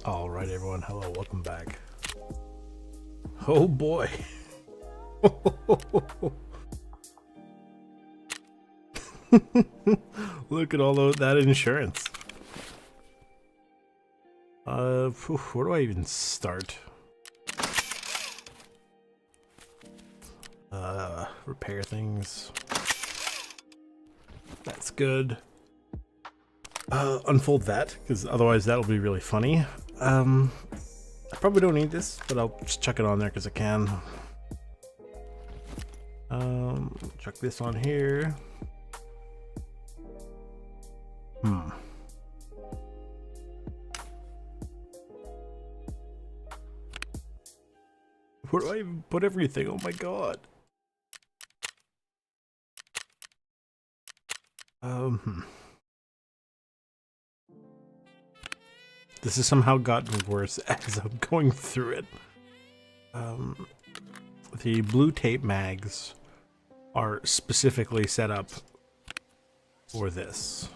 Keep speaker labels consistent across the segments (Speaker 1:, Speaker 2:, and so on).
Speaker 1: All right, everyone. Hello, welcome back. Oh boy. Look at all that insurance. Where do I even start? Repair things. That's good. Unfold that, because otherwise that'll be really funny. I probably don't need this, but I'll just chuck it on there because I can. Chuck this on here. Where do I even put everything? Oh my god. This has somehow gotten worse as I'm going through it. The blue tape mags are specifically set up for this.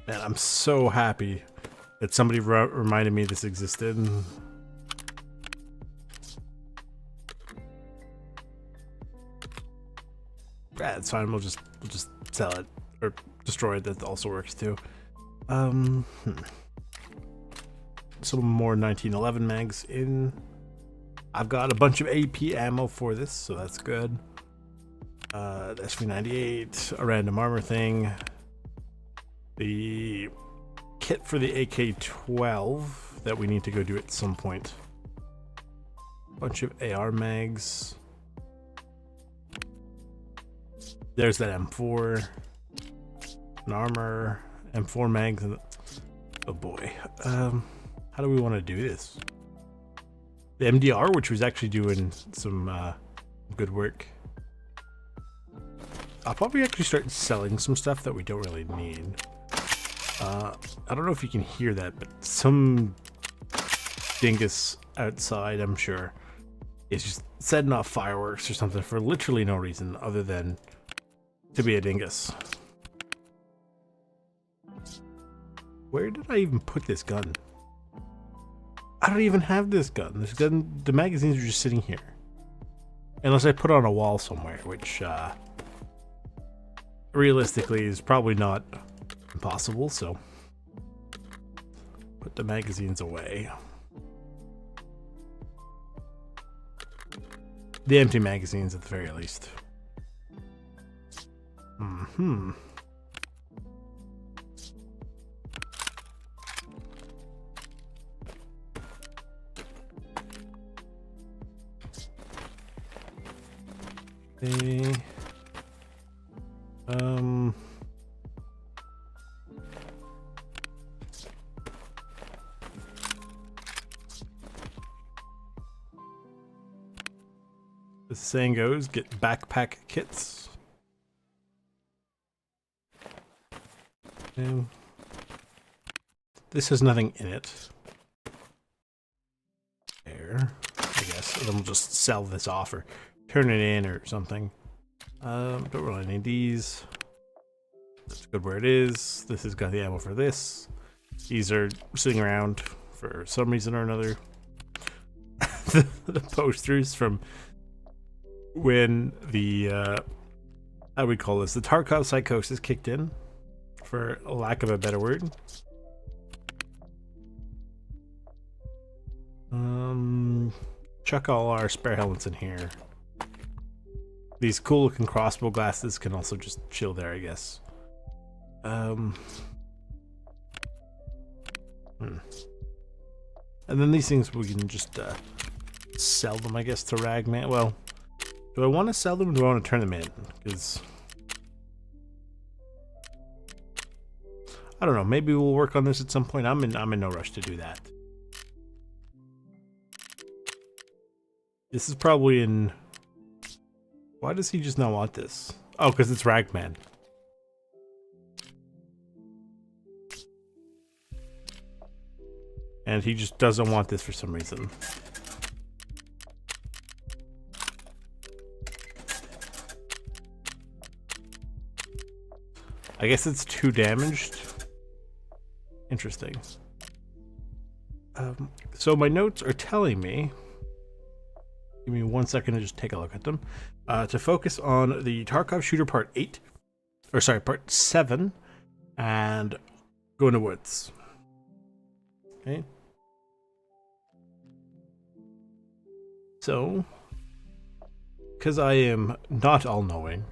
Speaker 1: Man, I'm so happy that somebody reminded me this existed. Yeah, it's fine. We'll just sell it or destroy it. That also works too. Some more 1911 mags in. I've got a bunch of AP ammo for this, so that's good. The SV98, a random armor thing, the kit for the AK-12 that we need to go do at some point. Bunch of AR mags. There's that M4, an armor, M4 mags, and oh boy, how do we want to do this? The MDR, which was actually doing some good work. I'll probably actually start selling some stuff that we don't really need. I don't know if you can hear that, but some dingus outside, I'm sure, is just setting off fireworks or something for literally no reason other than to be a dingus. Where did I even put this gun? I don't even have this gun. This gun, the magazines are just sitting here. Unless I put it on a wall somewhere, which realistically is probably not impossible, so put the magazines away. The empty magazines at the very least. Okay. The saying goes, get backpack kits. And this has nothing in it. There, I guess. And then we'll just sell this off or turn it in or something. Don't really need these. That's good where it is. This has got the ammo for this. These are sitting around for some reason or another. the posters from when the how do we call this? The Tarkov psychosis kicked in, for a lack of a better word. Chuck all our spare helmets in here. These cool looking crossbow glasses can also just chill there, I guess. And then these things we can just sell them, I guess, to Ragman. Well, do I want to sell them or do I want to turn them in? Because I don't know, maybe we'll work on this at some point. I'm in no rush to do that. This is probably in... Why does he just not want this? Oh, because it's Ragman. And he just doesn't want this for some reason. I guess it's 2 damaged. Interesting. So my notes are telling me, give me 1 second to just take a look at them, to focus on the Tarkov shooter part 8, or sorry, part 7, and go in the woods. Okay. So, because I am not all-knowing,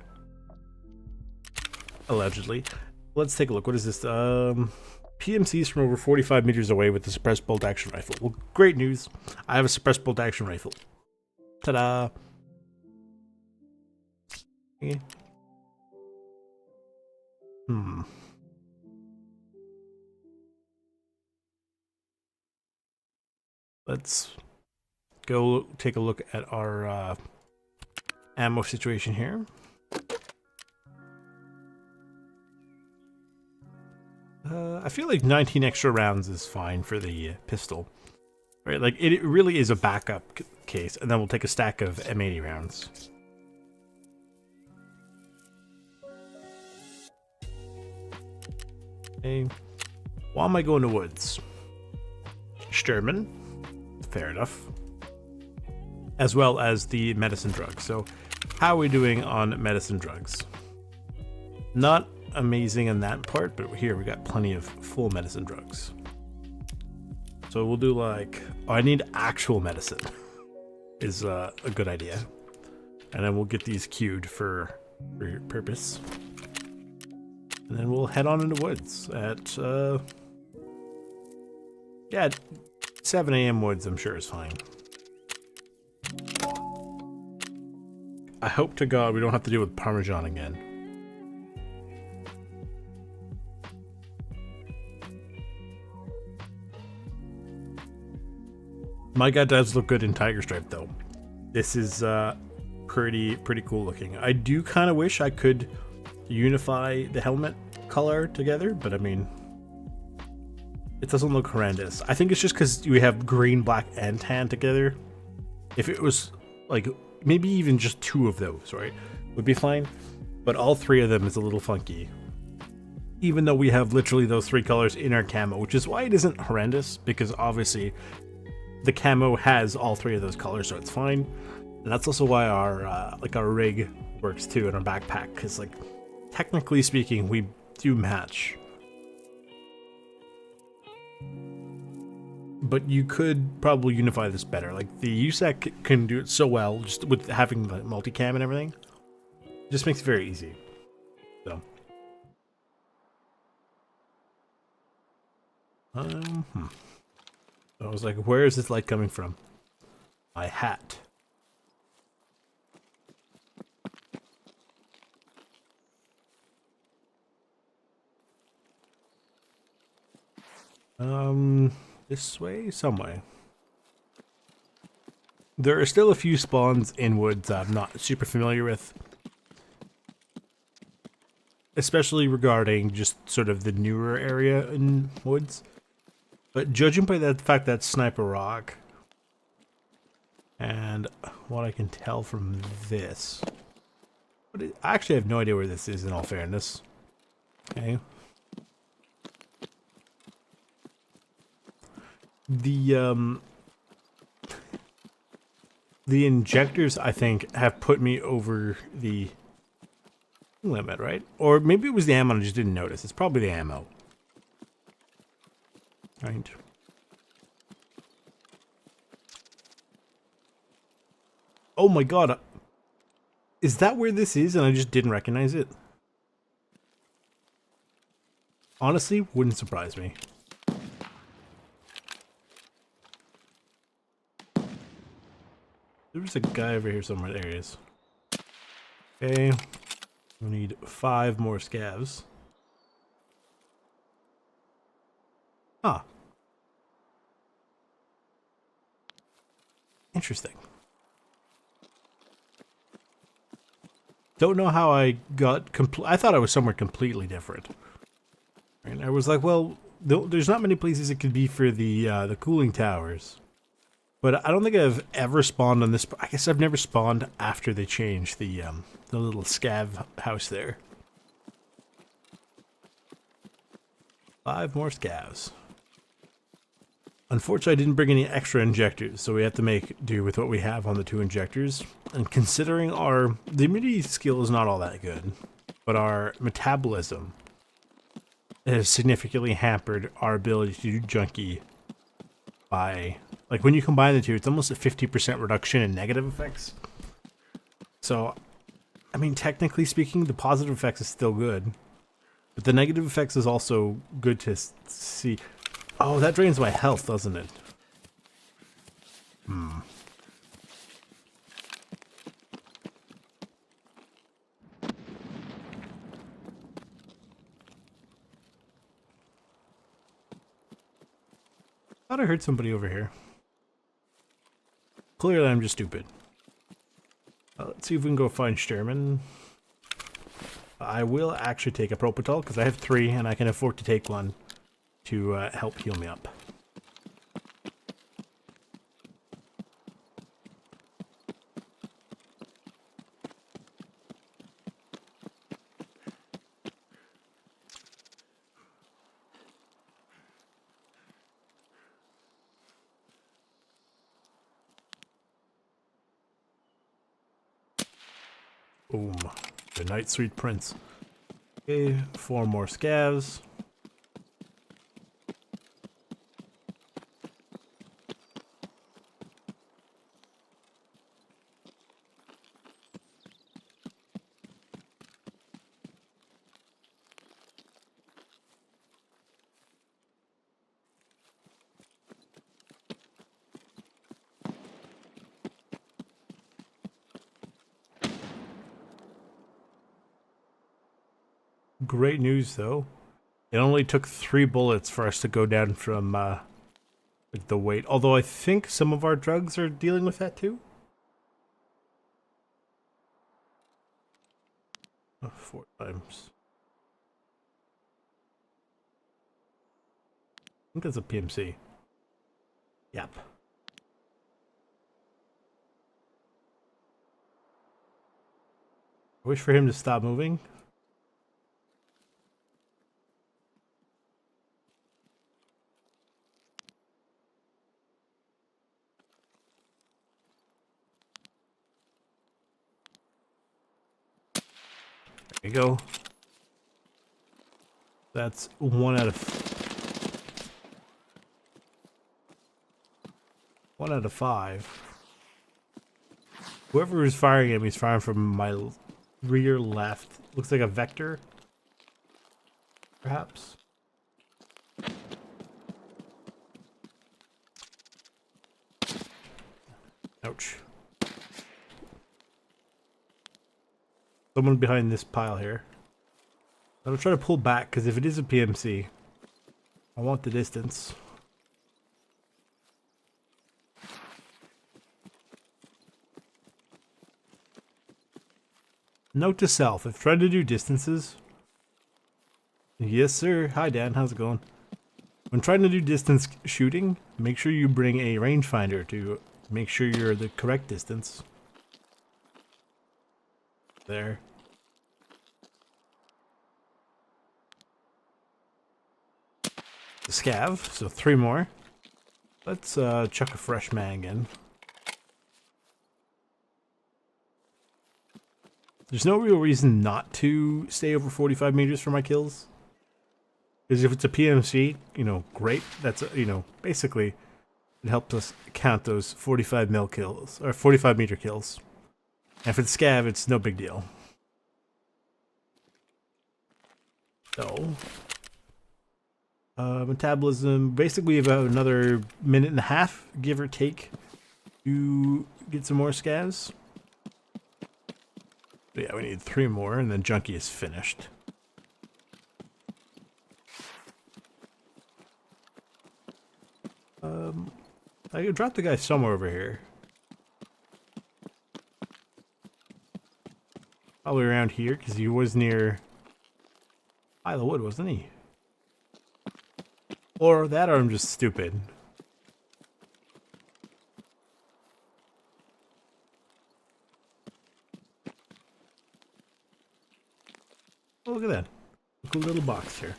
Speaker 1: allegedly, let's take a look. What is this? PMCs from over 45 meters away with the suppressed bolt action rifle. Well, great news. I have a suppressed bolt action rifle. Ta-da! Okay. Let's go take a look at our ammo situation here. I feel like 19 extra rounds is fine for the pistol. Right, like it really is a backup case, and then we'll take a stack of M80 rounds. Okay. Why am I going to woods? Sturman. Fair enough. As well as the medicine drugs. So, how are we doing on medicine drugs? Not amazing in that part, but here we got plenty of full medicine drugs. So we'll do like, oh, I need actual medicine is a good idea. And then we'll get these queued for your purpose. And then we'll head on in the woods at, yeah, 7 a.m. woods, I'm sure is fine. I hope to God we don't have to deal with Parmesan again. My guy does look good in Tiger Stripe though. This is pretty cool looking. I do kind of wish I could unify the helmet color together, but I mean, it doesn't look horrendous. I think it's just because we have green, black, and tan together. If it was like maybe even just 2 of those, right, would be fine. But all 3 of them is a little funky. Even though we have literally those 3 colors in our camo, which is why it isn't horrendous, because obviously the camo has all 3 of those colors, so it's fine. And that's also why our like our rig works too, in our backpack, because like technically speaking, we do match. But you could probably unify this better. Like the USEC can do it so well, just with having the multicam and everything. It just makes it very easy. So. I was like, where is this light coming from? My hat. This way? Some way. There are still a few spawns in woods I'm not super familiar with. Especially regarding just sort of the newer area in woods. But judging by the fact that Sniper Rock, and what I can tell from this, I actually have no idea where this is in all fairness. Okay. The injectors, I think, have put me over the limit, right? Or maybe it was the ammo and I just didn't notice. It's probably the ammo. Right. Oh my god. Is that where this is and I just didn't recognize it? Honestly, wouldn't surprise me. There's a guy over here somewhere. There he is. Okay. We need 5 more scavs. Huh. Interesting. Don't know how I got I thought I was somewhere completely different. And I was like, well, there's not many places it could be for the cooling towers. But I don't think I've ever spawned on this. I guess I've never spawned after they changed the little scav house there. 5 more scavs. Unfortunately, I didn't bring any extra injectors, so we have to make do with what we have on the 2 injectors. And considering the immunity skill is not all that good, but our metabolism has significantly hampered our ability to do junkie by, like, when you combine the two, it's almost a 50% reduction in negative effects. So, I mean, technically speaking, the positive effects is still good, but the negative effects is also good to see. Oh, that drains my health, doesn't it? Thought I heard somebody over here. Clearly, I'm just stupid. Let's see if we can go find Sherman. I will actually take a Propital because I have 3 and I can afford to take 1 to help heal me up. Boom. Good night, sweet prince. Okay, 4 more scavs. Great news, though. It only took 3 bullets for us to go down from like the weight. Although I think some of our drugs are dealing with that too. 4 times. I think that's a PMC. Yep. I wish for him to stop moving. There you go. That's 1 out of 5. Whoever is firing at me is firing from my rear left. Looks like a vector, perhaps. Ouch. Someone behind this pile here. I'll try to pull back, because if it is a PMC, I want the distance. Note to self, if trying to do distances... Yes, sir. Hi, Dan. How's it going? When trying to do distance shooting, make sure you bring a rangefinder to make sure you're the correct distance. There. The scav, so 3 more. Let's chuck a fresh mag in. There's no real reason not to stay over 45 meters for my kills. Because if it's a PMC, you know, great. That's, you know, basically it helps us count those 45 mil kills, or 45 meter kills. And if it's scav, it's no big deal. So, metabolism, basically about another 1.5 minutes, give or take, to get some more scavs. But yeah, we need 3 more, and then Junkie is finished. I could drop the guy somewhere over here. Probably around here, because he was near Pile of Wood, wasn't he? Or that, or I'm just stupid. Oh, look at that. A cool little box here.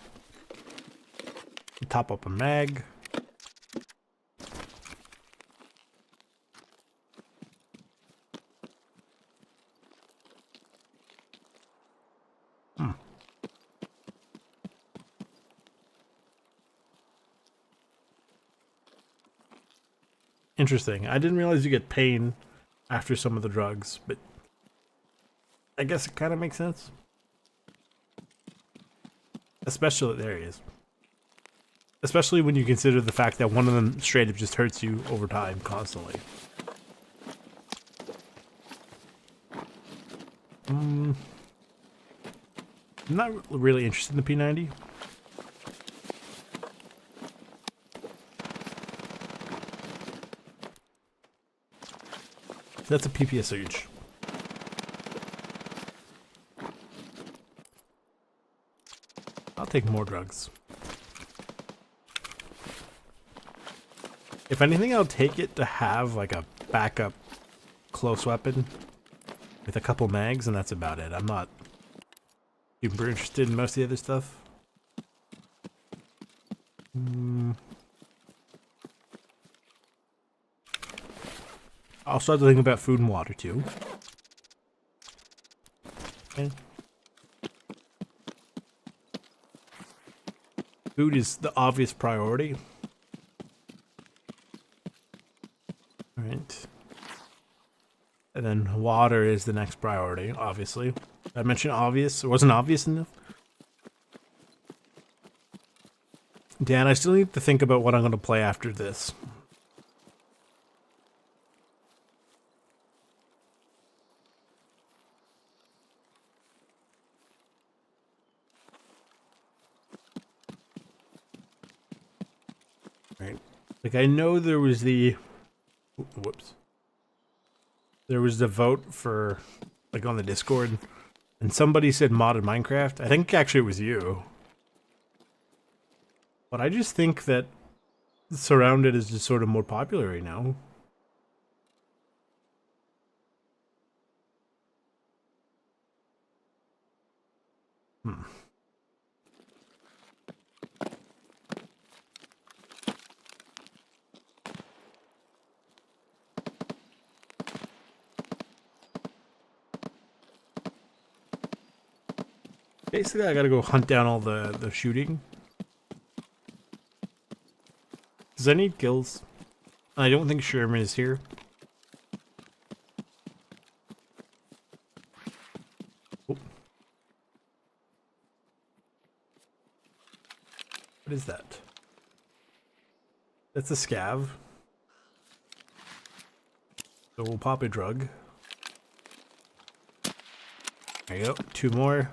Speaker 1: top up a mag. Interesting. I didn't realize you get pain after some of the drugs, but I guess it kind of makes sense. Especially, there he is. Especially when you consider the fact that one of them straight up just hurts you over time, constantly. I'm not really interested in the P90. That's a PPS surge. I'll take more drugs. If anything, I'll take it to have like a backup close weapon with a couple mags, and that's about it. I'm not super interested in most of the other stuff. I'll start to think about food and water too. Okay. Food is the obvious priority. Alright. And then water is the next priority, obviously. I mentioned obvious. It wasn't obvious enough. Dan, I still need to think about what I'm going to play after this. Right. Like, I know there was the... Whoops. There was the vote for, like, on the Discord, and somebody said modded Minecraft. I think actually it was you. But I just think that Surrounded is just sort of more popular right now. Basically, I gotta go hunt down all the shooting. Does I need kills? I don't think Sherman is here. Oh. What is that? That's a scav. So we'll pop a drug. There you go. 2 more.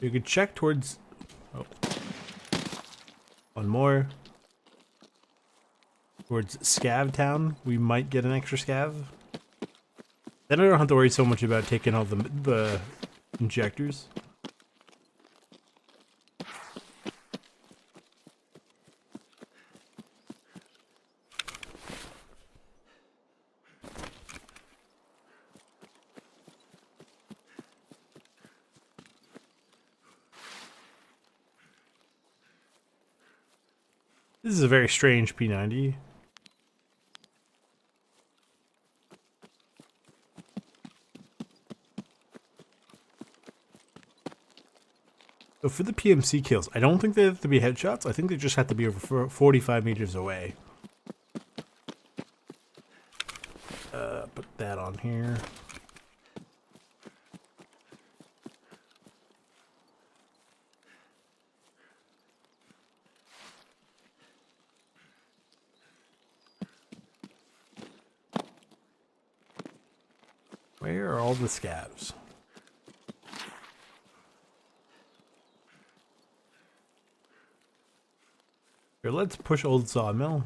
Speaker 1: You could check towards... Oh. 1 more. Towards Scav Town. We might get an extra scav. Then I don't have to worry so much about taking all the injectors. This is a very strange P90. So for the PMC kills, I don't think they have to be headshots. I think they just have to be over 45 meters away. Put that on here. Where are all the scavs? Here, let's push Old Sawmill.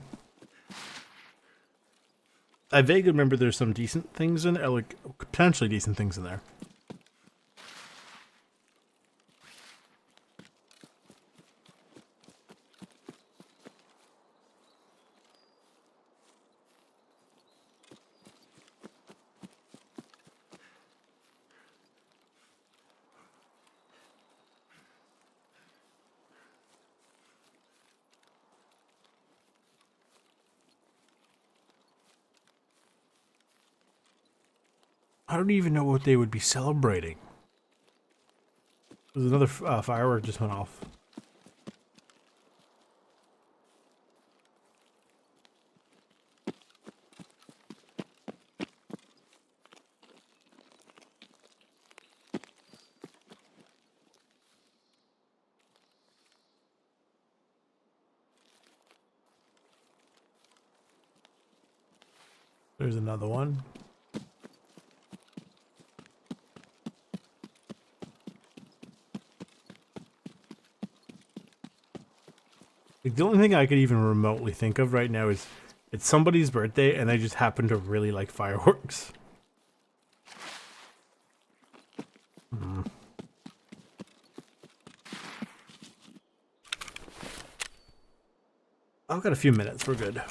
Speaker 1: I vaguely remember there's some decent things in there, like potentially decent things in there. I don't even know what they would be celebrating. There's another firework just went off. There's another one. Like, the only thing I could even remotely think of right now is it's somebody's birthday and they just happen to really like fireworks. I've got a few minutes, we're good.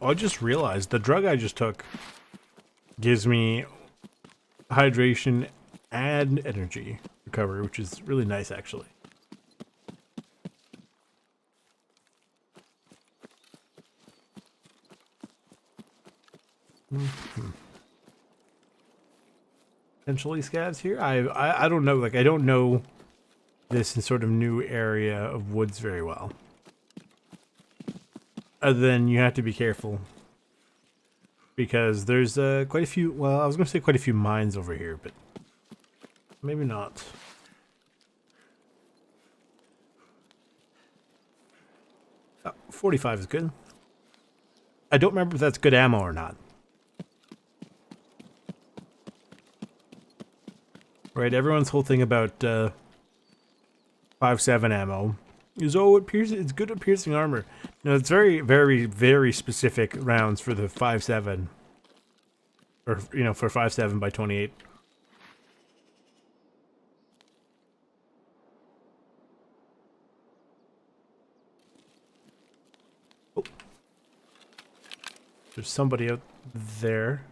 Speaker 1: Oh, I just realized the drug I just took gives me hydration and energy recovery, which is really nice actually. Potentially scavs here. I don't know. Like, I don't know this sort of new area of woods very well. Other than you have to be careful because there's quite a few. Well, I was going to say quite a few mines over here, but maybe not. Oh, 45 is good. I don't remember if that's good ammo or not. Right, everyone's whole thing about 5.7 ammo is, oh, it's good at piercing armor. No, it's very, very, very specific rounds for the 5.7, or you know, for 5.7 by 28. Oh. There's somebody out there.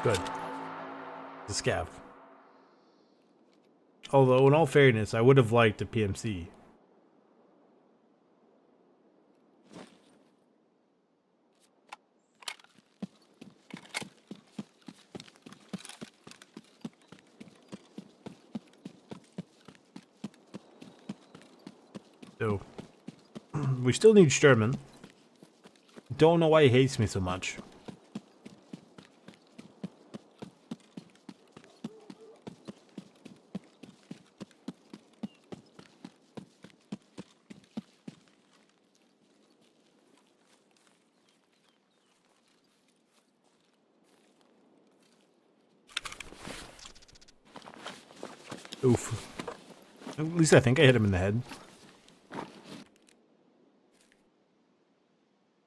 Speaker 1: Good. The scav. Although, in all fairness, I would have liked a PMC. So, we still need Sherman. Don't know why he hates me so much. Oof. At least I think I hit him in the head.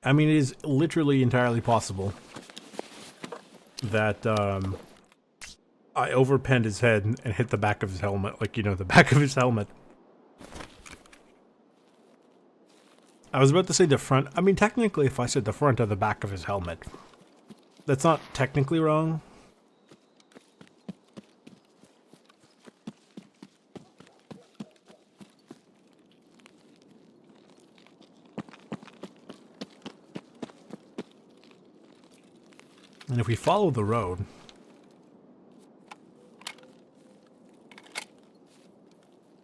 Speaker 1: I mean, it is literally entirely possible that I overpenned his head and hit the back of his helmet. Like, you know, the back of his helmet. I was about to say the front. I mean, technically, if I said the front or the back of his helmet, that's not technically wrong. And if we follow the road,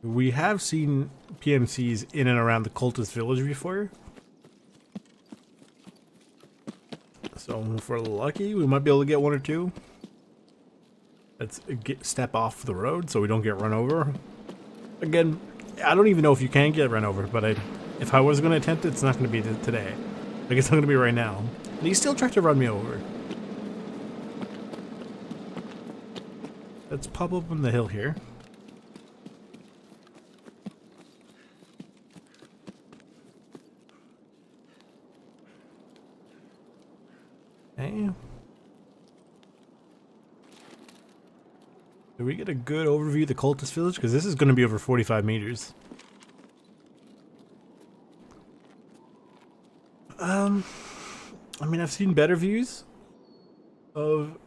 Speaker 1: we have seen PMCs in and around the cultist village before. So if we're lucky, we might be able to get one or two. Let's step off the road so we don't get run over. Again, I don't even know if you can get run over, but if I was going to attempt it, it's not going to be today. Like, it's not going to be right now. And he still tried to run me over. Let's pop up on the hill here. Okay. Do we get a good overview of the cultist village? Because this is going to be over 45 meters. I mean, I've seen better views. of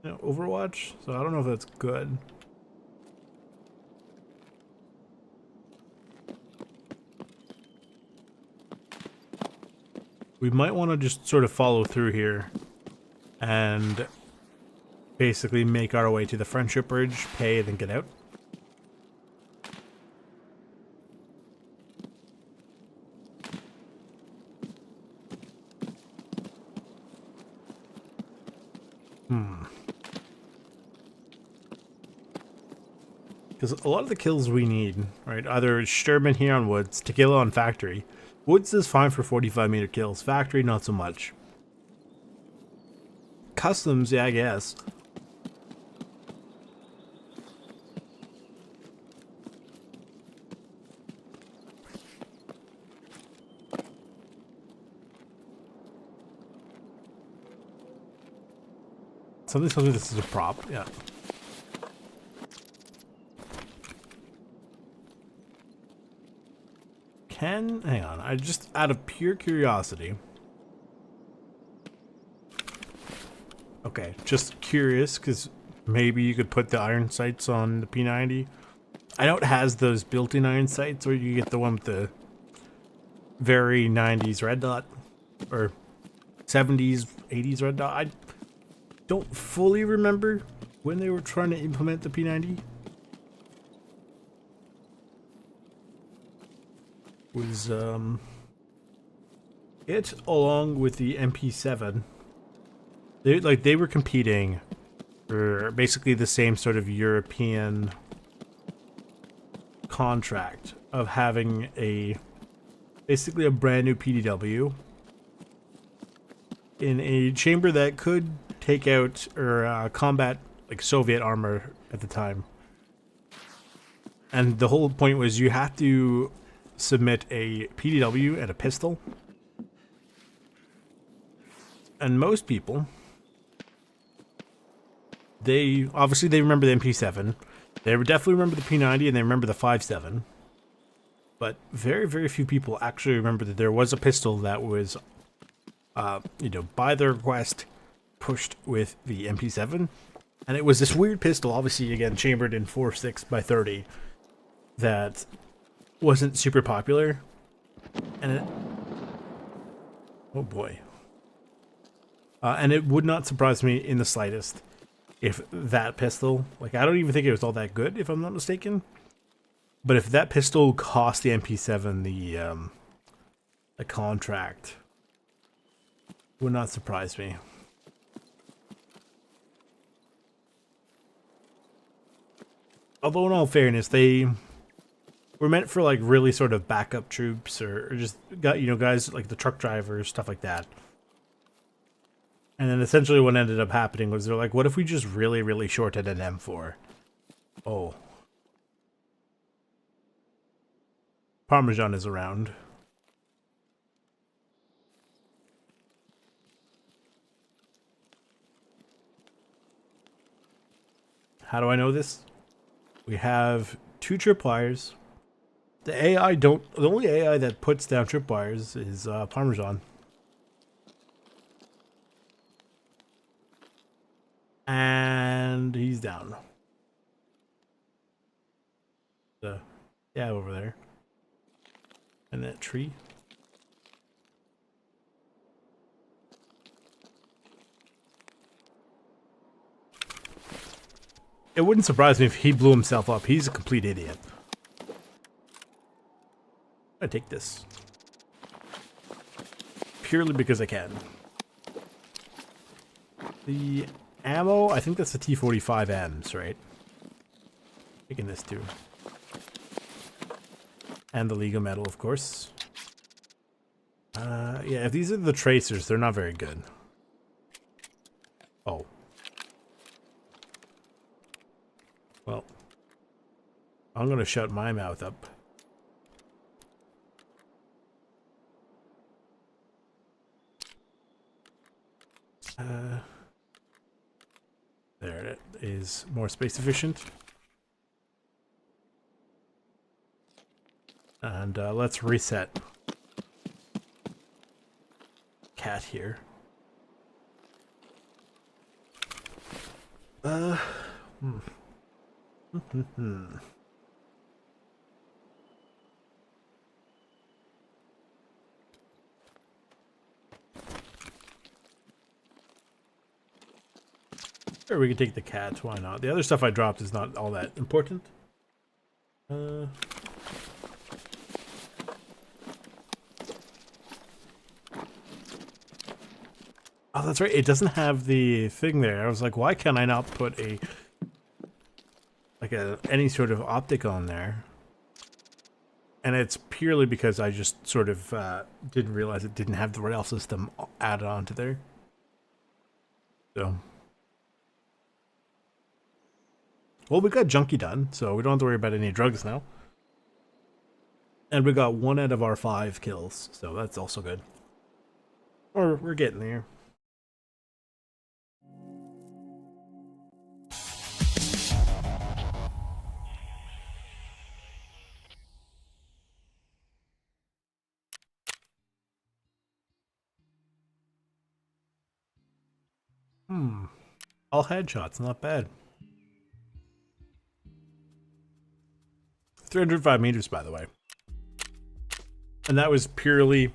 Speaker 1: Overwatch, so I don't know if that's good. We might want to just sort of follow through here and basically make our way to the Friendship Bridge, pay, then get out. Because a lot of the kills we need, right, either Sturman here on Woods, Tequila on Factory. Woods is fine for 45-meter kills, Factory not so much. Customs, yeah, I guess. Something tells me this is a prop, yeah. Hang on, I just, out of pure curiosity. Okay, just curious, because maybe you could put the iron sights on the P90. I know it has those built-in iron sights, or you get the one with the very 90s red dot, or 70s, 80s red dot. I don't fully remember when they were trying to implement the P90. Was it along with the MP7. They were competing for basically the same sort of European contract of having basically a brand new PDW in a chamber that could take out or combat like Soviet armor at the time. And the whole point was you have to submit a PDW and a pistol. And most people, they remember the MP7. They definitely remember the P90 and they remember the 5.7. But very, very few people actually remember that there was a pistol that was, by the request, pushed with the MP7. And it was this weird pistol, obviously, again, chambered in 4.6 by 30, that wasn't super popular. And oh boy. And it would not surprise me in the slightest if that pistol, like, I don't even think it was all that good, if I'm not mistaken. But if that pistol cost the MP7 the contract, would not surprise me. Although in all fairness, they were meant for like really sort of backup troops or just got guys like the truck drivers, stuff like that. And then essentially what ended up happening was they're like, what if we just really, really shorted an M4? Oh. Parmesan is around. How do I know this? We have 2 tripwires. The only AI that puts down tripwires is Parmesan. And he's down. Yeah, over there. And that tree. It wouldn't surprise me if he blew himself up. He's a complete idiot. I take this. Purely because I can. The ammo, I think that's the T45Ms, right? Taking this too. And the Liga medal, of course. Yeah, if these are the tracers, they're not very good. Oh. Well. I'm gonna shut my mouth up. There it is, more space efficient. And let's reset Cat here. Uh, hmm. Sure, we can take the cats. Why not? The other stuff I dropped is not all that important. Oh, that's right. It doesn't have the thing there. I was like, why can I not put a any sort of optic on there? And it's purely because I just sort of didn't realize it didn't have the rail system added onto there. So, well, we got junkie done, so we don't have to worry about any drugs now. And we got 1 out of our 5 kills, so that's also good. Or we're getting there. All headshots, not bad. 305 meters, by the way. And that was purely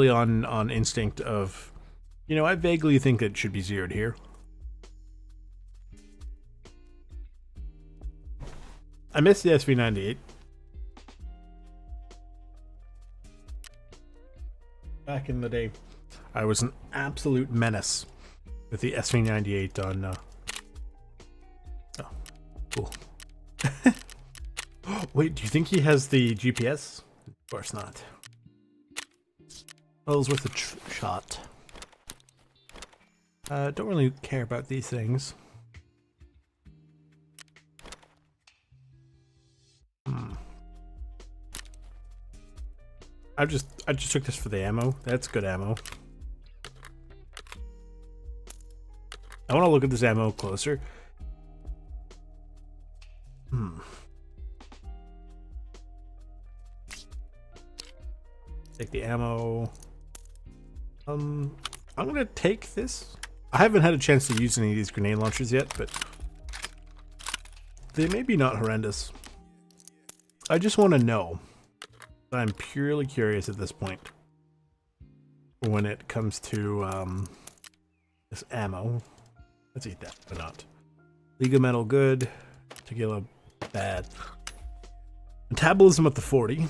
Speaker 1: on instinct of, you know, I vaguely think it should be zeroed here. I missed the SV98. Back in the day, I was an absolute menace with the SV98 on, oh, cool. Wait, do you think he has the GPS? Of course not. Well, it was worth a shot. Don't really care about these things. I just took this for the ammo. That's good ammo. I want to look at this ammo closer. Take the ammo. I'm gonna take this. I haven't had a chance to use any of these grenade launchers yet, but they may be not horrendous. I just want to know. I'm purely curious at this point when it comes to this ammo. Let's eat that, but not. League of Metal good. Tequila bad. Metabolism at the 40.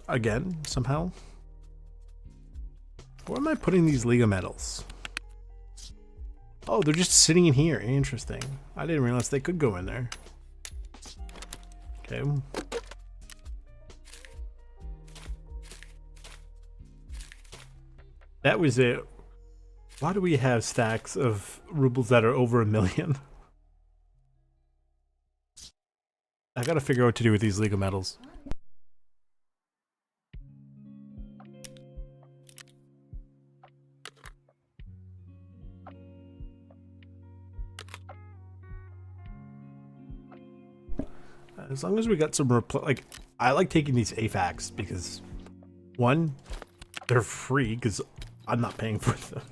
Speaker 1: Again, somehow. Where am I putting these League of Metals? Oh, they're just sitting in here. Interesting. I didn't realize they could go in there. Okay. That was it. Why do we have stacks of rubles that are over 1 million? I gotta figure out what to do with these League of Metals. As long as we got some like, I like taking these AFACs because, one, they're free because I'm not paying for them.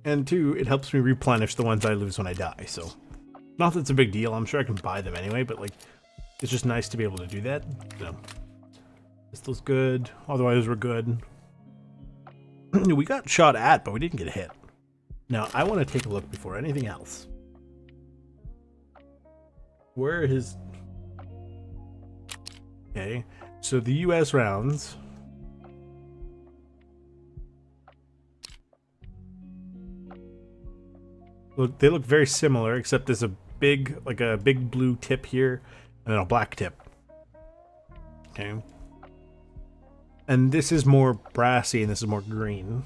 Speaker 1: And 2, it helps me replenish the ones I lose when I die, so. Not that it's a big deal, I'm sure I can buy them anyway, but like, it's just nice to be able to do that. So, pistol's good, otherwise we're good. We got shot at, but we didn't get hit. Now, I want to take a look before anything else. Where is... Okay, so the US rounds... Look, they look very similar, except there's a big, like a big blue tip here, and then a black tip. Okay. And this is more brassy, and this is more green.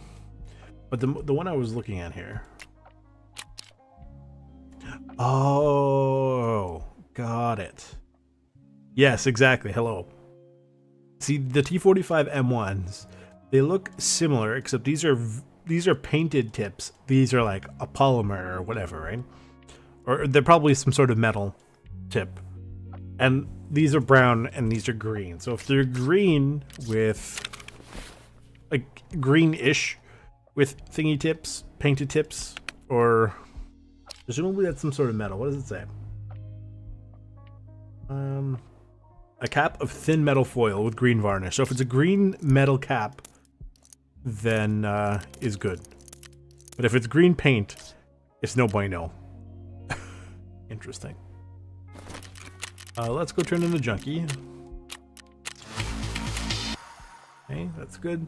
Speaker 1: But the one I was looking at here. Oh, got it. Yes, exactly. Hello. See, the T45 M1s, they look similar, except these are painted tips. These are like a polymer or whatever, right? Or they're probably some sort of metal tip. And these are brown and these are green. So if they're green with, like, greenish with thingy tips, painted tips, or Presumably that's some sort of metal. What does it say? A cap of thin metal foil with green varnish. So if it's a green metal cap, then is good. But if it's green paint, it's no bueno. Interesting. Let's go turn in the junkie. Okay, that's good.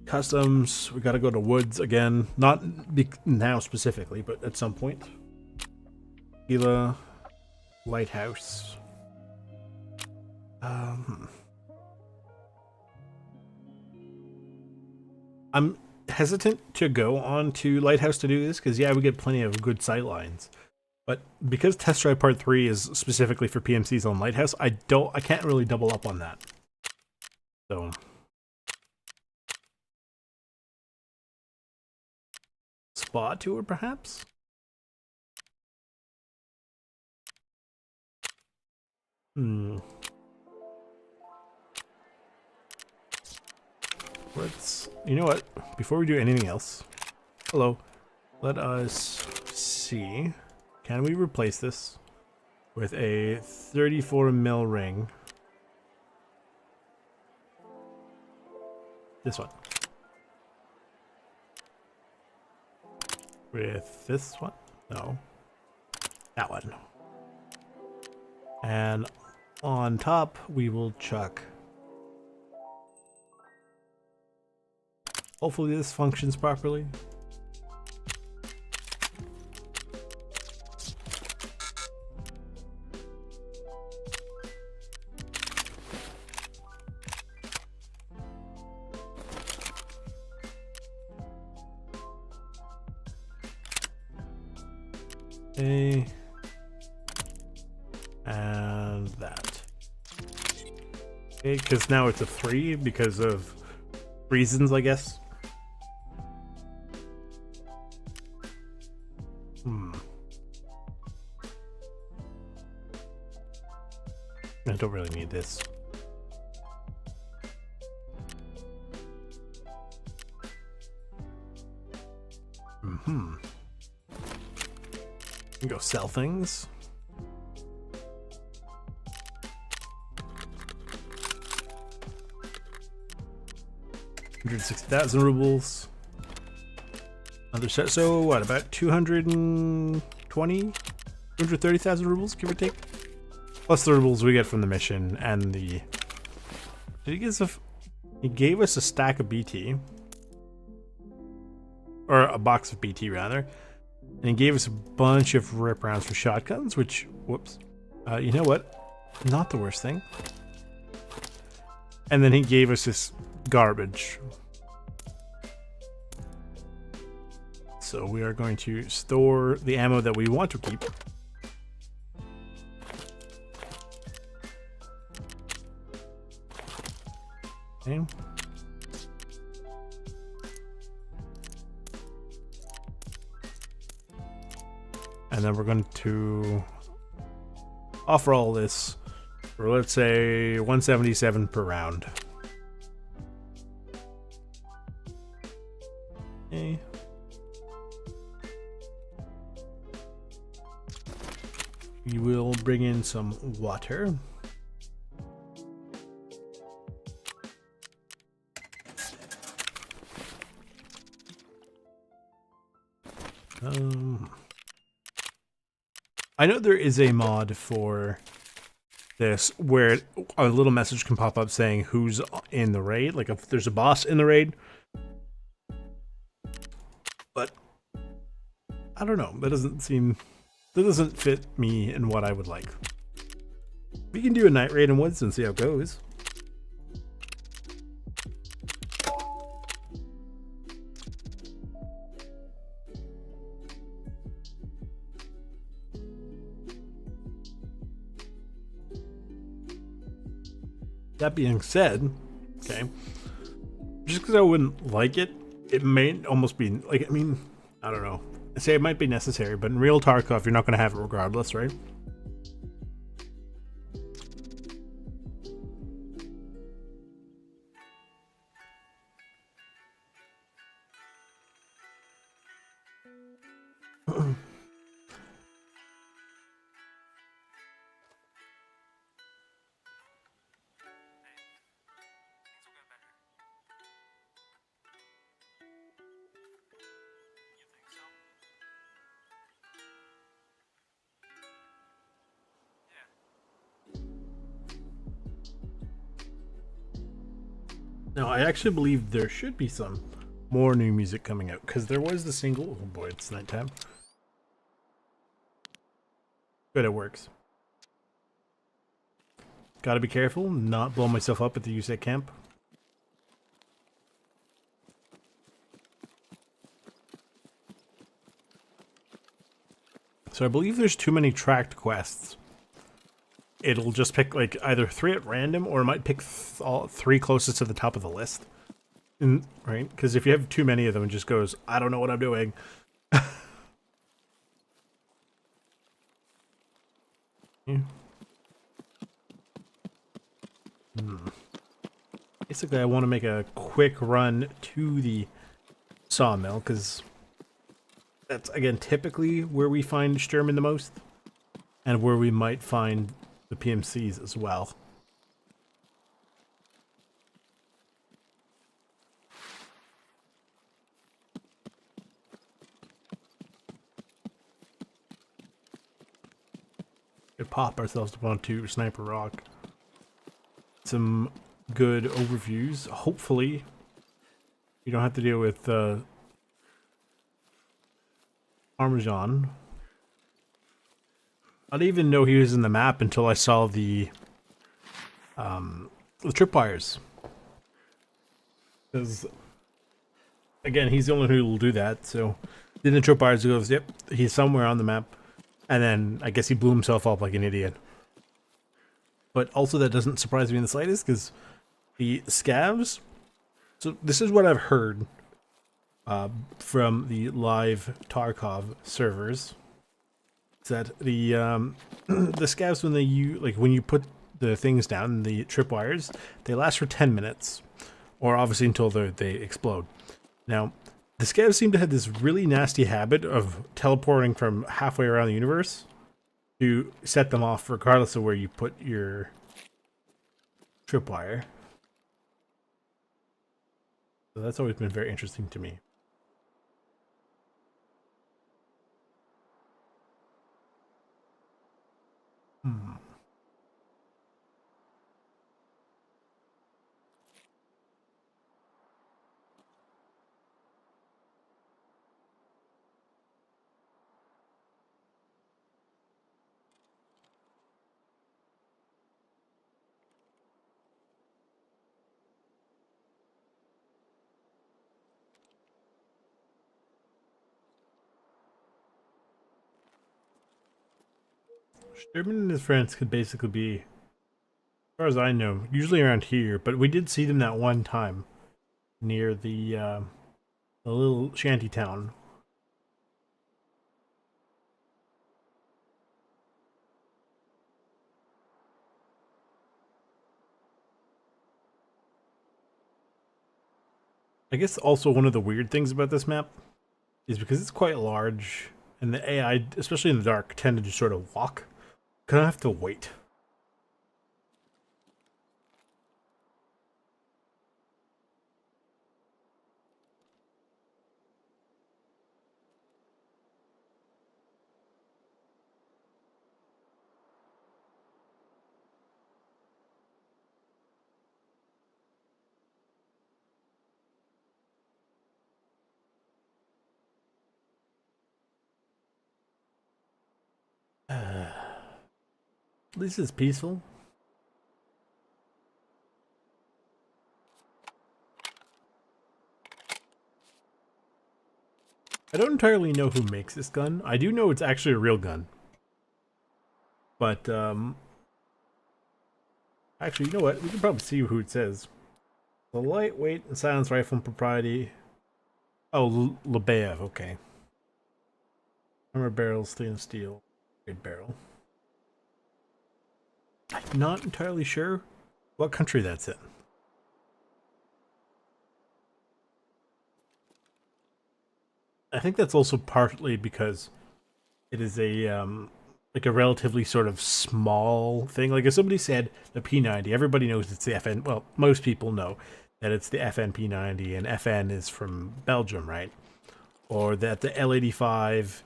Speaker 1: Customs, we gotta go to woods again. Not now specifically, but at some point. Gila, lighthouse. I'm hesitant to go on to lighthouse to do this because yeah, we get plenty of good sight lines. But because Test Drive Part 3 is specifically for PMCs on lighthouse, I can't really double up on that. So spa tour perhaps? You know what? Before we do anything else, hello, let us see. Can we replace this with a 34 mil ring? This one. With this one? No. That one. And on top, we will chuck. Hopefully this functions properly. Okay. And that. Okay, because now it's a 3 because of reasons, I guess. I don't really need this. You go sell things. 160,000 rubles. Another set. So what? About 230,000 rubles, give or take. Plus the rubles we get from the mission and the. Did he give us he gave us a stack of BT, or a box of BT rather, and he gave us a bunch of rip rounds for shotguns. Which, whoops, you know what? Not the worst thing. And then he gave us this garbage. So we are going to store the ammo that we want to keep. Okay. And then we're going to offer all this for, let's say, 177 per round. Okay. We will bring in some water. I know there is a mod for this where a little message can pop up saying who's in the raid, like if there's a boss in the raid. But I don't know, that doesn't fit me and what I would like. We can do a night raid in woods and see how it goes. That being said, okay, just because I wouldn't like it, it may almost be like, I mean, I don't know. I say it might be necessary, but in real Tarkov, you're not going to have it regardless, right? Now, I actually believe there should be some more new music coming out, because there was the single. Oh boy, it's nighttime. But it works. Gotta be careful, not blow myself up at the USEC camp. So I believe there's too many tracked quests. It'll just pick like either 3 at random, or it might pick all 3 closest to the top of the list. Right? Because if you have too many of them, it just goes, I don't know what I'm doing. Yeah. Basically, I want to make a quick run to the sawmill, because that's, again, typically where we find Sturman the most, and where we might find the PMCs as well. Could pop ourselves up onto Sniper Rock. Some good overviews. Hopefully, you don't have to deal with Parmesan. I didn't even know he was in the map until I saw the tripwires. Because, again, he's the only one who will do that. So, then the tripwires goes, yep, he's somewhere on the map. And then, I guess he blew himself up like an idiot. But also that doesn't surprise me in the slightest, because the scavs... So, this is what I've heard from the live Tarkov servers. That the the scavs, when when you put the things down, the tripwires, they last for 10 minutes, or obviously until they explode. Now, the scavs seem to have this really nasty habit of teleporting from halfway around the universe to set them off, regardless of where you put your tripwire. So that's always been very interesting to me. Sherman and his friends could basically be, as far as I know, usually around here, but we did see them that one time near the little shanty town. I guess also one of the weird things about this map is because it's quite large, and the AI, especially in the dark, tend to just sort of walk. Kind of have to wait. At least it's peaceful. I don't entirely know who makes this gun. I do know it's actually a real gun. But, actually, you know what? We can probably see who it says. The lightweight and silenced rifle and propriety. Oh, Lebeev, okay. Armor barrel, stainless steel. Great barrel. I'm not entirely sure what country that's in. I think that's also partly because it is a like a relatively sort of small thing. Like if somebody said the P90, everybody knows it's the FN. Well, most people know that it's the FN P90, and FN is from Belgium, right? Or that the L85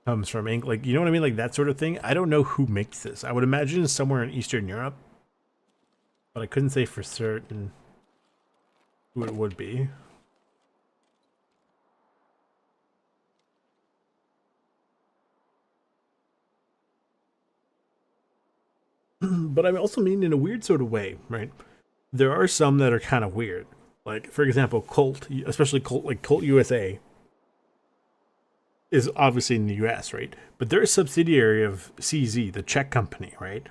Speaker 1: comes from England. Like, you know what I mean? Like that sort of thing. I don't know who makes this. I would imagine it's somewhere in Eastern Europe, but I couldn't say for certain. who it would be. But I also mean in a weird sort of way, right? There are some that are kind of weird. Like, for example, Colt, especially Colt, like Colt USA, is obviously in the US, right? But they're a subsidiary of CZ, the Czech company, right?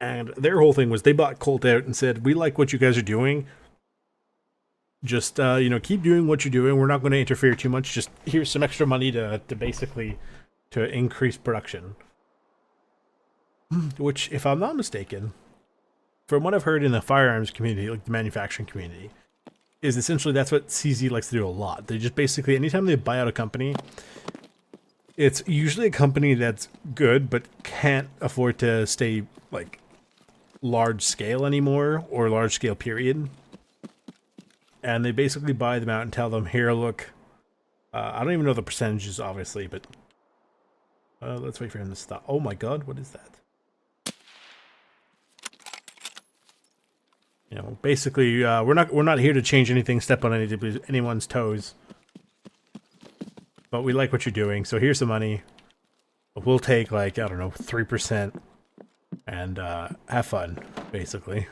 Speaker 1: And their whole thing was they bought Colt out and said, "We like what you guys are doing. Just keep doing what you're doing. We're not going to interfere too much. Just here's some extra money to basically to increase production." Which, if I'm not mistaken, from what I've heard in the firearms community, like the manufacturing community, is essentially that's what CZ likes to do a lot. They just basically, anytime they buy out a company, it's usually a company that's good but can't afford to stay like large scale anymore or large scale period. And they basically buy them out and tell them, "Here, look, I don't even know the percentages, obviously, but let's wait for him to stop." Oh my god, what is that? You know, basically, we're not here to change anything, step on anyone's toes. But we like what you're doing, so here's the money. We'll take, like, I don't know, 3%, and have fun, basically.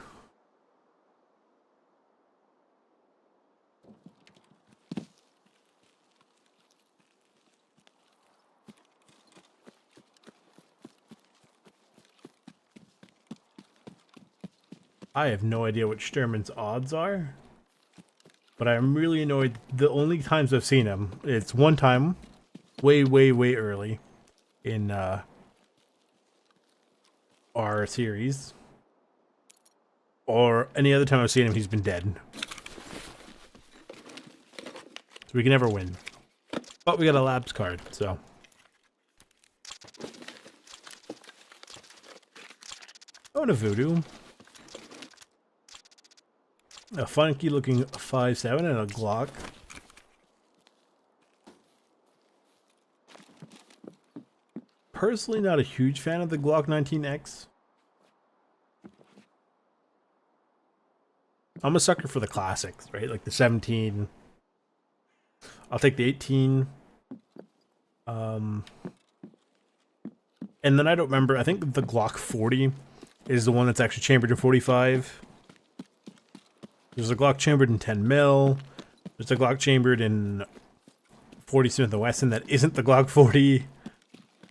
Speaker 1: I have no idea what Sturman's odds are, but I'm really annoyed. The only times I've seen him, it's one time, way early in our series, or any other time I've seen him, he's been dead. So we can never win. But we got a labs card, so. Oh, and a voodoo. A funky looking 5.7 and a Glock. Personally, not a huge fan of the Glock 19X. I'm a sucker for the classics, right? Like the 17. I'll take the 18. And then I don't remember. I think the Glock 40 is the one that's actually chambered in 45. There's a Glock chambered in 10 mil. There's a Glock chambered in 40 Smith & Wesson that isn't the Glock 40.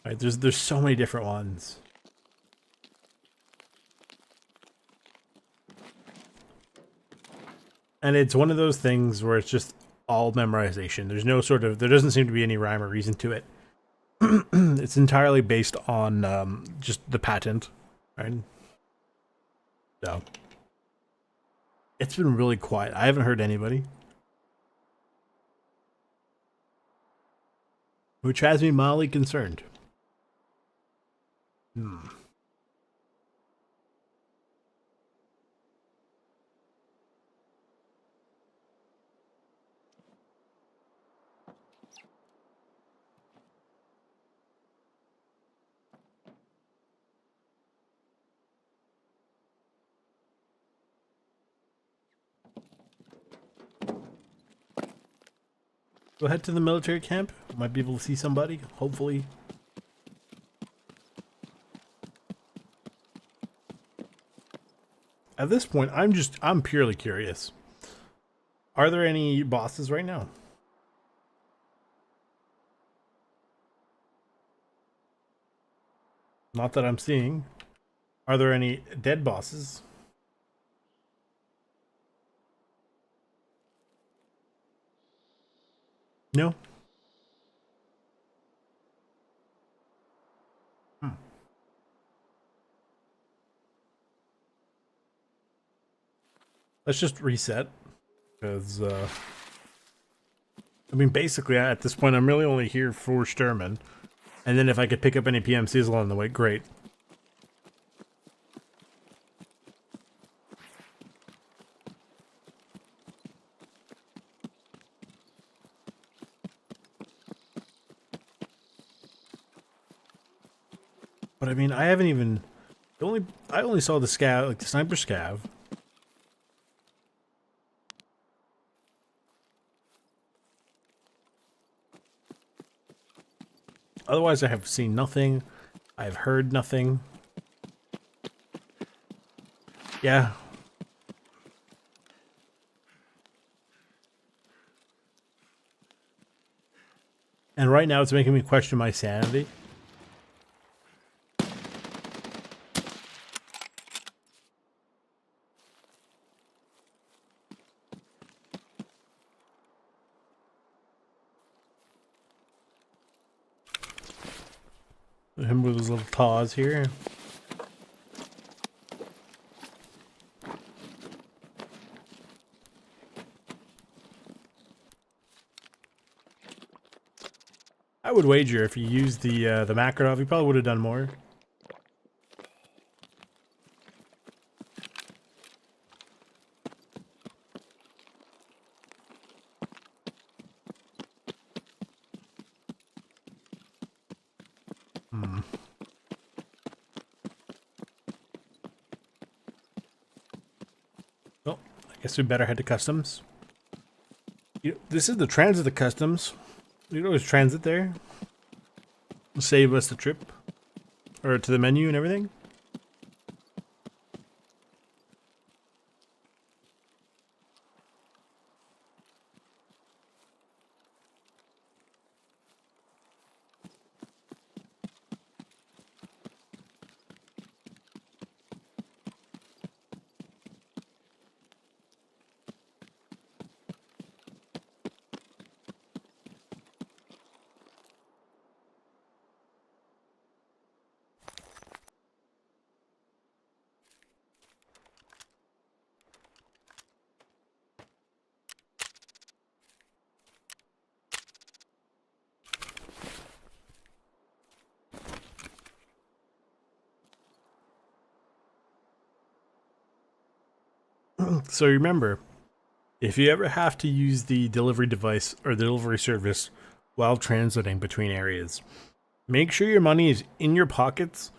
Speaker 1: Right, there's so many different ones. And it's one of those things where it's just all memorization. There's no sort of, there doesn't seem to be any rhyme or reason to it. It's entirely based on just the patent, right? So it's been really quiet. I haven't heard anybody, which has me mildly concerned. Go head to the military camp. Might be able to see somebody, hopefully. At this point, I'm purely curious. Are there any bosses right now? Not that I'm seeing. Are there any dead bosses? No. Let's just reset. Because, I mean, basically, at this point, I'm really only here for Sturman. And then if I could pick up any PMCs along the way, great. But I mean, I haven't even... I only saw the scav, like the sniper scav. Otherwise, I have seen nothing. I've heard nothing. Yeah. And right now it's making me question my sanity. Him with his little paws here. I would wager if you used the Makarov, you probably would have done more. Well, I guess we better head to customs. This is the transit to customs. You can always transit there. Save us the trip. Or to the menu and everything. So remember, if you ever have to use the delivery device or the delivery service while transiting between areas, make sure your money is in your pockets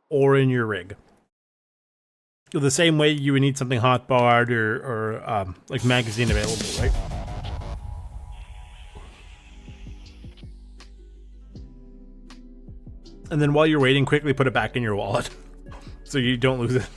Speaker 1: or in your rig. The same way you would need something hotbarred or like magazine available, right? And then while you're waiting, quickly put it back in your wallet so you don't lose it.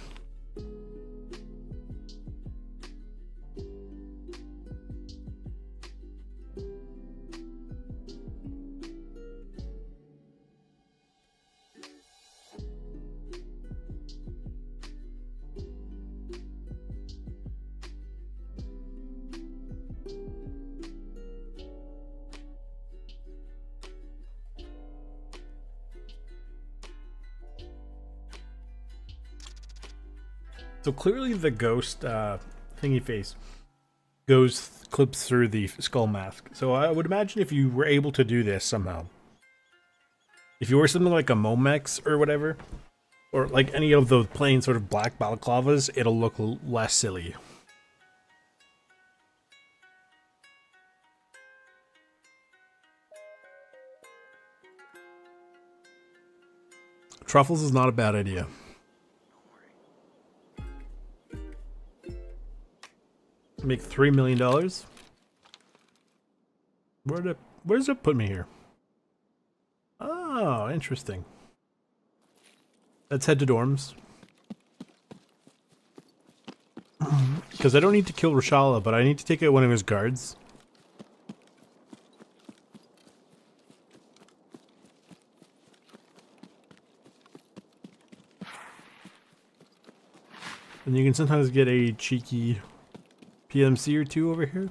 Speaker 1: So clearly the ghost thingy face clips through the skull mask. So I would imagine if you were able to do this somehow, if you were something like a Momex or whatever, or like any of those plain sort of black balaclavas, it'll look less silly. Truffles is not a bad idea. Make $3 million. Where does it put me here? Oh, interesting. Let's head to dorms. Because I don't need to kill Rashala, but I need to take out one of his guards. And you can sometimes get a cheeky PMC or two over here.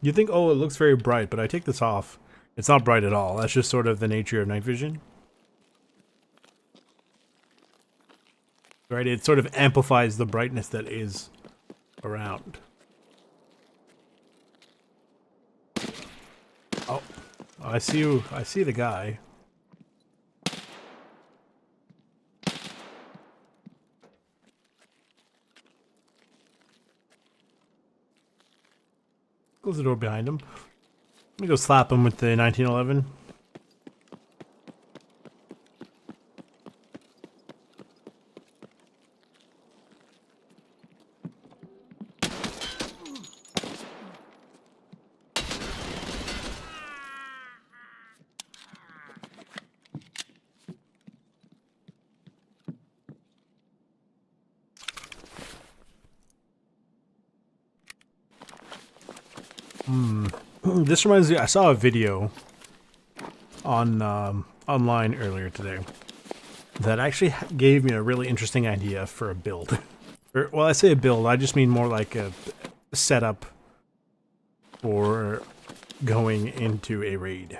Speaker 1: You think, oh, it looks very bright, but I take this off. It's not bright at all. That's just sort of the nature of night vision. Right? It sort of amplifies the brightness that is around. Oh, I see you. I see the guy. Close the door behind him. Let me go slap him with the 1911. This reminds me, I saw a video on online earlier today that actually gave me a really interesting idea for a build. Well, I say a build, I just mean more like a setup for going into a raid.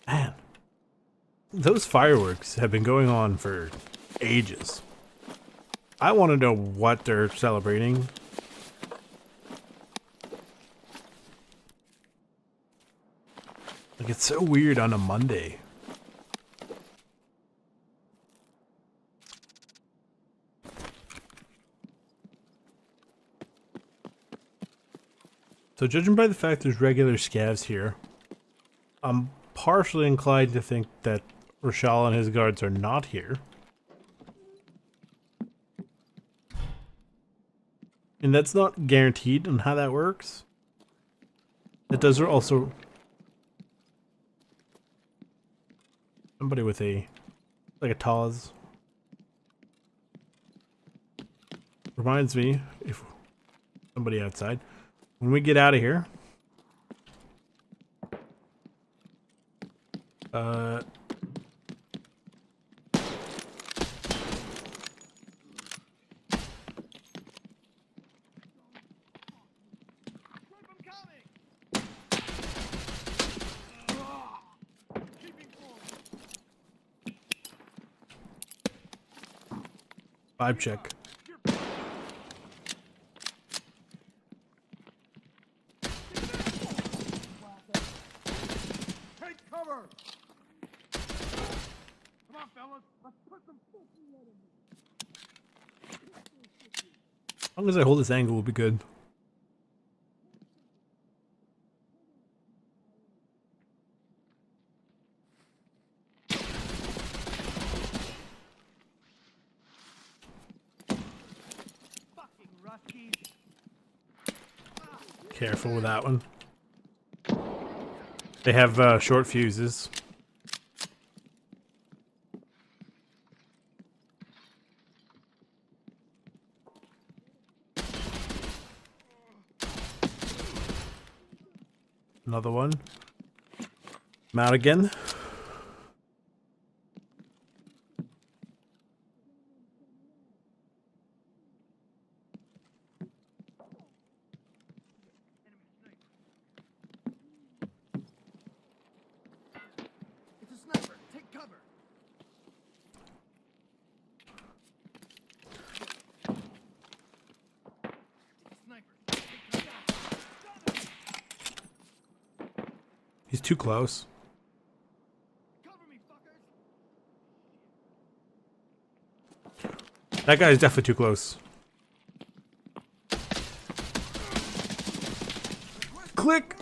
Speaker 1: Man, those fireworks have been going on for ages. I want to know what they're celebrating. Like, it's so weird on a Monday. So judging by the fact there's regular scavs here, I'm partially inclined to think that Rochelle and his guards are not here. And that's not guaranteed on how that works. It does also... Somebody with like a Taz. Reminds me, if somebody outside, when we get out of here, vibe check.
Speaker 2: Take cover! Come on, fellas. Let's put some fucking lead in here.
Speaker 1: As long as I hold this angle, will be good. Careful with that one. They have short fuses. Another one. I'm out again. He's too close. That guy is definitely too close. Click!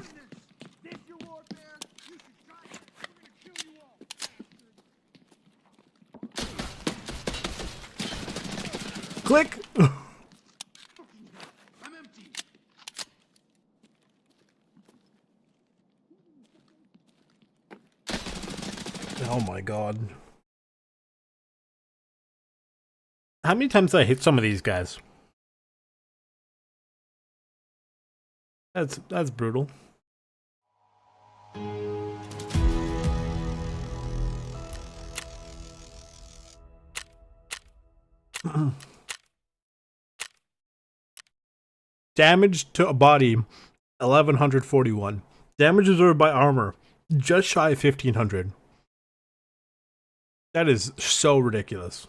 Speaker 1: Click! Oh my god. How many times did I hit some of these guys? That's brutal. Damage to a body, 1141. Damage absorbed by armor, just shy of 1500. That is so ridiculous.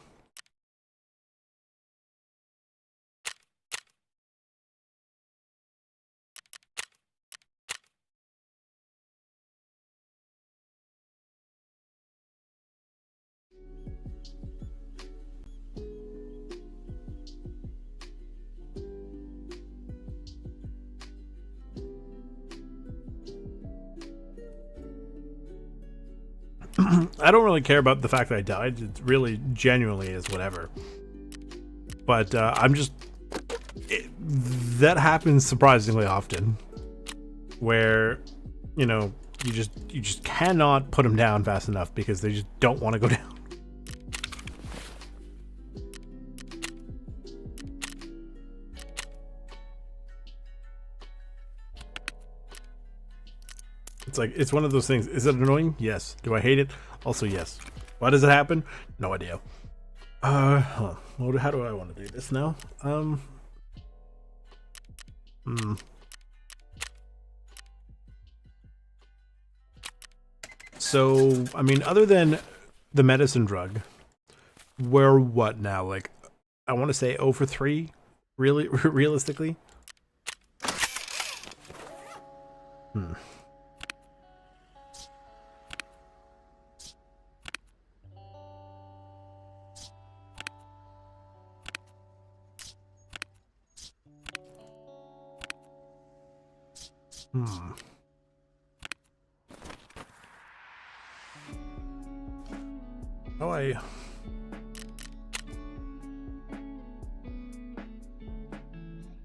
Speaker 1: I don't really care about the fact that I died. It really genuinely is whatever. But I'm just... that happens surprisingly often. Where, you know, you just cannot put them down fast enough because they just don't want to go down. like, it's one of those things. Is it annoying? Yes. Do I hate it? Also, yes. Why does it happen? No idea. How do I want to do this now? So, I mean, other than the medicine drug, we're what now? Like, I want to say 0 for 3, really, realistically. Oh,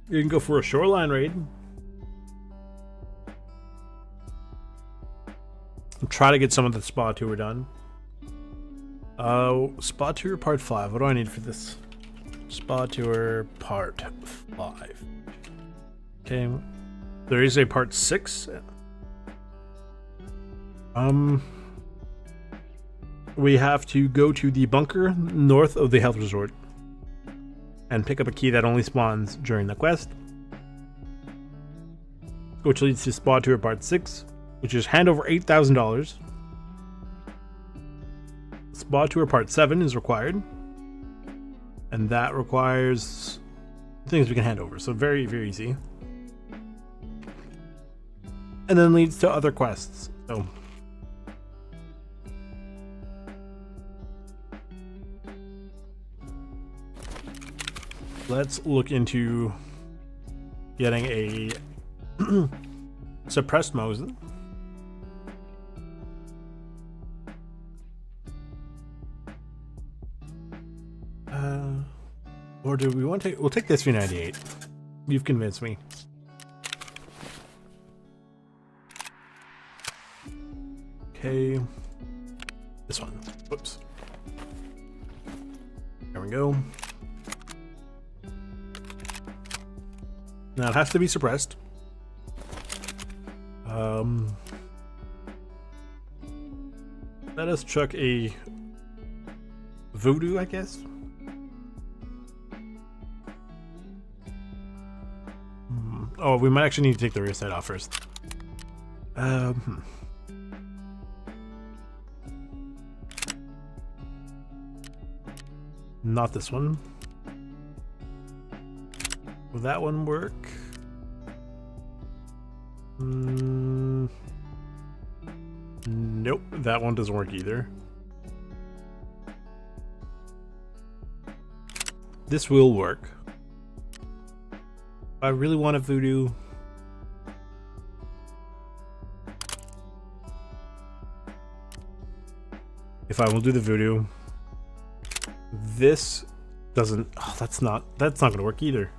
Speaker 1: you can go for a shoreline raid. Try to get some of the spa tour done. Spa tour part 5. What do I need for this? Spa tour part 5. Okay. There is a part 6. We have to go to the bunker north of the health resort and pick up a key that only spawns during the quest, which leads to Spa Tour Part 6, which is hand over $8,000. Spa Tour Part 7 is required, and that requires things we can hand over, so very, very easy. And then leads to other quests. So let's look into getting a suppressed Mosin. Or do we want to take, we'll take this V98. You've convinced me. Okay. This one. Whoops. There we go. Now it has to be suppressed. Let us chuck a voodoo, I guess. Oh, we might actually need to take the rear side off first. Not this one. Will that one work? Nope, that one doesn't work either. This will work. I really want a voodoo. If I will do the voodoo, this doesn't. Oh, that's not going to work either.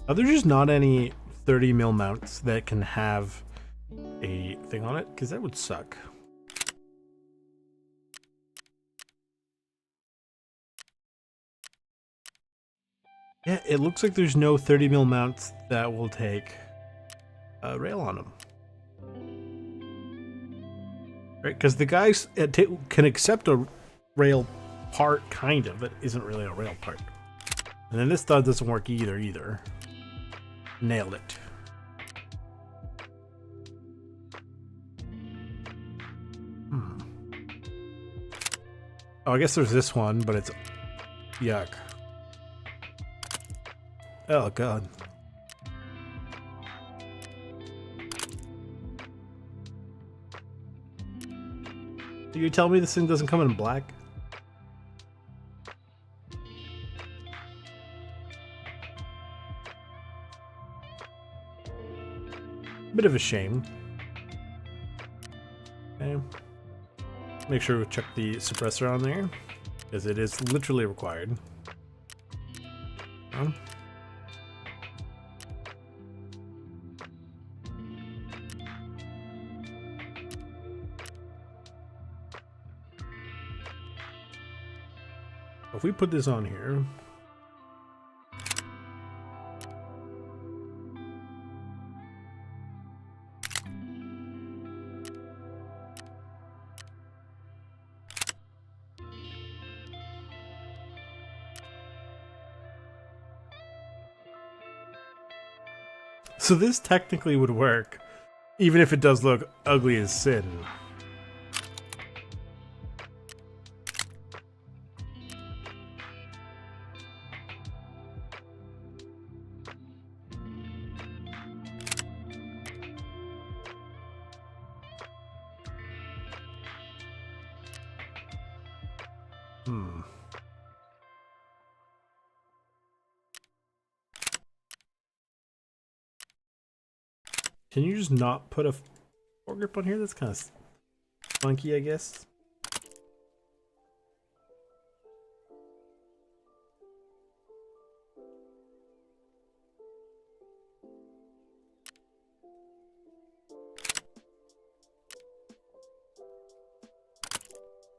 Speaker 1: Are there just not any 30 mil mounts that can have a thing on it? Because that would suck. Yeah, it looks like there's no 30 mil mounts that will take a rail on them. Right, because the guys can accept a rail part, kind of, but isn't really a rail part. And then this stud doesn't work either. Nailed it. Oh, I guess there's this one, but it's yuck. Oh god. Do you tell me this thing doesn't come in black? Bit of a shame. Okay. Make sure we check the suppressor on there, because it is literally required. If we put this on here, So this technically would work, even if it does look ugly as sin. Can you just not put a foregrip on here? That's kind of funky, I guess.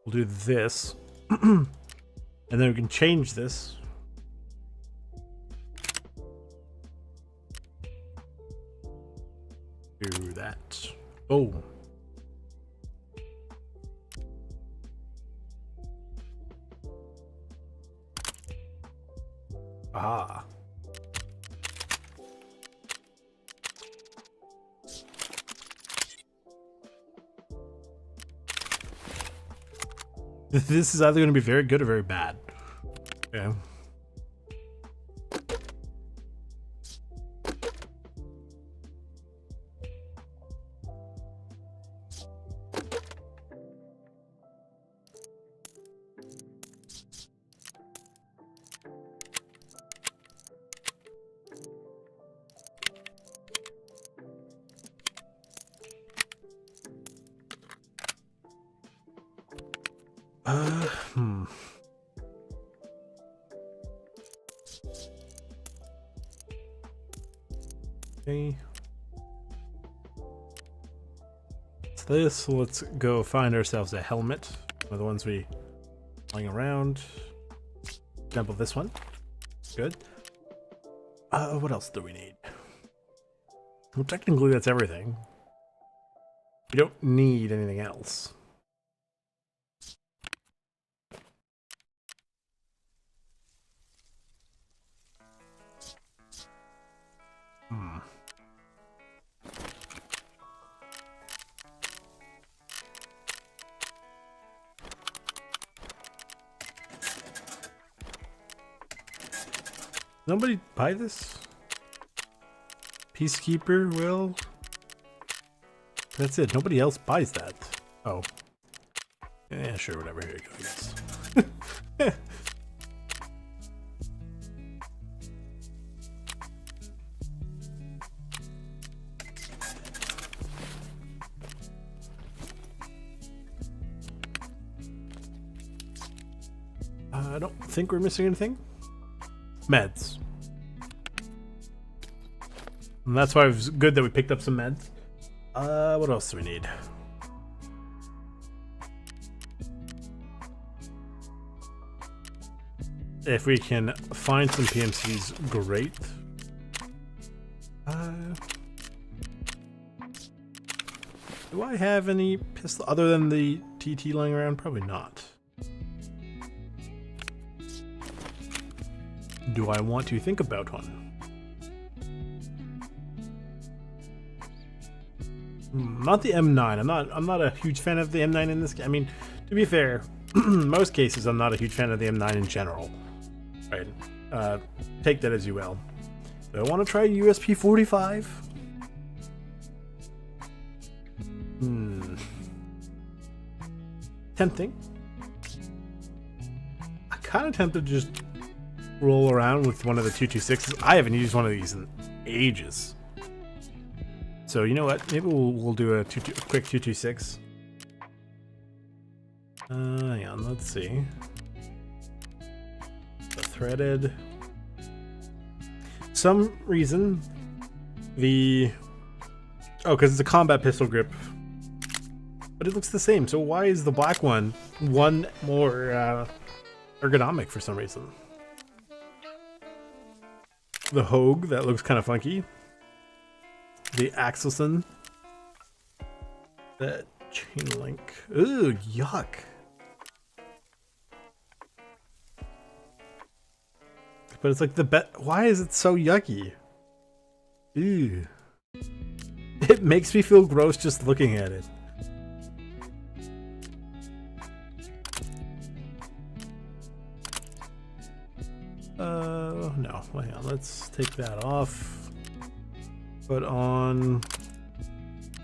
Speaker 1: We'll do this. And then we can change this. Do that. Oh. Ah. This is either going to be very good or very bad. Yeah. Okay. So this, let's go find ourselves a helmet. One of the ones we lying around. Example, this one. Good. What else do we need? Well, technically that's everything. We don't need anything else. Nobody buy this? Peacekeeper will. That's it. Nobody else buys that. Oh. Yeah, sure, whatever. Here you go, I guess. I don't think we're missing anything. Meds. And that's why it was good that we picked up some meds. What else do we need? If we can find some PMCs, great. Do I have any pistol other than the TT lying around? Probably not. Do I want to think about one? Not the M9. I'm not a huge fan of the M9 in this game. I mean, to be fair, most cases I'm not a huge fan of the M9 in general. Right? Take that as you will. Do I want to try USP 45? Tempting. I'm kind of tempted to just roll around with one of the 226s. I haven't used one of these in ages. So you know what? Maybe we'll do a quick 226. Hang on, let's see. The threaded. Some reason because it's a combat pistol grip, but it looks the same. So why is the black one more ergonomic for some reason? The Hogue, that looks kind of funky. The Axelson. That chain link. Ooh, yuck. But it's like why is it so yucky? Ew. It makes me feel gross just looking at it. No. Hang on. Let's take that off. Put on.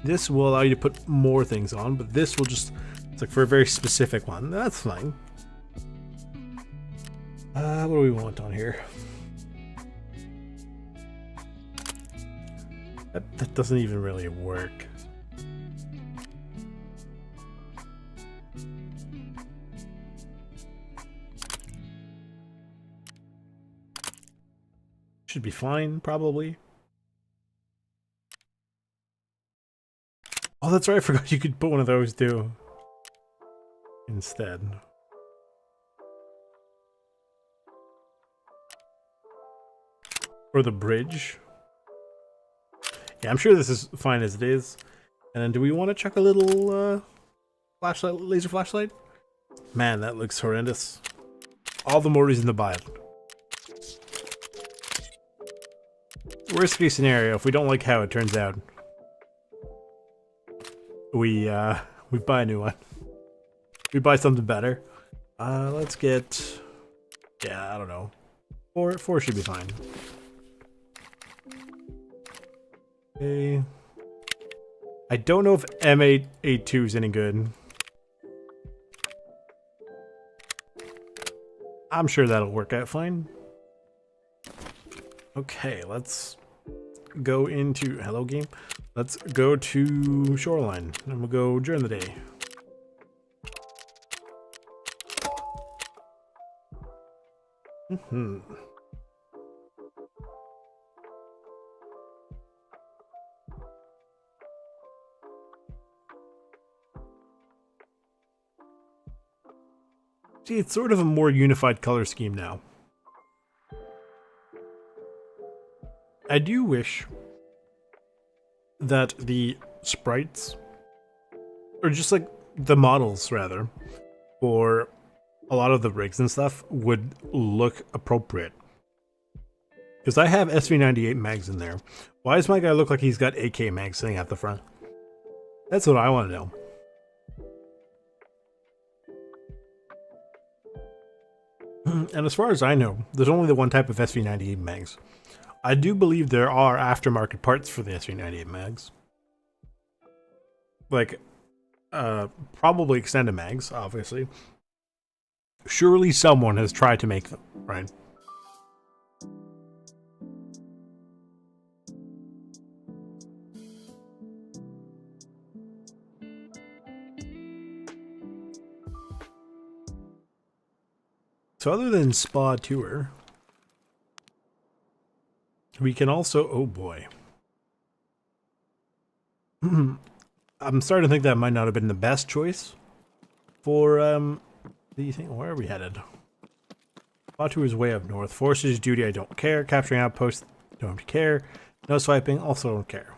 Speaker 1: This will allow you to put more things on, but this will just. It's like for a very specific one. That's fine. What do we want on here? That doesn't even really work. Should be fine, probably. Oh, that's right. I forgot you could put one of those too. Instead. Or the bridge. Yeah, I'm sure this is fine as it is. And then do we want to chuck a little flashlight, laser flashlight? Man, that looks horrendous. All the more reason to buy it. Worst case scenario, if we don't like how it turns out, we buy a new one. We buy something better. Let's get, yeah, I don't know. Four should be fine. Okay. I don't know if M882 is any good. I'm sure that'll work out fine. Okay, let's go into hello game. Let's go to shoreline and we'll go during the day. See, it's sort of a more unified color scheme now. I do wish that the sprites, or just like the models rather, for a lot of the rigs and stuff would look appropriate. Because I have SV98 mags in there. Why does my guy look like he's got AK mags sitting at the front? That's what I want to know. And as far as I know, there's only the one type of SV98 mags. I do believe there are aftermarket parts for the SV98 mags. Like, probably extended mags, obviously. Surely someone has tried to make them, right? So other than Spa Tour, we can also, oh boy. I'm starting to think that might not have been the best choice for, the thing. Where are we headed? Spa Tour is way up north. Forces duty, I don't care. Capturing outposts, don't care. No swiping, also don't care.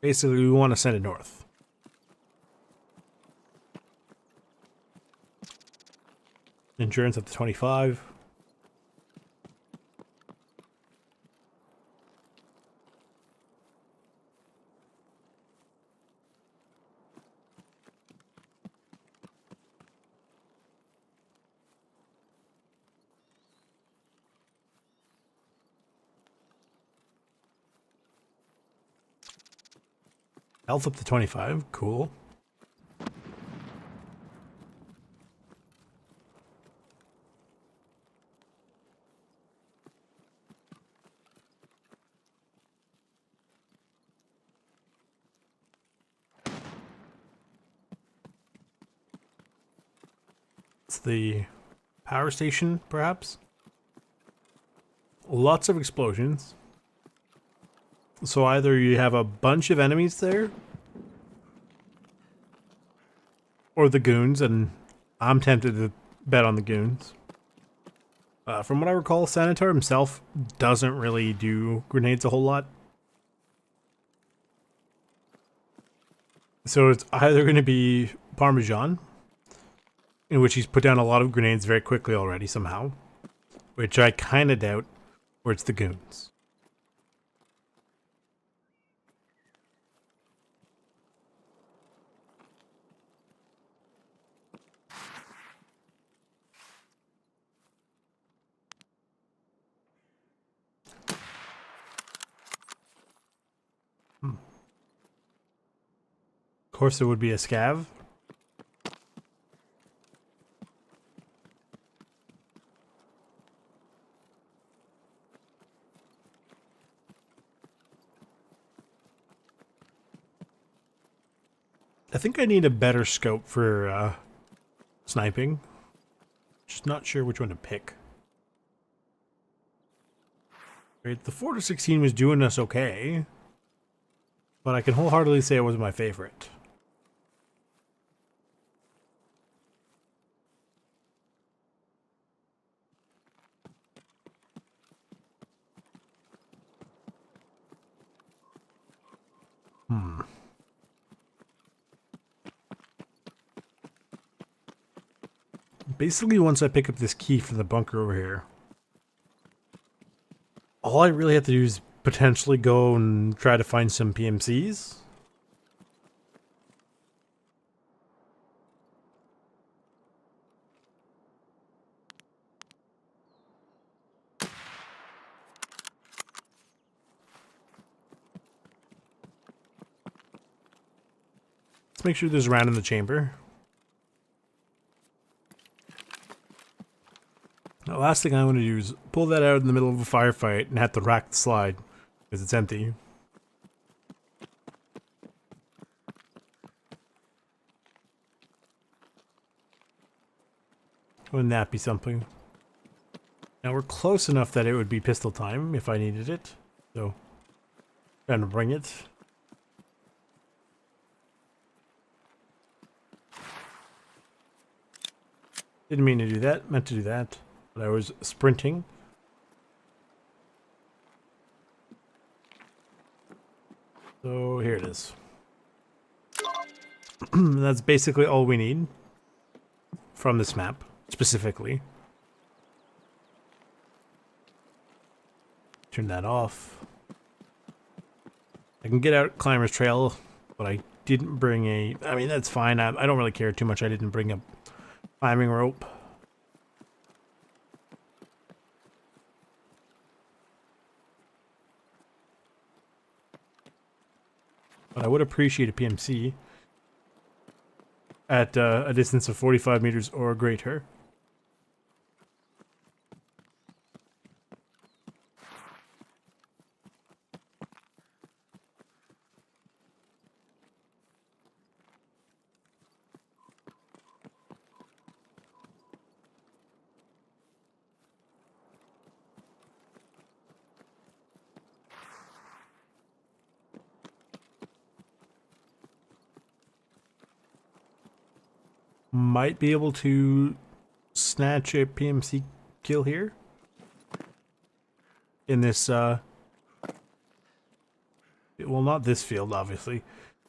Speaker 1: Basically, we want to send it north. Endurance up to 25. Health up to 25. Cool. It's the power station, perhaps? Lots of explosions. So either you have a bunch of enemies there, or the goons, and I'm tempted to bet on the goons. From what I recall, Senator himself doesn't really do grenades a whole lot. So it's either going to be Parmesan, in which he's put down a lot of grenades very quickly already somehow, which I kind of doubt, or it's the goons. Of course, there would be a scav. I think I need a better scope for sniping. Just not sure which one to pick. Right, the 4-16 was doing us okay, but I can wholeheartedly say it was my favorite. Basically, once I pick up this key from the bunker over here, all I really have to do is potentially go and try to find some PMCs. Let's make sure there's a round in the chamber. The last thing I want to do is pull that out in the middle of a firefight and have to rack the slide because it's empty. Wouldn't that be something? Now we're close enough that it would be pistol time if I needed it. So, trying to bring it. Didn't mean to do that, meant to do that. But I was sprinting. So here it is. That's basically all we need from this map, specifically. Turn that off. I can get out Climber's Trail, but I didn't bring a... I mean, that's fine. I don't really care too much. I didn't bring a climbing rope. But I would appreciate a PMC at a distance of 45 meters or greater. Might be able to snatch a PMC kill here. In this, well, not this field, obviously.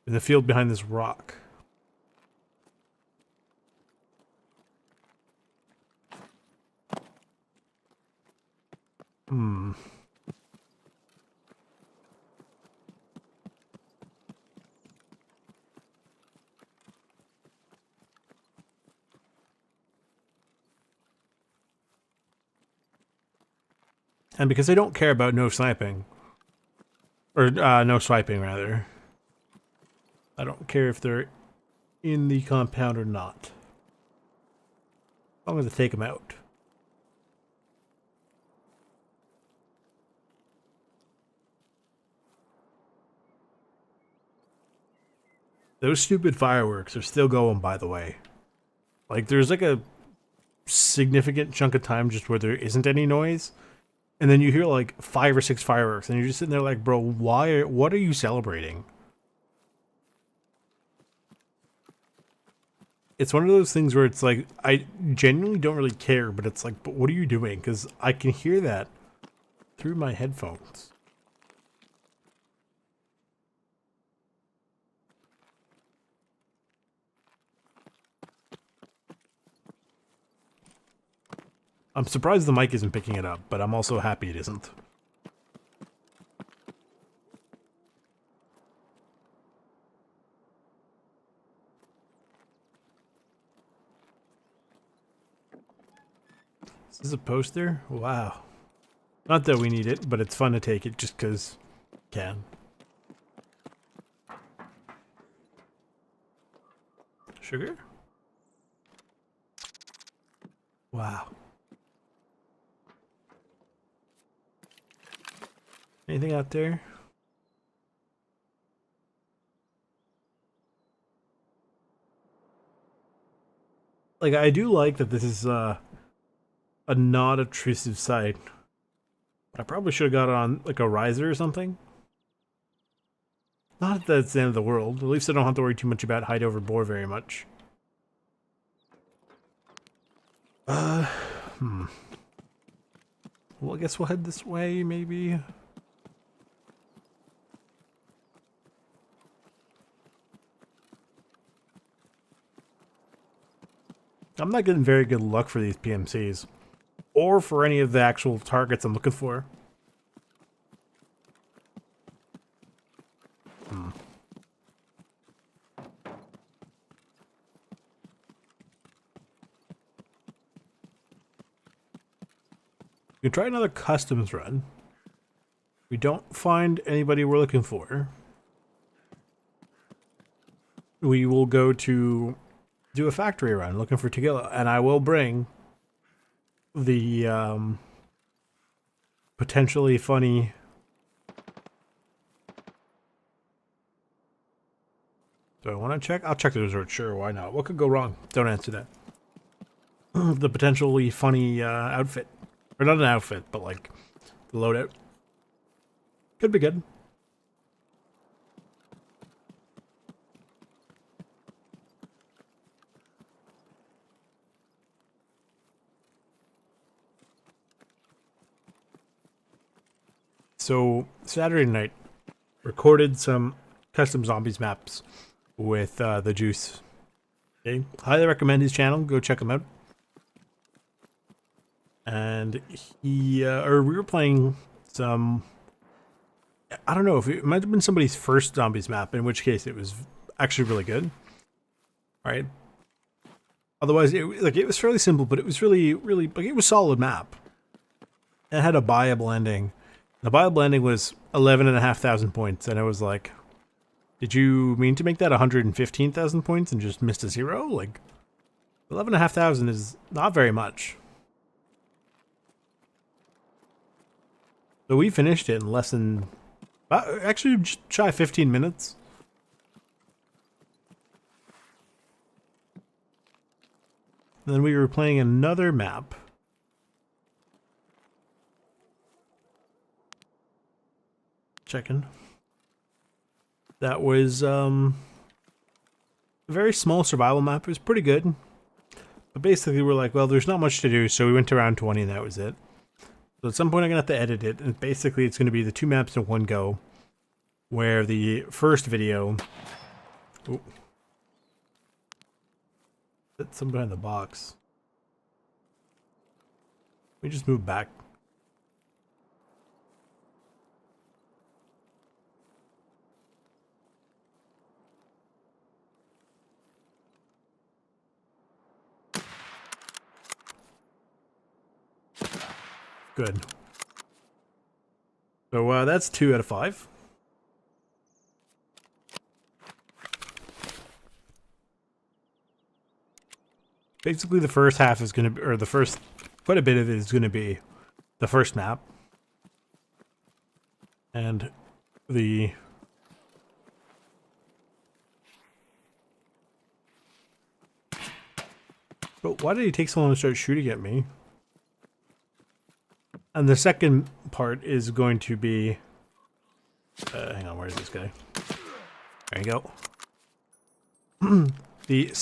Speaker 1: In the field behind this rock. And because I don't care about no sniping, or no swiping rather, I don't care if they're in the compound or not. As long as I take them out. Those stupid fireworks are still going, by the way. Like, there's like a significant chunk of time just where there isn't any noise. And then you hear like 5 or 6 fireworks, and you're just sitting there like, bro, what are you celebrating? It's one of those things where it's like, I genuinely don't really care, but it's like, but what are you doing? Because I can hear that through my headphones. I'm surprised the mic isn't picking it up, but I'm also happy it isn't. Is this a poster? Wow. Not that we need it, but it's fun to take it just because can. Sugar? Wow. Anything out there? Like, I do like that this is a not obtrusive site. I probably should have got it on like a riser or something. Not that it's the end of the world. At least I don't have to worry too much about height over bore very much. Well, I guess we'll head this way, maybe. I'm not getting very good luck for these PMCs. Or for any of the actual targets I'm looking for. We can try another customs run. We don't find anybody we're looking for. We will go to do a factory run looking for tequila, and I will bring the potentially funny do I want to check? I'll check the resort, sure, why not? What could go wrong? Don't answer that. The potentially funny outfit. Or not an outfit, but like the loadout. Could be good. So Saturday night, recorded some custom zombies maps with the Juice. Okay, highly recommend his channel. Go check him out. And he, or we were playing some. I don't know if it might have been somebody's first zombies map, in which case it was actually really good. Right. Otherwise, it was fairly simple, but it was really like it was a solid map. It had a buyable ending. The buyable ending was 11,500 points, and I was like, did you mean to make that 115,000 points and just missed a zero? Like, 11,500 is not very much. So we finished it in less than, actually just shy of 15 minutes. And then we were playing another map. Checking. That was a very small survival map. It was pretty good. But basically we're like, well, there's not much to do, so we went to round 20 and that was it. So at some point I'm going to have to edit it, and basically it's going to be the two maps in one go, where the first video... Ooh. That's some behind the box. We just move back. Good. So that's 2 out of 5. Basically the first half is going to be, or the first, quite a bit of it is going to be the first map. And the... But why did he take so long to start shooting at me? And the second part is going to be... hang on, where's this guy? There you go. The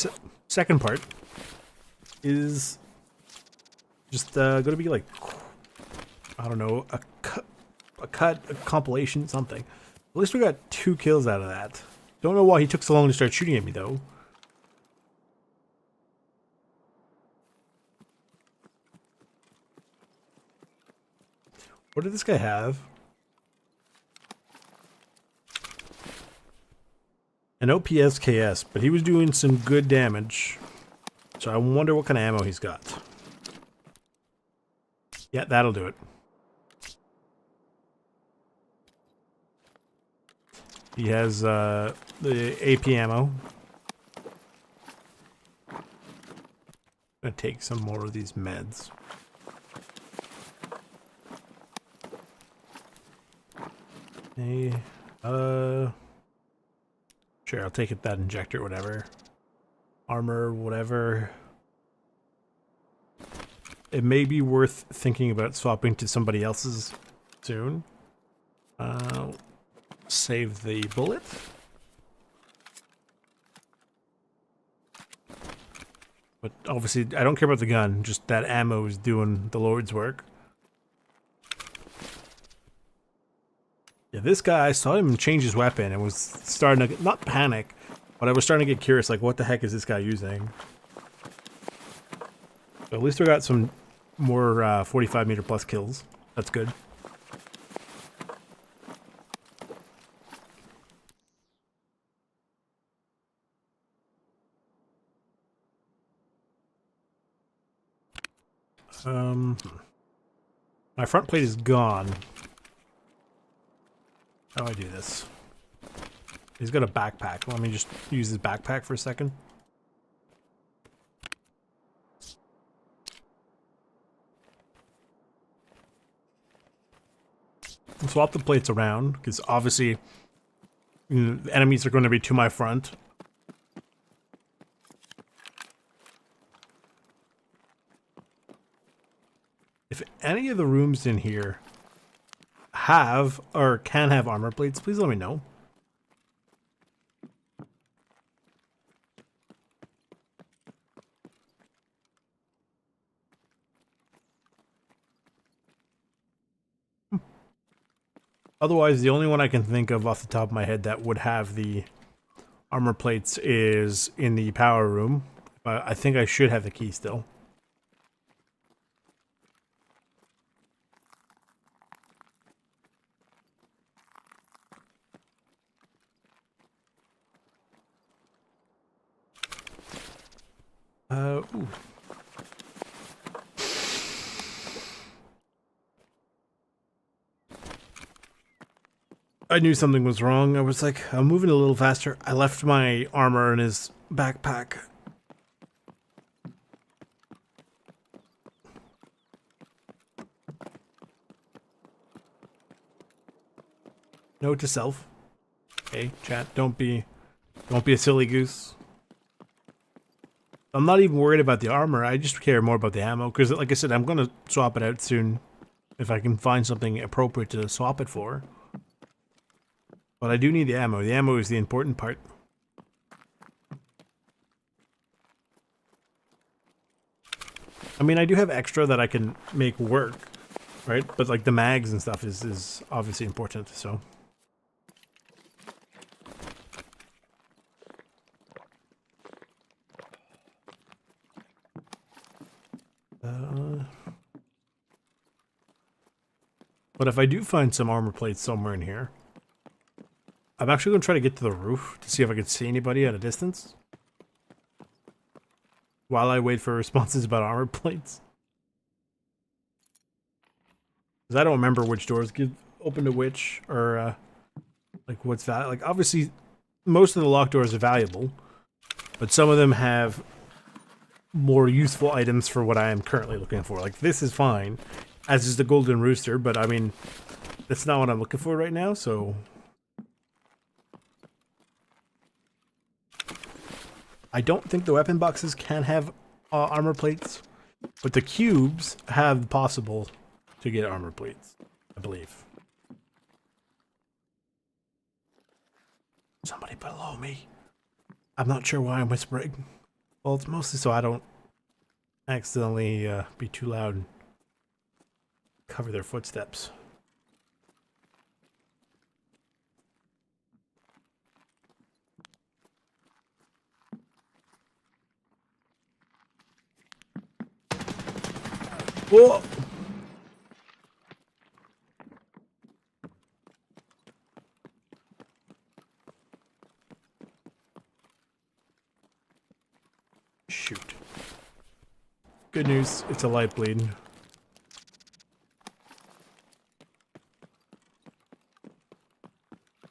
Speaker 1: second part is just going to be like, I don't know, a compilation, something. At least we got 2 kills out of that. Don't know why he took so long to start shooting at me, though. What did this guy have? An OPSKS, but he was doing some good damage. So I wonder what kind of ammo he's got. Yeah, that'll do it. He has the AP ammo. I'm gonna take some more of these meds. Hey, sure, I'll take it, that injector, whatever. Armor, whatever. It may be worth thinking about swapping to somebody else's soon. Save the bullet. But obviously, I don't care about the gun, just that ammo is doing the Lord's work. Yeah, this guy, I saw him change his weapon and was starting to, not panic, but I was starting to get curious, like, what the heck is this guy using? So at least we got some more 45 meter plus kills. That's good. My front plate is gone. How do I do this? He's got a backpack. Let me just use his backpack for a second. Swap the plates around, because obviously the enemies are going to be to my front. If any of the rooms in here have or can have armor plates, please let me know. Otherwise, the only one I can think of off the top of my head that would have the armor plates is in the power room. But I think I should have the key still. Ooh. I knew something was wrong. I was like, I'm moving a little faster. I left my armor in his backpack. Note to self. Okay, chat, don't be a silly goose. I'm not even worried about the armor. I just care more about the ammo because, like I said, I'm gonna swap it out soon if I can find something appropriate to swap it for. But I do need the ammo. The ammo is the important part. I mean, I do have extra that I can make work, right? But like the mags and stuff is obviously important, so. But if I do find some armor plates somewhere in here, I'm actually going to try to get to the roof to see if I can see anybody at a distance. While I wait for responses about armor plates. Because I don't remember which doors give open to which, or like what's that. Like obviously, most of the locked doors are valuable, but some of them have more useful items for what I am currently looking for. Like this is fine, as is the golden rooster, but I mean, that's not what I'm looking for right now, so. I don't think the weapon boxes can have armor plates, but the cubes have possible to get armor plates, I believe. Somebody below me. I'm not sure why I'm whispering. Well, it's mostly so I don't accidentally be too loud and cover their footsteps. Whoa! Good news, it's a light bleed.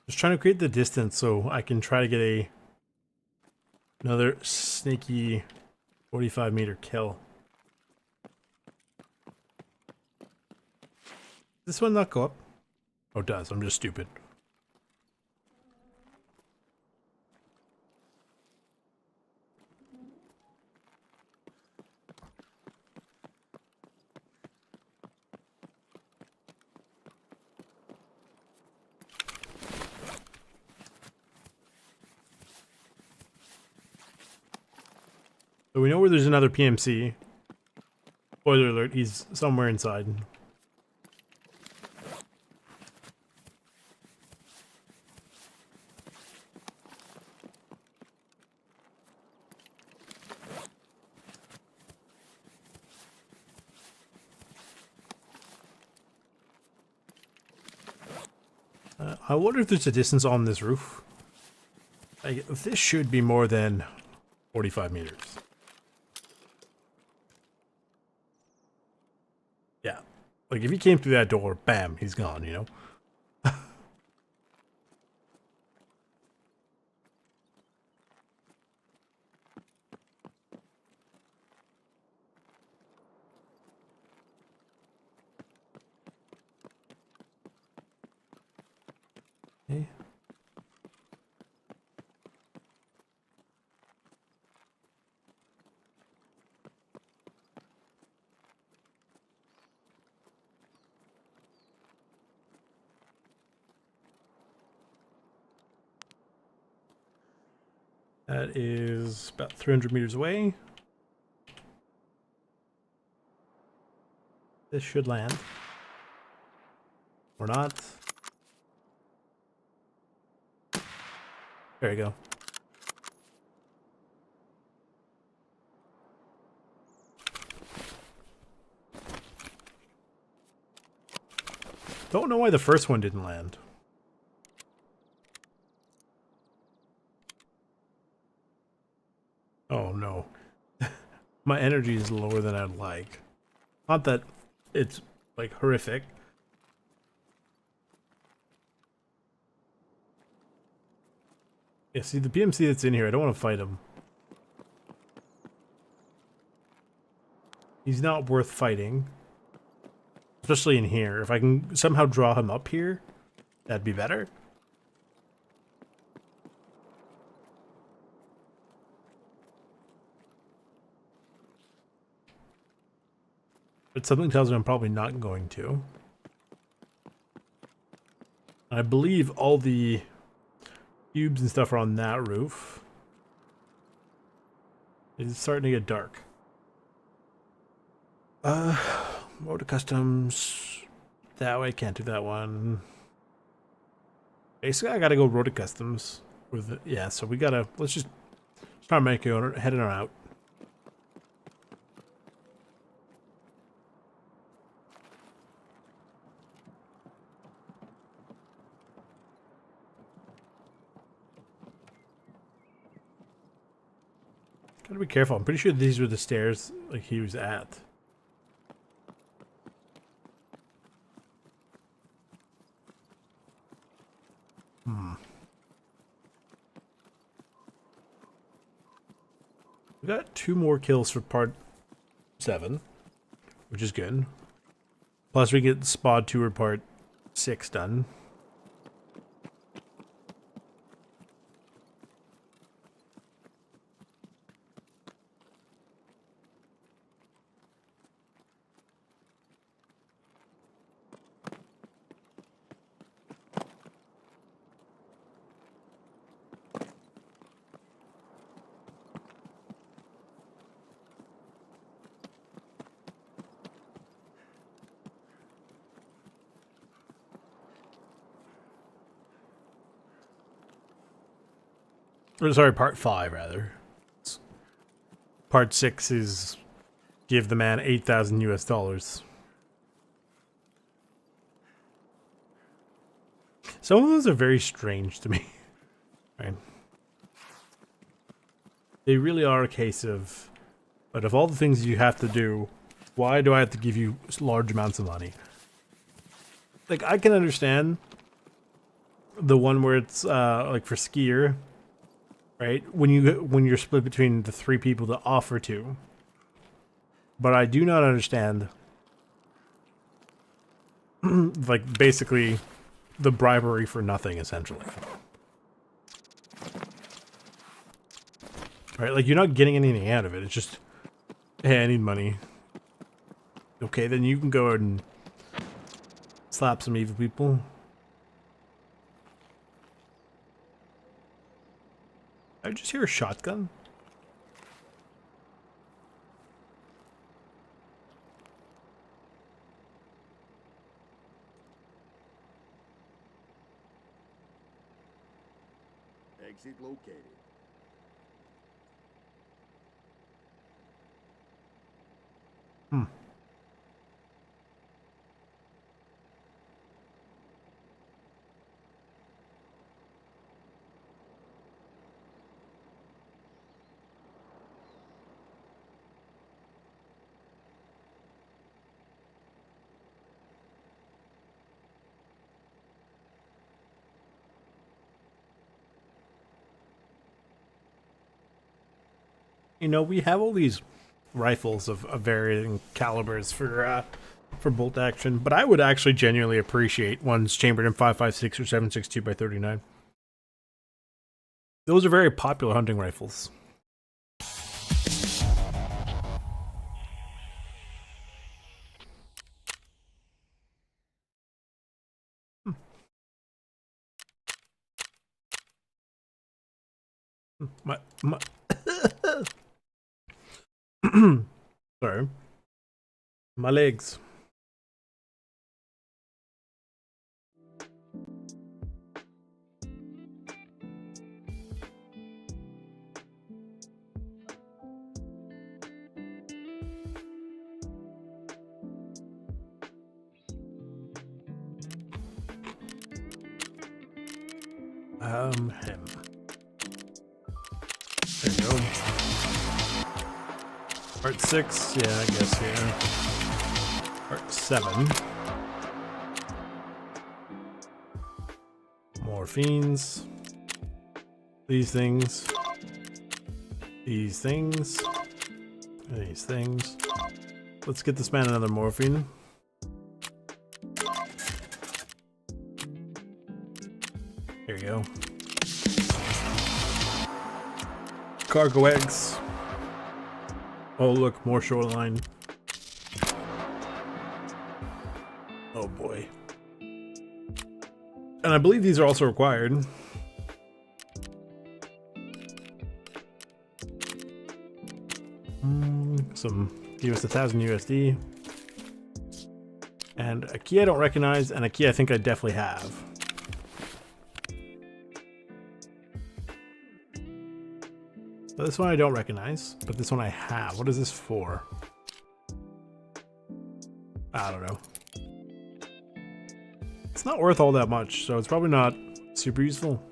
Speaker 1: Just trying to create the distance so I can try to get another sneaky 45-meter kill. Does this one not go up? Oh, it does. I'm just stupid. So we know where there's another PMC. Spoiler alert, he's somewhere inside. I wonder if there's a distance on this roof. This should be more than 45 meters. Yeah. Like, if he came through that door, bam, he's gone, you know? Okay. That is about 300 meters away. This should land. Or not. There you go. Don't know why the first one didn't land. Oh no. My energy is lower than I'd like. Not that it's like horrific. Yeah, see the PMC that's in here, I don't want to fight him. He's not worth fighting. Especially in here. If I can somehow draw him up here, that'd be better. But something tells me I'm probably not going to. I believe all the cubes and stuff are on that roof. It's starting to get dark. Road to customs. That way, can't do that one. Basically, I gotta go road to customs. With it. Yeah, so we gotta, let's just start making heading her out. Gotta be careful. I'm pretty sure these were the stairs like he was at. We got 2 more kills for part 7, which is good. Plus we get Spod 2 or part 6 done. Or sorry, part 5 rather. Part 6 is give the man 8,000 US dollars. Some of those are very strange to me. Right? They really are a case of But of all the things you have to do, why do I have to give you large amounts of money? Like, I can understand the one where it's like for skier, right? When you're split between the 3 people to offer to. But I do not understand like basically the bribery for nothing, essentially. Right? Like, you're not getting anything out of it. It's just, hey, I need money. Okay, then you can go ahead and slap some evil people. I just hear a shotgun.
Speaker 3: Exit located.
Speaker 1: Hmm. You know, we have all these rifles of varying calibers for bolt action, but I would actually genuinely appreciate ones chambered in 5.56 or 7.62 by 39. Those are very popular hunting rifles. My sorry. My legs. Him. There you go. Part 6, yeah, I guess, yeah. Part 7. Morphines. These things. These things. These things. Let's get this man another morphine. There you go. Cargo eggs. Oh look, more shoreline. Oh boy. And I believe these are also required. Give us 1,000 USD. And a key I don't recognize, and a key I think I definitely have. So this one I don't recognize, but this one I have. What is this for? I don't know. It's not worth all that much, so it's probably not super useful.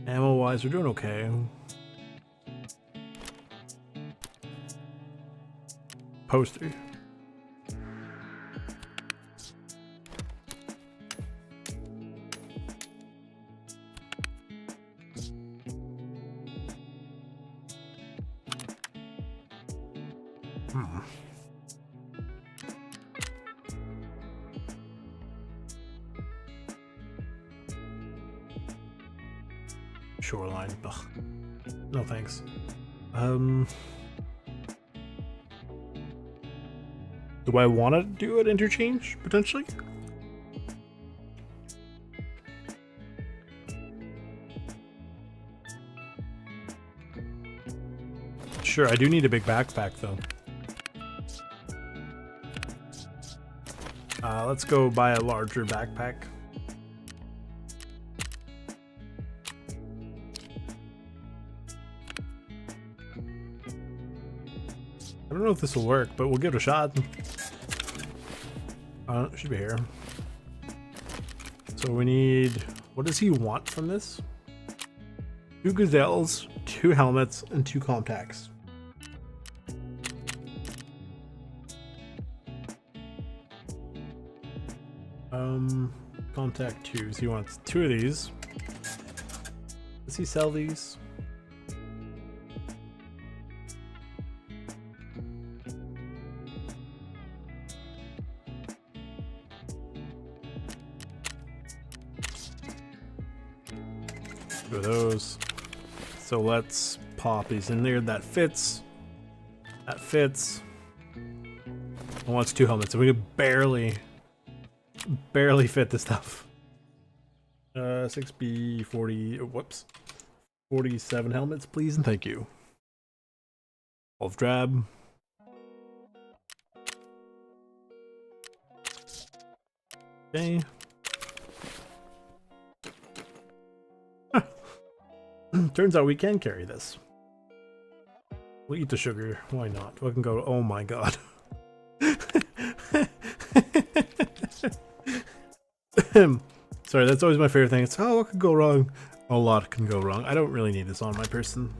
Speaker 1: Ammo-wise, we're doing okay. Poster. Shoreline. Ugh. No thanks. Do I want to do an interchange, potentially? Sure, I do need a big backpack, though. let's go buy a larger backpack. I don't know if this will work, but we'll give it a shot. It should be here. So we need, what does he want from this? 2 gazelles, 2 helmets, and 2 contacts. Contact 2. So he wants 2 of these. Does he sell these? Two of those. So let's pop these in there. That fits. That fits. I want 2 helmets. So we could barely fit this stuff. 6B 40. Whoops. 47 helmets, please, and thank you. 12 drab. Okay. Turns out we can carry this. We'll eat the sugar. Why not? We can go. Oh my god. Sorry, that's always my favorite thing. It's, oh, what could go wrong? A lot can go wrong. I don't really need this on my person.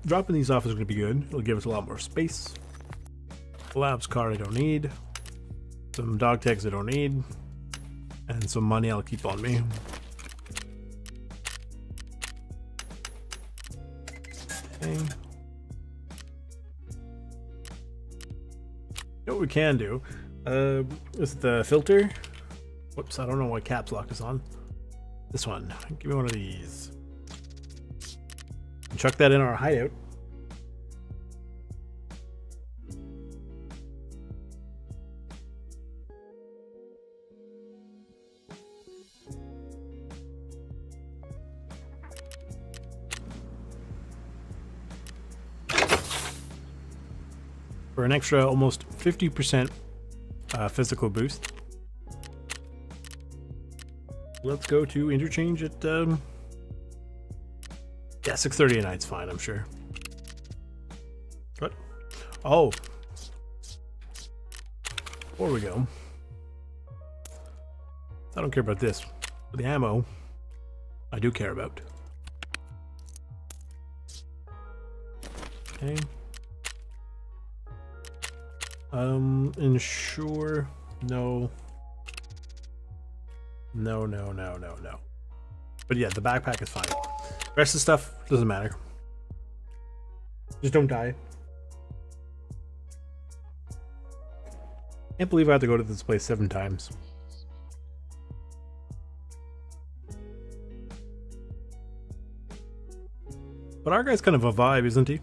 Speaker 1: Dropping these off is going to be good. It'll give us a lot more space. Labs card I don't need. Some dog tags I don't need. And some money I'll keep on me. Okay. You know what we can do? Is the filter? Whoops, I don't know what caps lock is on. This one. Give me one of these. And chuck that in our hideout. For an extra almost 50% physical boost. Let's go to interchange at yeah, 6:30 at night's fine, I'm sure. What? Oh, before we go, I don't care about this, but the ammo I do care about. Okay. Ensure no. No. But yeah, the backpack is fine. The rest of the stuff doesn't matter. Just don't die. Can't believe I have to go to this place 7 times. But our guy's kind of a vibe, isn't he?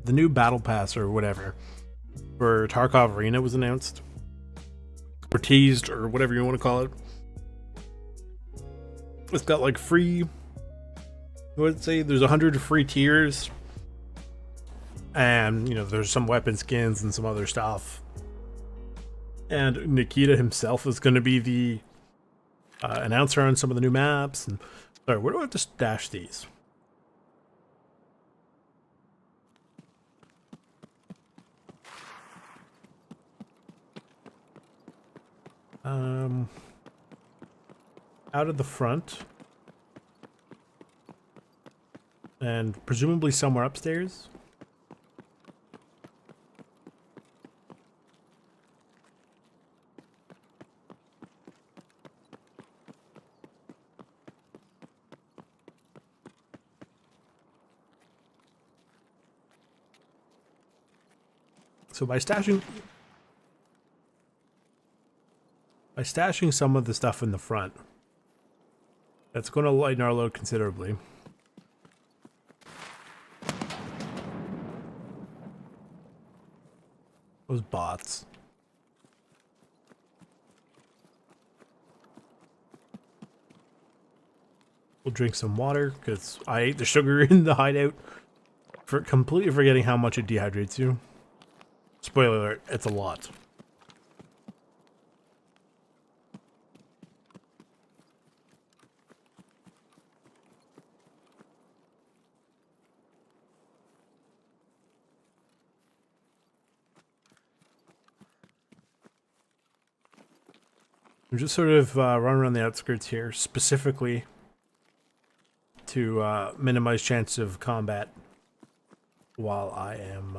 Speaker 1: The new battle pass or whatever for Tarkov Arena was announced or teased or whatever you want to call it. It's got like free, I would say there's 100 free tiers, and you know there's some weapon skins and some other stuff. And Nikita himself is going to be the announcer on some of the new maps. And sorry, where do I have to stash these? Out of the front, and presumably somewhere upstairs. So by stashing some of the stuff in the front, that's going to lighten our load considerably. Those bots. We'll drink some water because I ate the sugar in the hideout. For completely forgetting how much it dehydrates you. Spoiler alert, it's a lot. I'm just sort of running around the outskirts here, specifically to minimize chance of combat while I am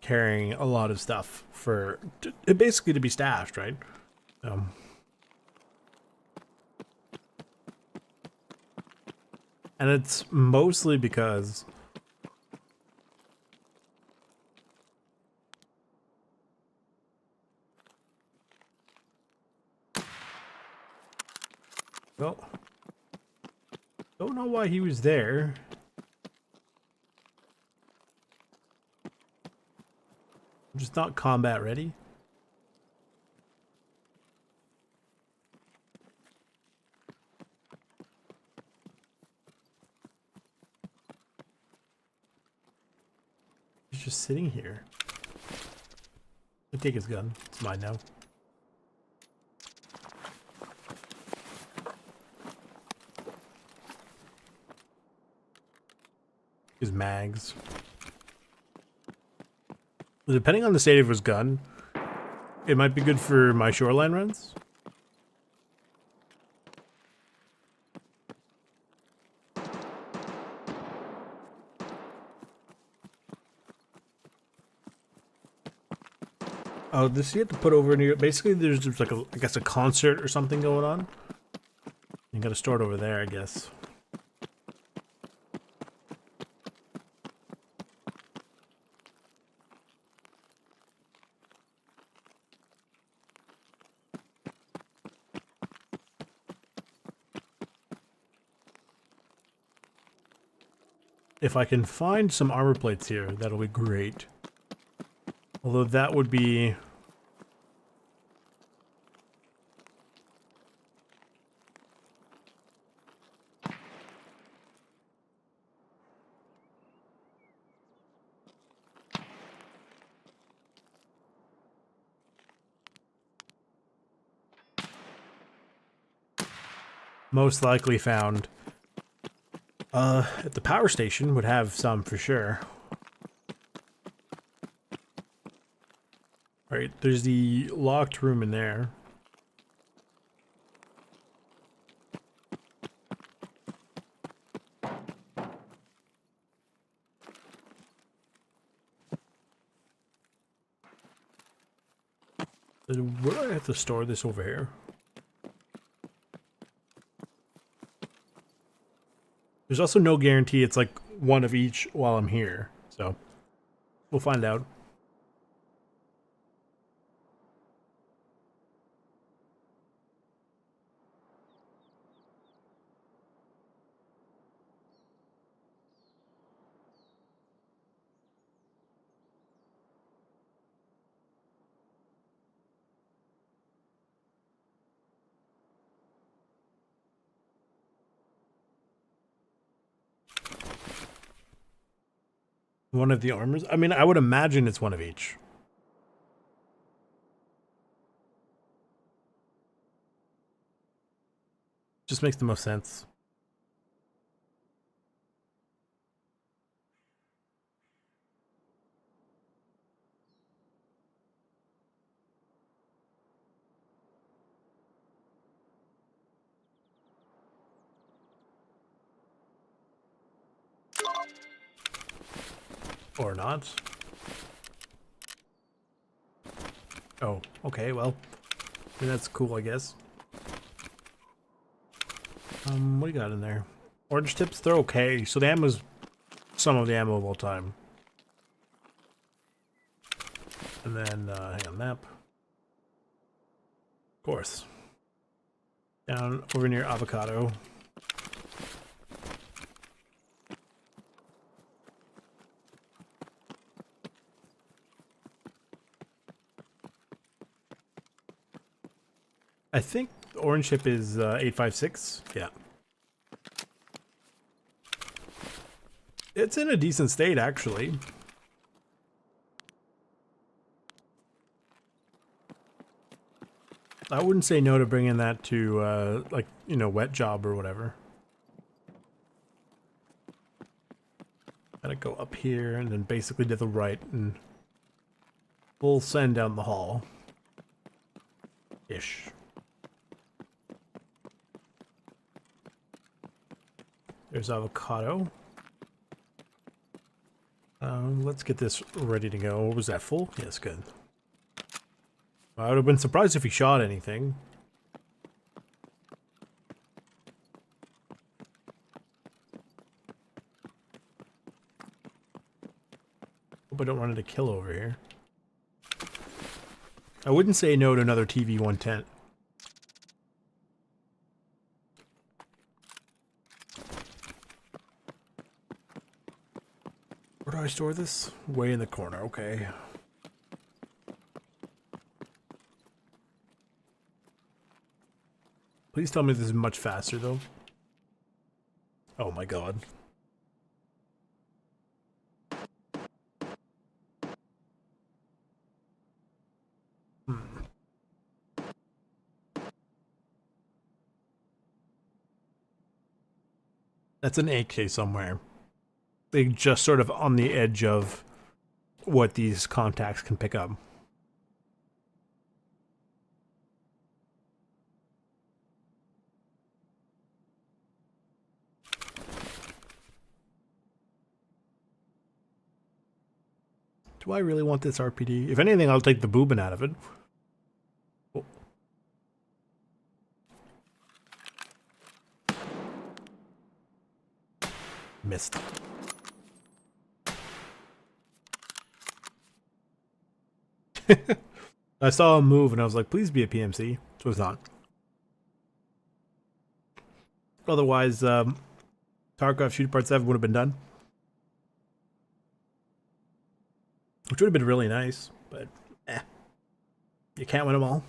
Speaker 1: carrying a lot of stuff for basically to be stashed, right? And it's mostly because well, don't know why he was there. I'm just not combat ready. He's just sitting here. I take his gun. It's mine now. His mags. Depending on the state of his gun, it might be good for my shoreline runs. Oh, this you have to put over near. Basically, there's just like I guess a concert or something going on. You gotta store it over there, I guess. If I can find some armor plates here, that'll be great. Although that would be... most likely found at the power station. Would have some for sure. Alright, there's the locked room in there. Where do I have to store this over here? There's also no guarantee it's like one of each while I'm here, so we'll find out. One of the armors? I mean, I would imagine it's one of each. Just makes the most sense. Or not. Oh, okay, well. I mean, that's cool, I guess. What do you got in there? Orange tips, they're okay. So the ammo's some of the ammo of all time. And then, hang on, map. Of course. Down over near avocado. I think The orange chip is 856. Yeah. It's in a decent state, actually. I wouldn't say no to bringing that to, like, you know, wet job or whatever. Gotta go up here and then basically to the right and we'll send down the hall. Ish. There's avocado. Let's get this ready to go. Was that full? Yes, good. I would have been surprised if he shot anything. Hope I don't run into kill over here. I wouldn't say no to another TV 110. Where do I store this? Way in the corner, okay. Please tell me this is much faster though. Oh my god. That's an AK somewhere. They just sort of on the edge of what these contacts can pick up. Do I really want this RPD? If anything, I'll take the boobin out of it. Oh. Missed. I saw him move and I was like, please be a PMC. So it's not. Otherwise, Tarkov Shoot Part 7 would have been done. Which would have been really nice, but you can't win them all.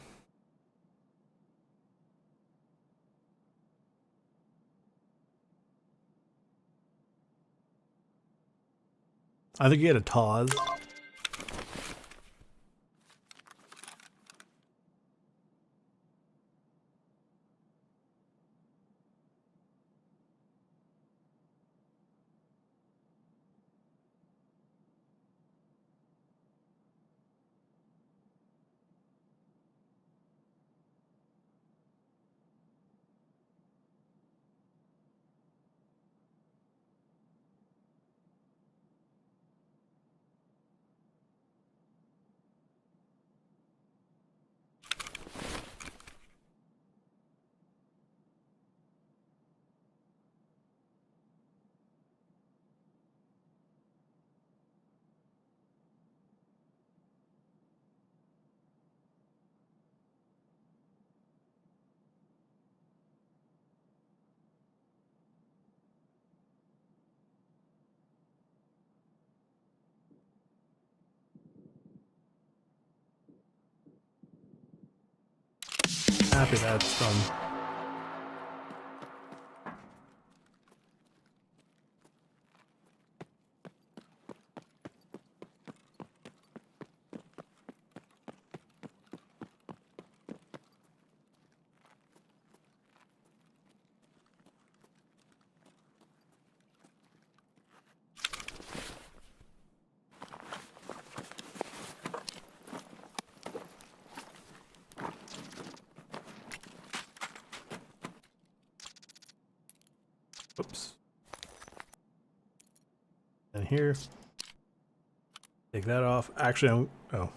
Speaker 1: I think you had a Taz. Happy that's done. Oops. And here. Take that off. Actually, oh.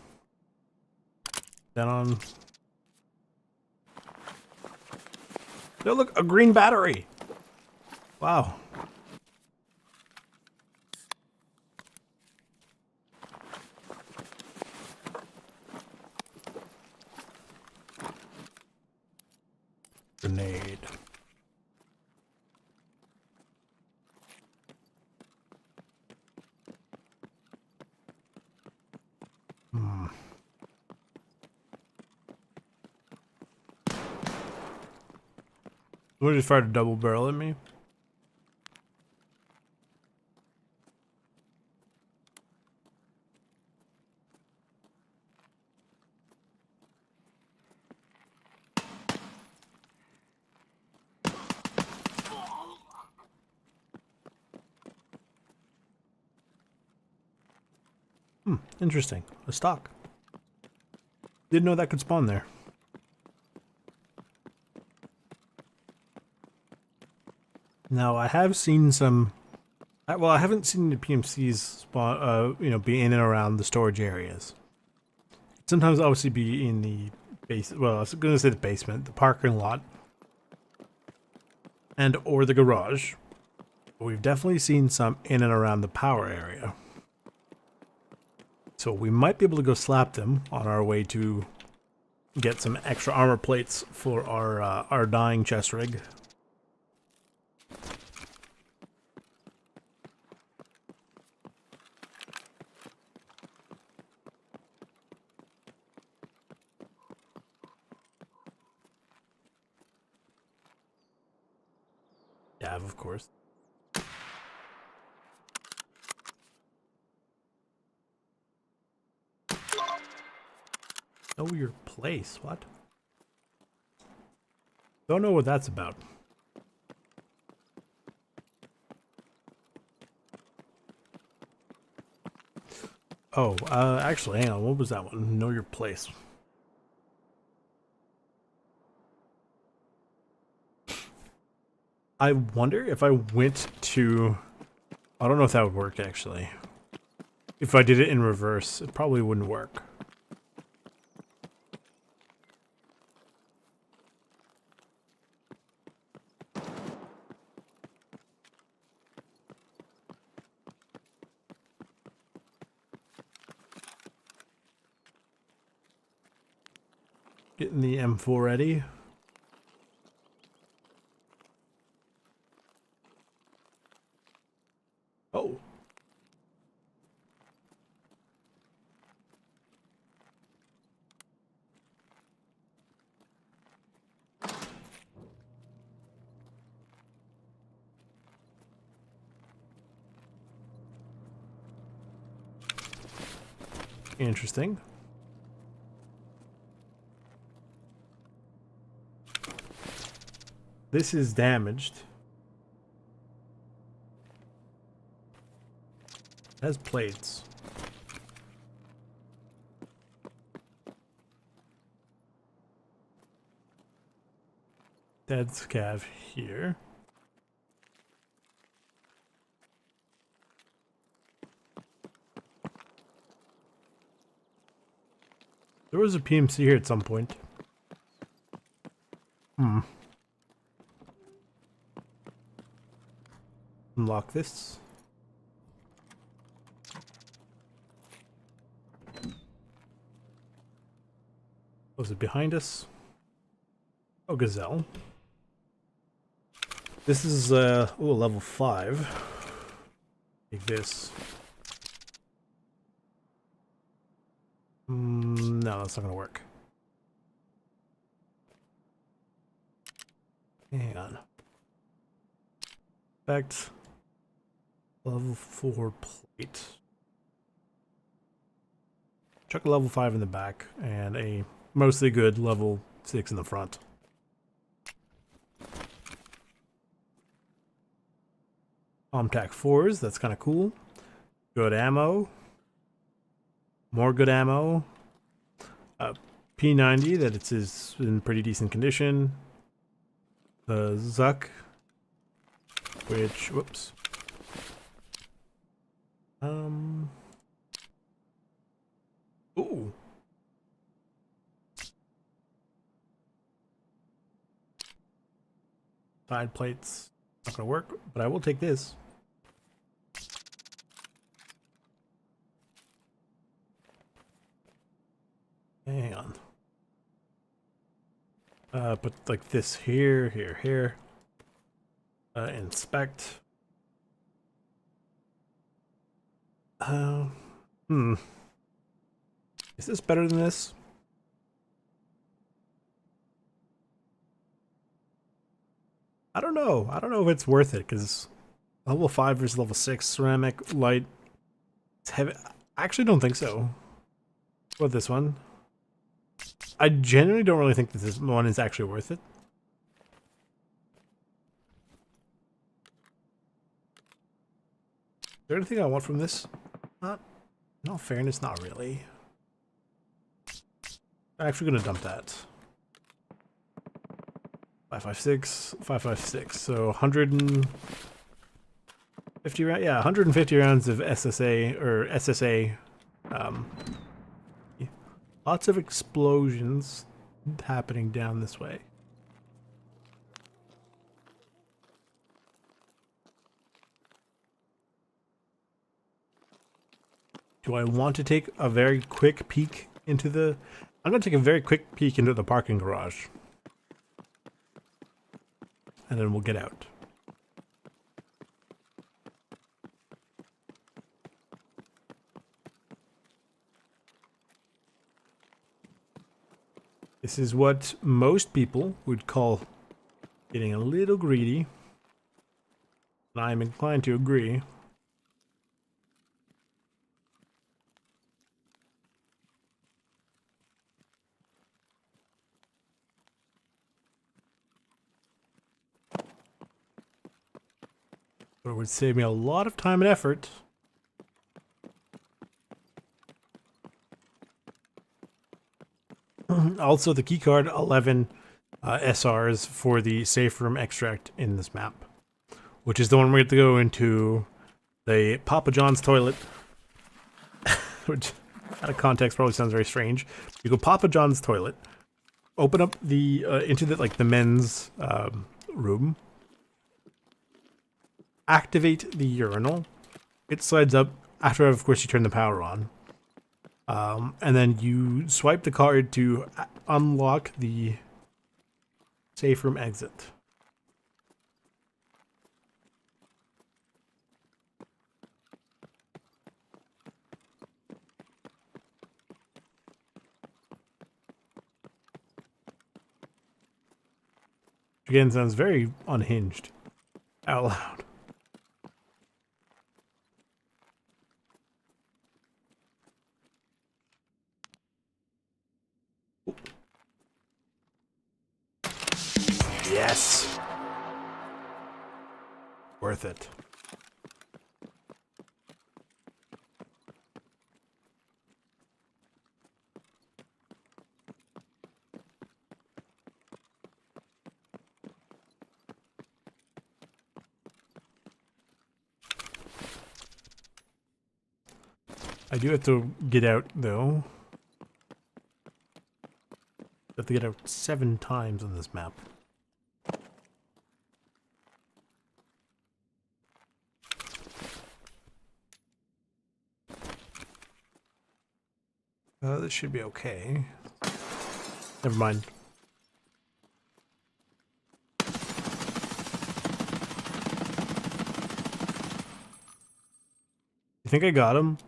Speaker 1: Then on. Oh, look, a green battery. Wow. Grenade. Somebody just fired a double barrel at me. Interesting. A stock. Didn't know that could spawn there. Now I have seen some. Well, I haven't seen the PMCs spawn. Be in and around the storage areas. Sometimes, obviously, be in the base. Well, I was going to say the basement, the parking lot, and or the garage. But we've definitely seen some in and around the power area. So we might be able to go slap them on our way to get some extra armor plates for our dying chest rig. Yeah, of course. Know your place. What? Don't know what that's about. Oh, actually, hang on. What was that one? Know your place. I wonder if I went to... I don't know if that would work, actually. If I did it in reverse, it probably wouldn't work. Getting the M4 ready. Oh. Interesting. This is damaged. It has plates. Dead scav here. There was a PMC here at some point. Unlock this. Was it behind us? Oh, Gazelle. This is level 5. Take this. No, that's not gonna work. Hang on. Effect. Level 4 plate. Chuck a level 5 in the back and a mostly good level 6 in the front. Omtac 4s, that's kind of cool. Good ammo. More good ammo. P90, that it is in pretty decent condition. The Zuck, which, whoops. Ooh. Side plates, not gonna work, but I will take this. Hang on. Put like this here, here. Inspect. Is this better than this? I don't know. I don't know if it's worth it because level 5 versus level 6 ceramic light. It's heavy. I actually don't think so. What about this one? I genuinely don't really think that this one is actually worth it. Is there anything I want from this? Not, in all fairness, not really. I'm actually gonna dump that. 556, 556. So 150 rounds. Yeah, 150 rounds of SSA or SSA. Lots of explosions happening down this way. Do I want to take a very quick peek into the... I'm going to take a very quick peek into the parking garage. And then we'll get out. This is what most people would call getting a little greedy. And I'm inclined to agree. But it would save me a lot of time and effort. Also, the keycard 11 SRs for the safe room extract in this map, which is the one we have to go into the Papa John's toilet, which out of context probably sounds very strange. You go Papa John's toilet, open up the into the the men's room, activate the urinal. It slides up after, of course, you turn the power on. And then you swipe the card to unlock the safe room exit. Again, sounds very unhinged out loud. Yes. Worth it. I do have to get out, though. I have to get out 7 times on this map. This should be okay. Never mind. You think I got him?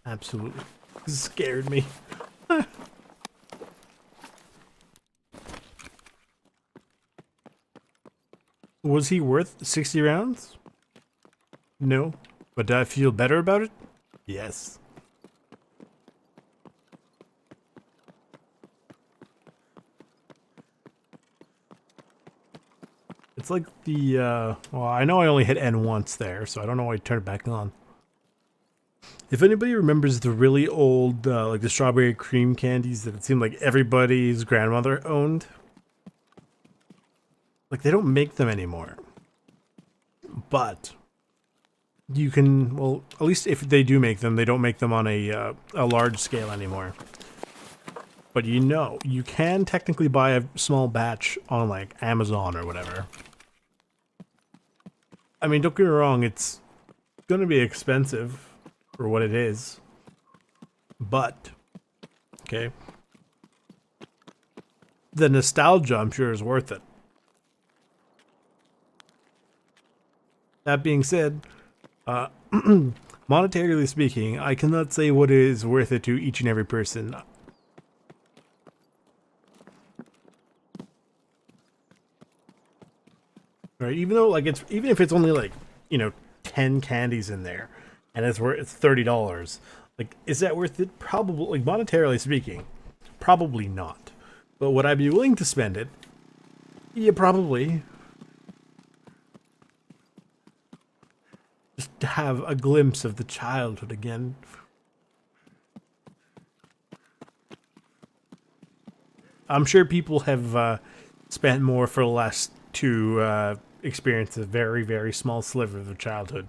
Speaker 1: Absolutely. This scared me. Was he worth 60 rounds? No. But did I feel better about it? Yes. It's like the, well, I know I only hit N once there, so I don't know why I turned it back on. If anybody remembers the really old, like the strawberry cream candies that it seemed like everybody's grandmother owned, like they don't make them anymore. But you can, well, at least if they do make them, they don't make them on a large scale anymore. But you know, you can technically buy a small batch on like Amazon or whatever. I mean, don't get me wrong, it's gonna be expensive for what it is. But, okay. The nostalgia, I'm sure, is worth it. That being said, monetarily speaking, I cannot say what is worth it to each and every person. Right, even though like even if it's only like, you know, 10 candies in there and it's $30. Like, is that worth it? Probably, like, monetarily speaking, probably not. But would I be willing to spend it? Yeah, probably. Just to have a glimpse of the childhood again. I'm sure people have spent more for less to experience a very, very small sliver of their childhood.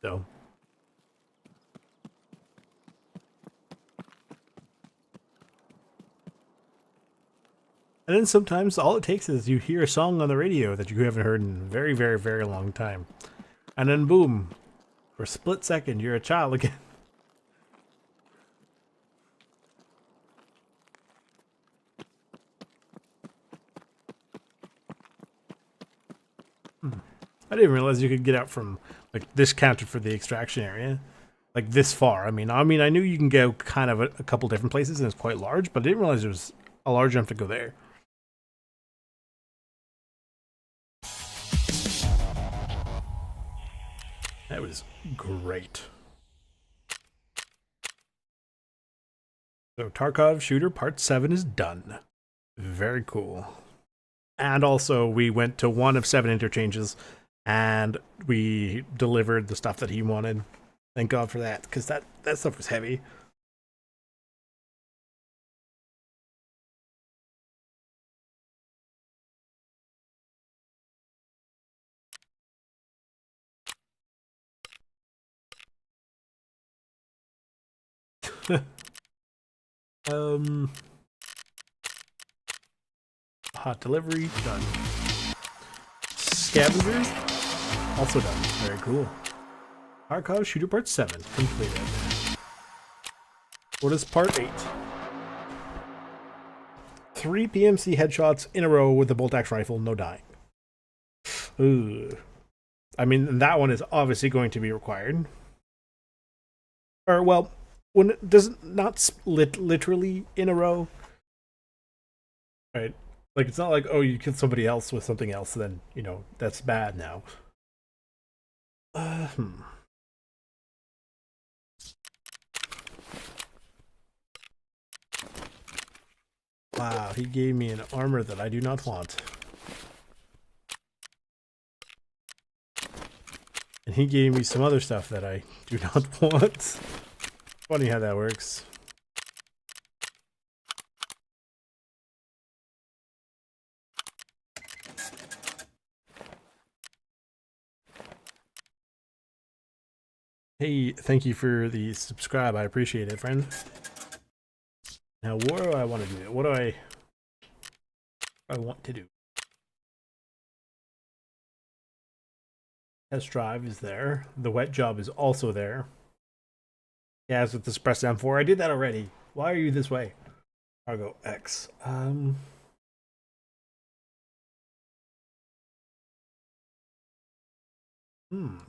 Speaker 1: So. And then sometimes all it takes is you hear a song on the radio that you haven't heard in a very, very, very long time. And then boom, for a split second, you're a child again. I didn't realize you could get out from like this counter for the extraction area, like this far. I knew you can go kind of a couple different places and it's quite large, but I didn't realize it was a large enough to go there. That was great. So Tarkov Shooter Part 7 is done. Very cool. And also we went to one of 7 interchanges and we delivered the stuff that he wanted. Thank God for that, because that stuff was heavy. Hot delivery, done. Scavenger, also done. Very cool. Tarkov Shooter Part 7, completed. What is Part 8? 3 PMC headshots in a row with the bolt-action rifle, no dying. Ooh. I mean, that one is obviously going to be required. Or, well, when it does not split literally in a row. Right? Like, it's not like, oh, you killed somebody else with something else, then, you know, that's bad now. Wow, he gave me an armor that I do not want. And he gave me some other stuff that I do not want. Funny how that works. Hey, thank you for the subscribe. I appreciate it, friend. Now, what do I want to do? What do I want to do? Test drive is there. The wet job is also there. Yeah, it's with the Suppress M4. I did that already. Why are you this way? Cargo X. Don't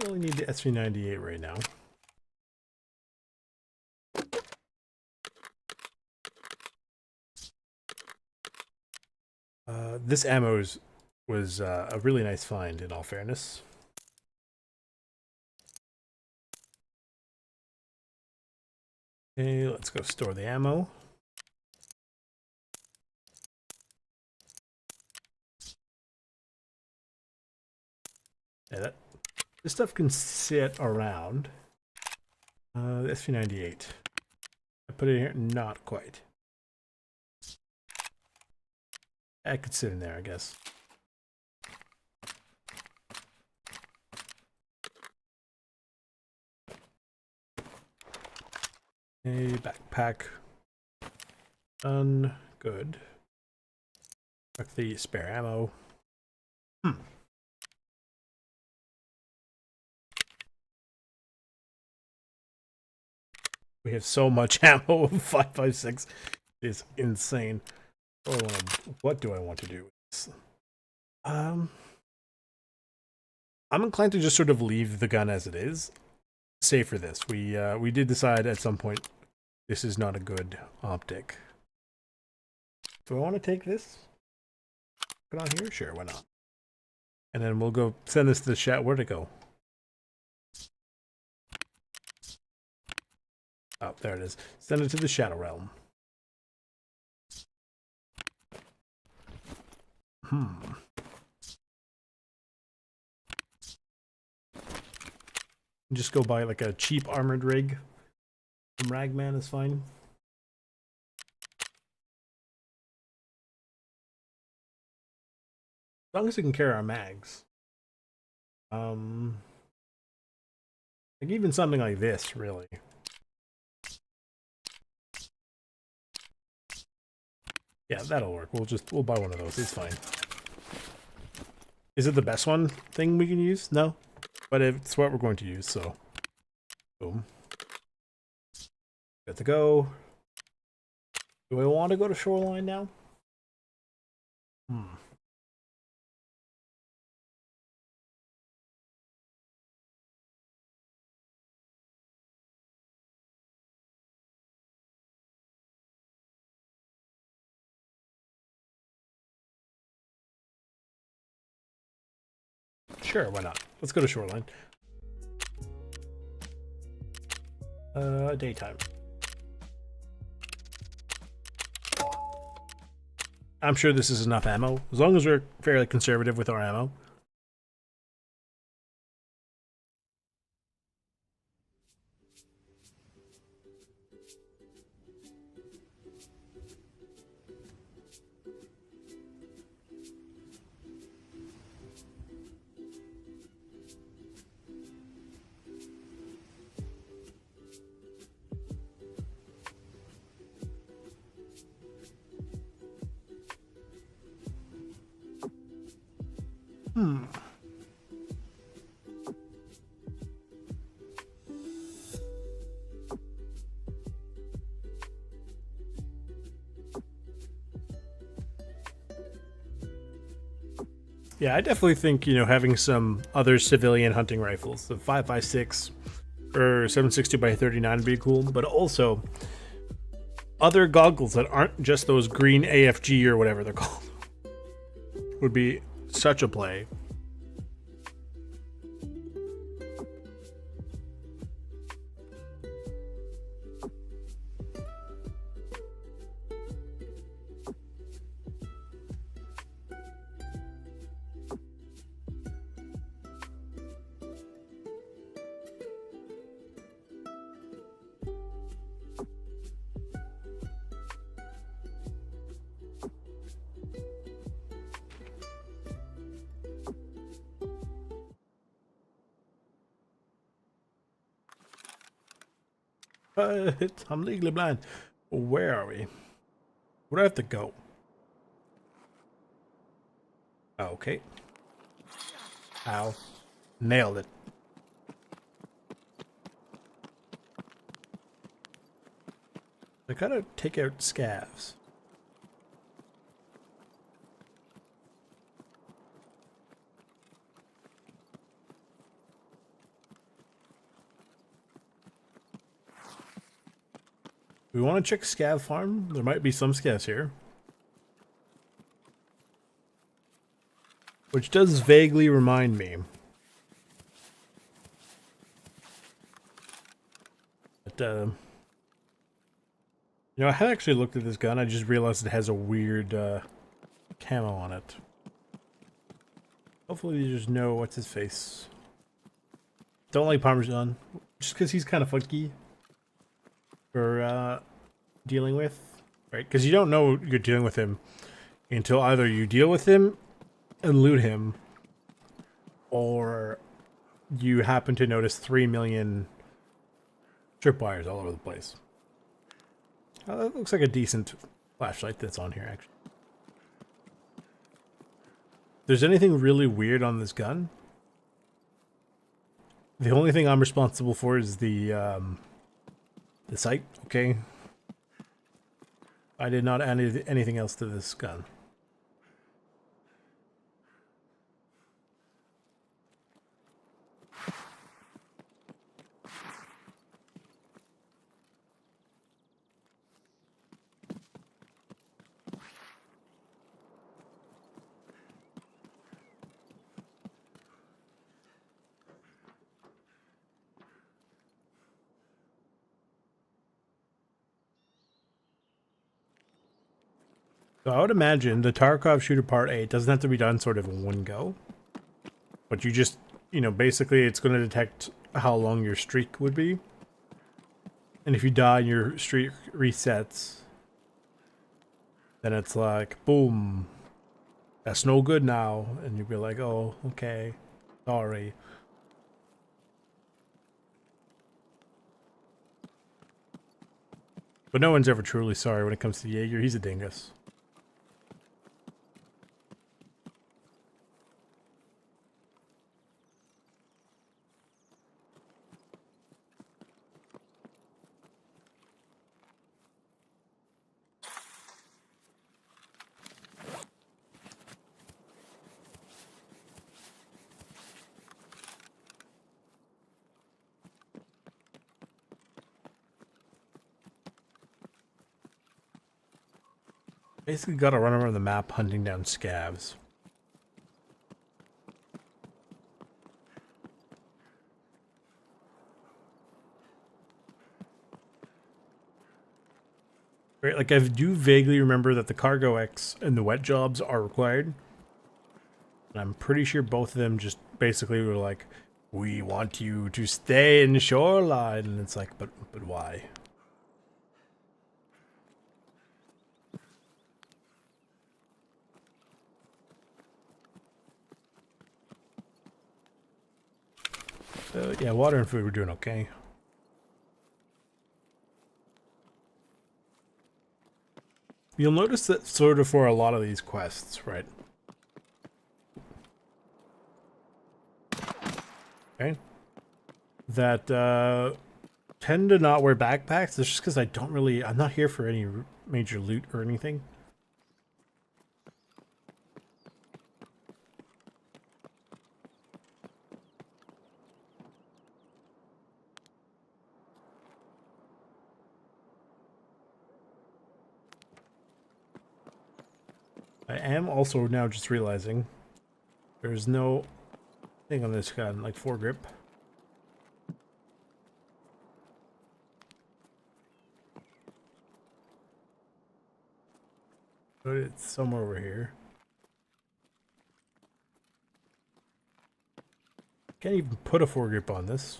Speaker 1: really need the SV98 right now. This ammo was a really nice find, in all fairness. Okay, let's go store the ammo. Yeah, this stuff can sit around. The SV98. I put it in here? Not quite. I could sit in there, I guess. A backpack. Done. Good. Check the spare ammo. We have so much ammo. 5.56 is insane. What do I want to do with this? I'm inclined to just sort of leave the gun as it is. Save for this. We did decide at some point this is not a good optic. Do I want to take this? Put on here? Sure, why not? And then we'll go send this to the chat. Where'd it go? Oh, there it is. Send it to the Shadow Realm. Just go buy like a cheap armored rig from Ragman is fine. As long as we can carry our mags. Like even something like this, really. Yeah, that'll work. We'll buy one of those. It's fine. Is it the best thing we can use? No. But it's what we're going to use, so boom. Good to go. Do I want to go to Shoreline now? Sure, why not? Let's go to Shoreline. Daytime. I'm sure this is enough ammo, as long as we're fairly conservative with our ammo. Yeah, I definitely think, you know, having some other civilian hunting rifles, the 5.56 or 7.62x39 would be cool, but also other goggles that aren't just those green AFG or whatever they're called would be such a play. I'm legally blind. Where are we? Where do I have to go? Okay. Ow. Nailed it. I gotta take out scavs. We want to check scav farm. There might be some scavs here. Which does vaguely remind me. But, you know, I had actually looked at this gun. I just realized it has a weird camo on it. Hopefully there's no what's his face. Don't like Parmesan. Just because he's kind of funky for dealing with, right? Because you don't know you're dealing with him until either you deal with him and loot him, or you happen to notice 3 million tripwires all over the place. That looks like a decent flashlight that's on here, actually. If there's anything really weird on this gun, the only thing I'm responsible for is the sight, okay? I did not add anything else to this gun. So I would imagine the Tarkov Shooter Part 8 doesn't have to be done sort of in one go. But you just, you know, basically it's going to detect how long your streak would be. And if you die and your streak resets, then it's like, boom, that's no good now. And you'd be like, oh, okay, sorry. But no one's ever truly sorry when it comes to Jaeger. He's a dingus. Basically gotta run around the map hunting down scavs. Right, like I do vaguely remember that the Cargo X and the wet jobs are required. And I'm pretty sure both of them just basically were like, we want you to stay in shoreline. And it's like, but why? So yeah, water and food we're doing okay. You'll notice that sort of for a lot of these quests, right? Okay. That tend to not wear backpacks. It's just because I'm not here for any major loot or anything. I am also now just realizing there's no thing on this gun, like foregrip. But it's somewhere over here. Can't even put a foregrip on this.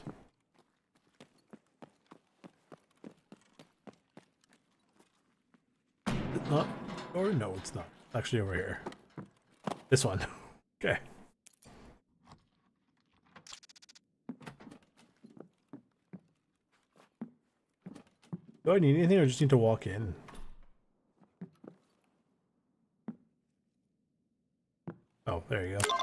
Speaker 1: Is it not? Or no, it's not. It's actually over here. This one. Okay. Do I need anything or just need to walk in? Oh, there you go.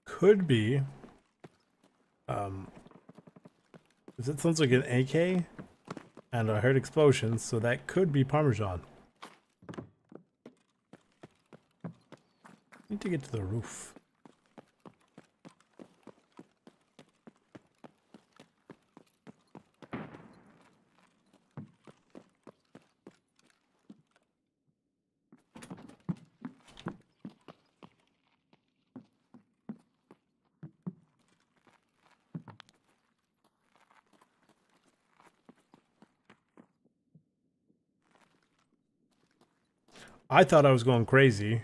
Speaker 1: Could be. Because it sounds like an AK, and I heard explosions, so that could be Parmesan. Need to get to the roof. I thought I was going crazy.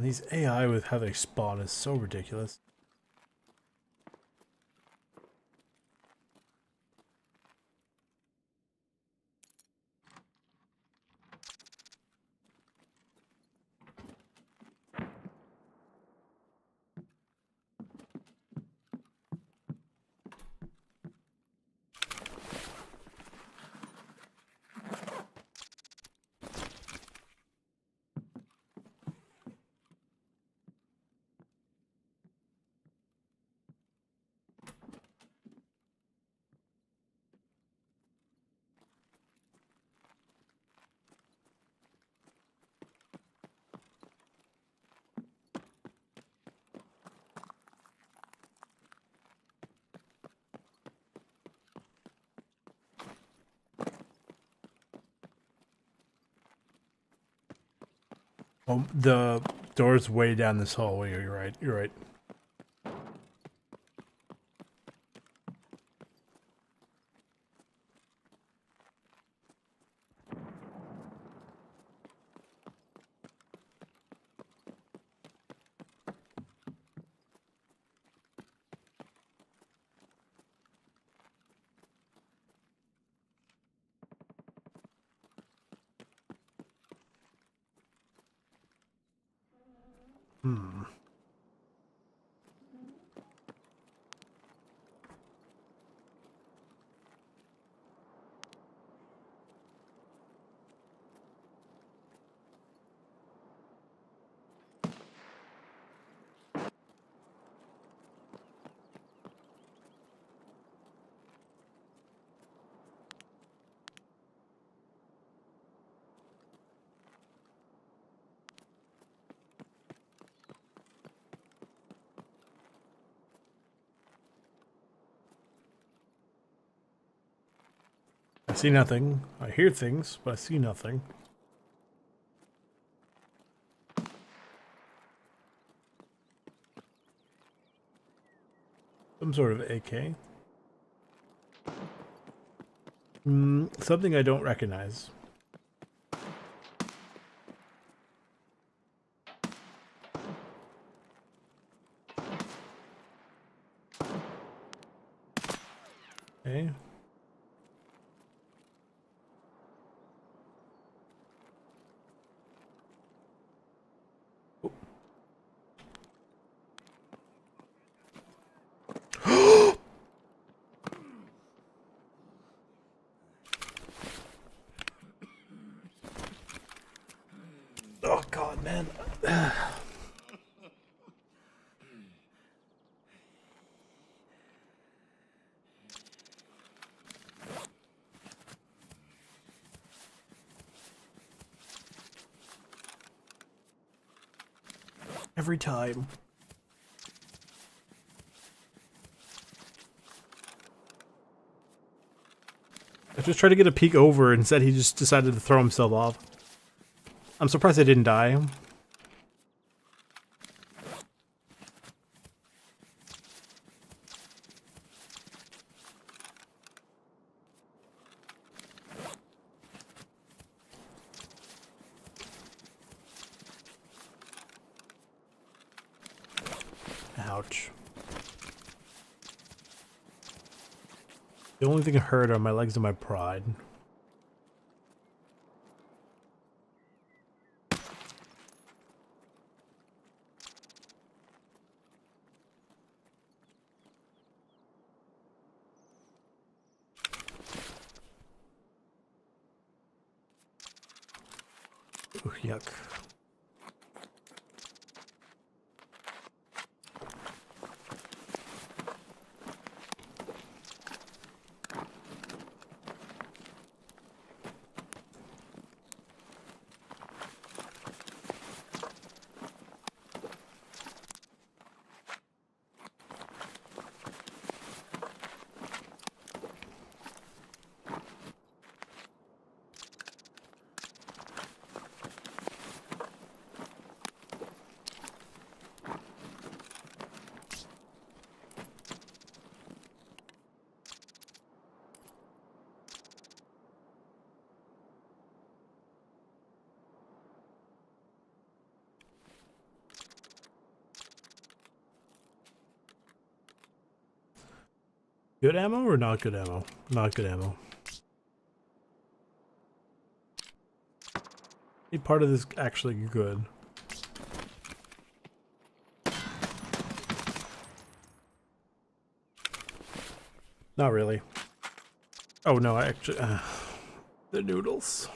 Speaker 1: these AI with how they spawn is so ridiculous. Oh, the door's way down this hallway. You're right. You're right. Hmm. I see nothing. I hear things, but I see nothing. Some sort of AK. Something I don't recognize. Okay. Oh god, man. Every time. I just tried to get a peek over, and instead he just decided to throw himself off. I'm surprised I didn't die. Ouch. The only thing I heard are my legs and my pride. Ooh, yuck. Good ammo or not good ammo? Not good ammo. Any part of this actually good? Not really. Oh no, I actually... the noodles.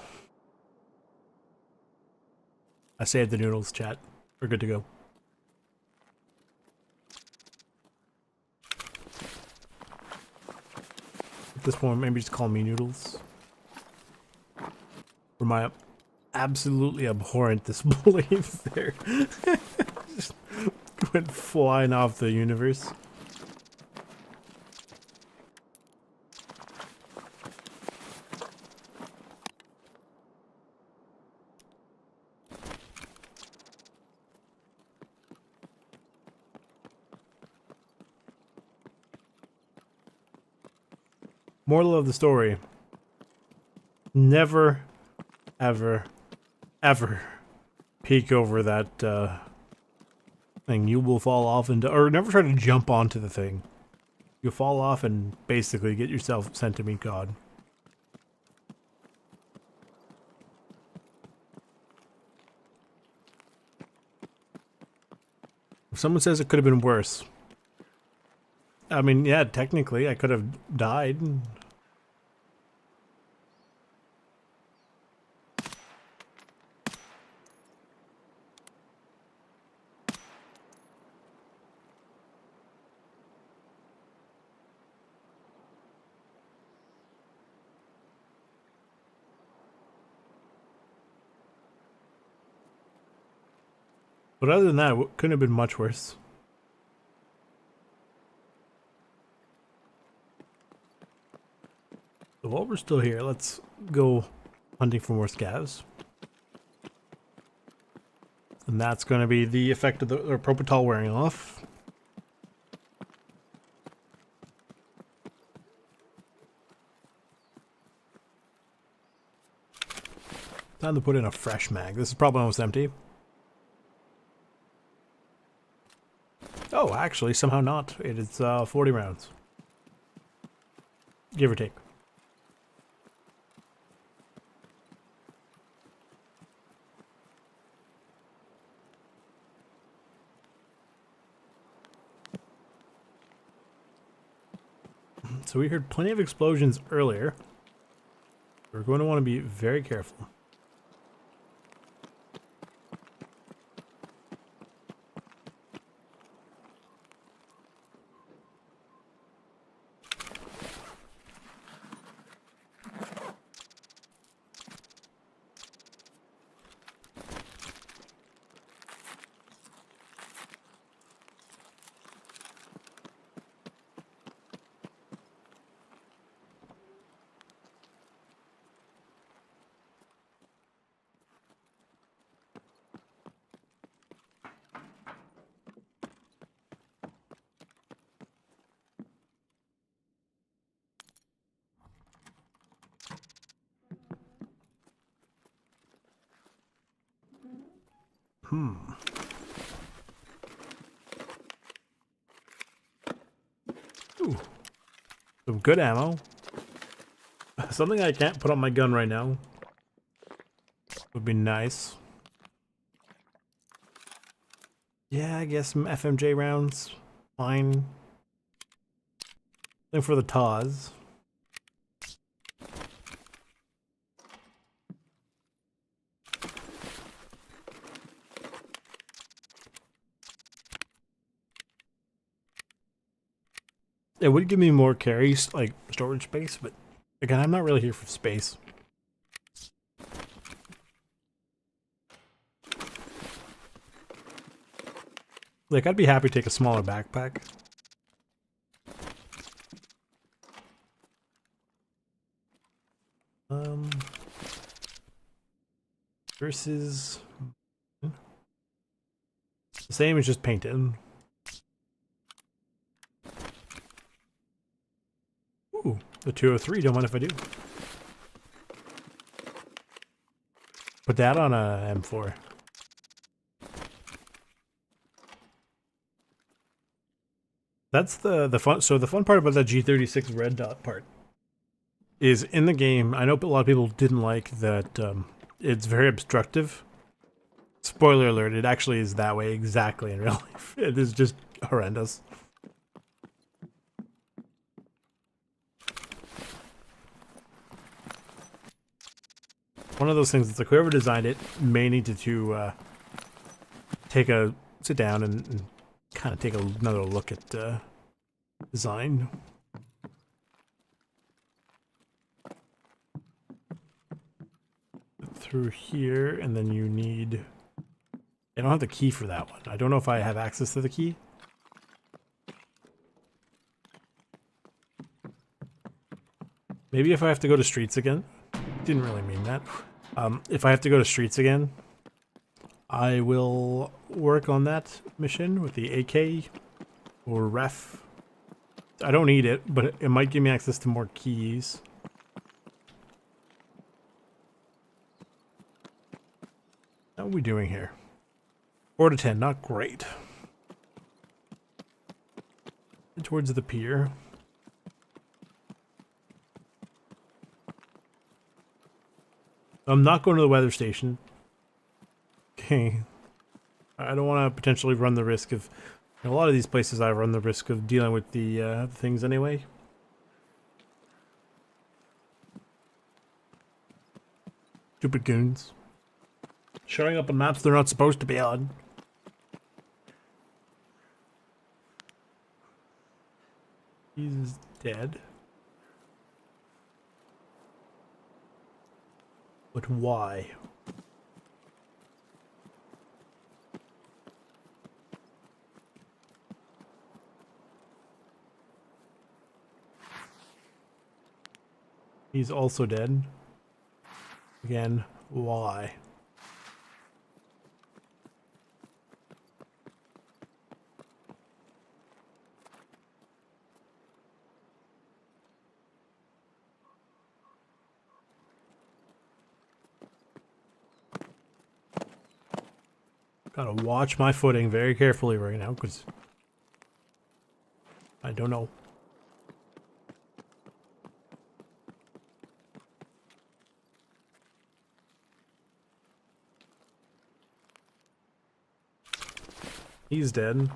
Speaker 1: I saved the noodles, chat. We're good to go. At this point, maybe just call me noodles. For my absolutely abhorrent disbelief there. Just went flying off the universe. Moral of the story. Never, ever, ever peek over that thing. You will fall off into, or never try to jump onto the thing. You'll fall off and basically get yourself sent to meet God. If someone says it could have been worse. I mean, yeah, technically I could have died. But other than that, it couldn't have been much worse. So while we're still here, let's go hunting for more scavs. And that's going to be the effect of the propofol wearing off. Time to put in a fresh mag. This is probably almost empty. Oh, actually, somehow not. It is 40 rounds. Give or take. So we heard plenty of explosions earlier. We're going to want to be very careful. Ooh. Some good ammo. Something I can't put on my gun right now. Would be nice. Yeah, I guess some FMJ rounds. Fine. Something for the Taz. It would give me more carries, like storage space, but again, I'm not really here for space. Like, I'd be happy to take a smaller backpack. Versus... the same as just painted. Ooh, the 203, don't mind if I do. Put that on a M4. That's the fun. So the fun part about that G36 red dot part is in the game. I know a lot of people didn't like that. It's very obstructive. Spoiler alert! It actually is that way exactly in real life. It is just horrendous. One of those things that's like whoever designed it may need to sit down and kind of take another look at design. Through here, and then you need... I don't have the key for that one. I don't know if I have access to the key. Maybe if I have to go to streets again. Didn't really mean that. If I have to go to streets again, I will work on that mission with the AK or ref. I don't need it, but it might give me access to more keys. How are we doing here? 4 to 10, not great. Towards the pier. I'm not going to the weather station. Okay. I don't want to potentially run the risk of... In a lot of these places I run the risk of dealing with the things anyway. Stupid goons. Showing up on maps they're not supposed to be on. He's dead. But why? He's also dead. Again, why? Gotta watch my footing very carefully right now, because I don't know. He's dead.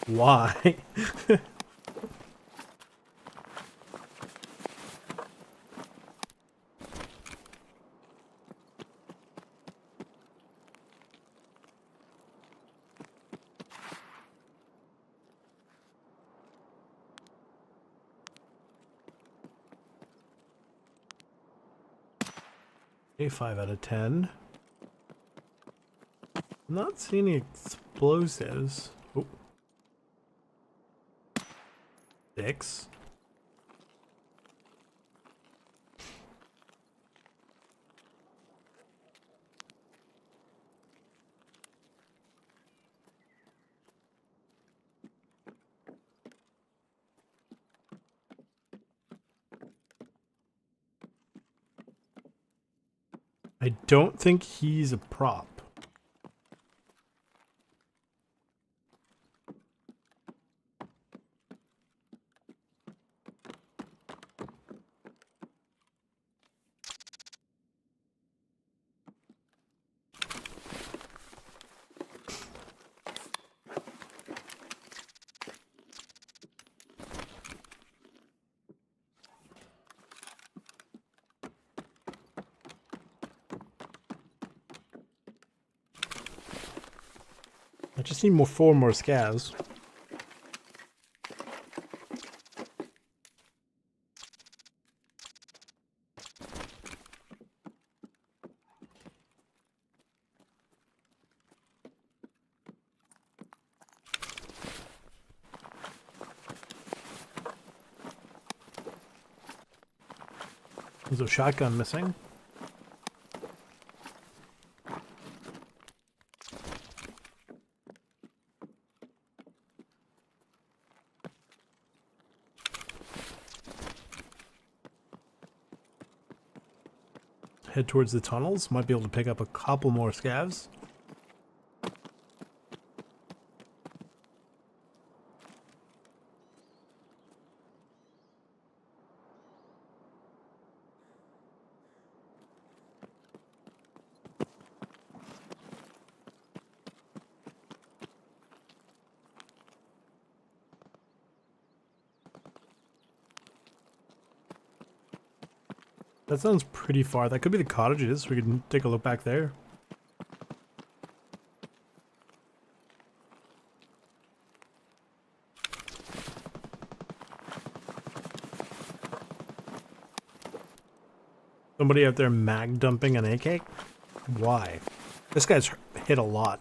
Speaker 1: Why? Okay, 5 out of 10. I'm not seeing any explosives. Oh. 6. I don't think he's a prop. I just need 4 more scavs. There's a shotgun missing. Head towards the tunnels. Might be able to pick up a couple more scavs. That sounds pretty far. That could be the cottages. We can take a look back there. Somebody out there mag dumping an AK? Why? This guy's hit a lot.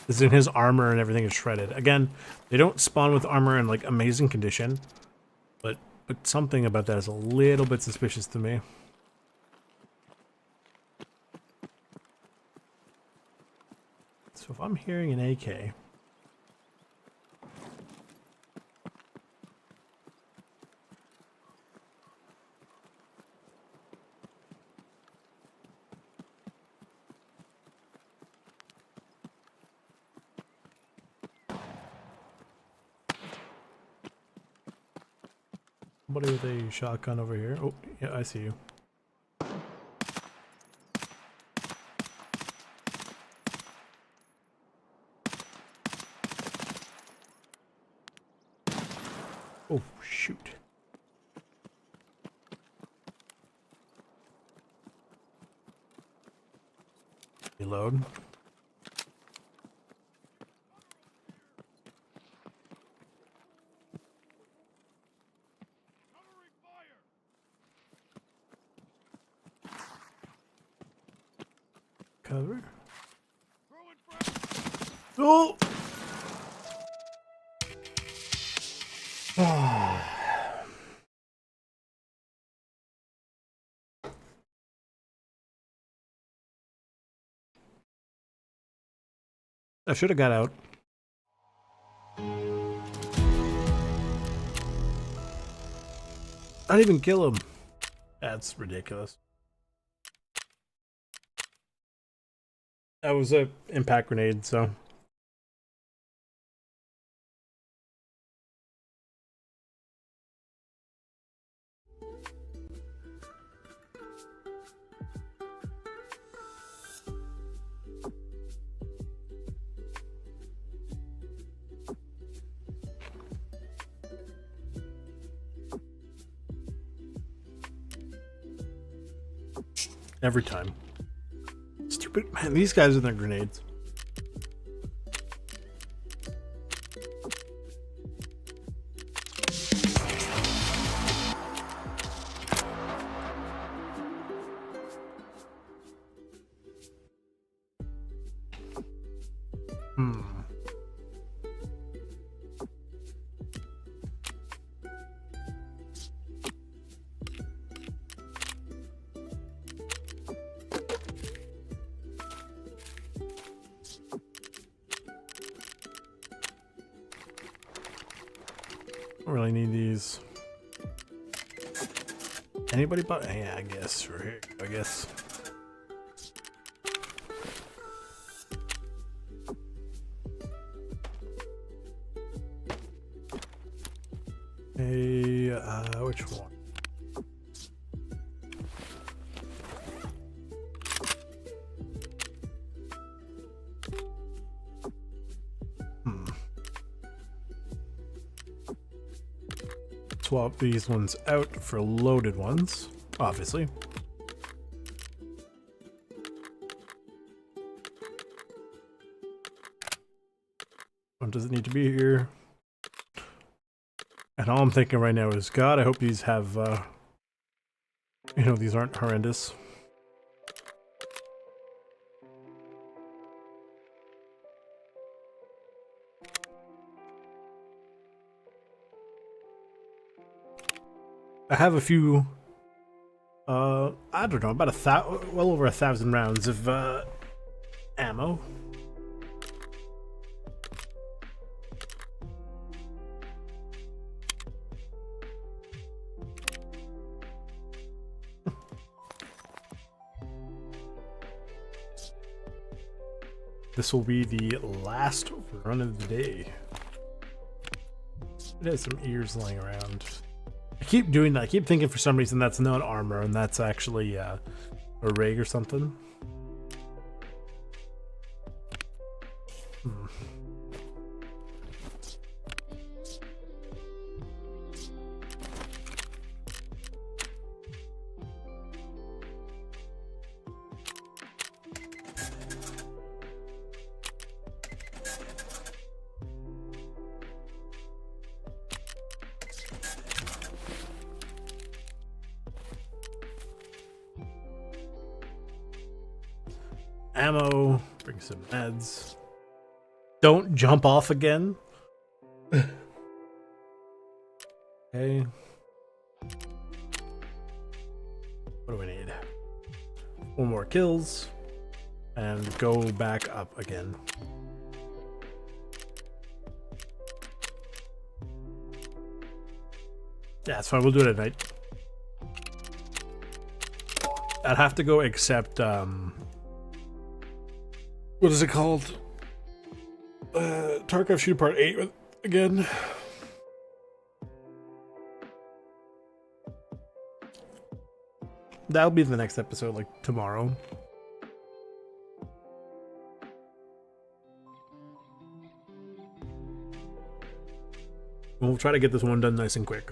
Speaker 1: This is in his armor and everything is shredded. Again, they don't spawn with armor in like amazing condition, but something about that is a little bit suspicious to me. So if I'm hearing an AK, somebody with a shotgun over here. Oh, yeah, I see you. Oh, shoot. Reload. Cover. Oh! I should have got out. I didn't even kill him. That's ridiculous. That was a impact grenade, so. Every time. Stupid man, these guys with their grenades. Don't really need these. Anybody but yeah, I guess for here. I guess. Hey, which one? Swap these ones out for loaded ones, obviously. One doesn't need to be here. And all I'm thinking right now is, God, I hope these have, you know, these aren't horrendous. I have a few, I don't know, about well over 1,000 rounds of, ammo. This will be the last run of the day. It has some ears laying around. I keep doing that. I keep thinking for some reason that's not armor and that's actually a rig or something. ammo, bring some meds. Don't jump off again. Okay. What do we need? 4 more kills. And go back up again. Yeah, it's fine. We'll do it at night. I'd have to go except, what is it called? Tarkov Shooter Part 8 again. That'll be the next episode, like tomorrow. We'll try to get this one done nice and quick.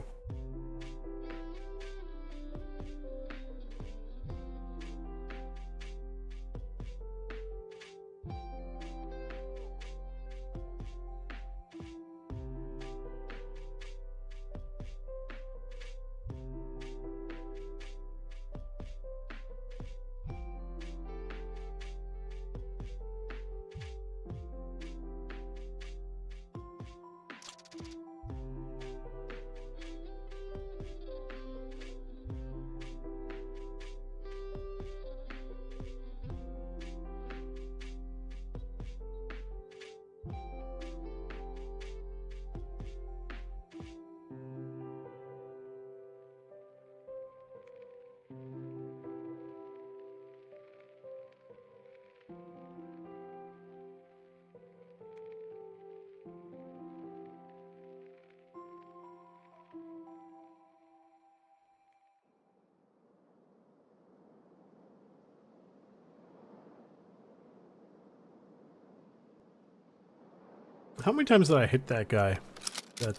Speaker 1: How many times did I hit that guy?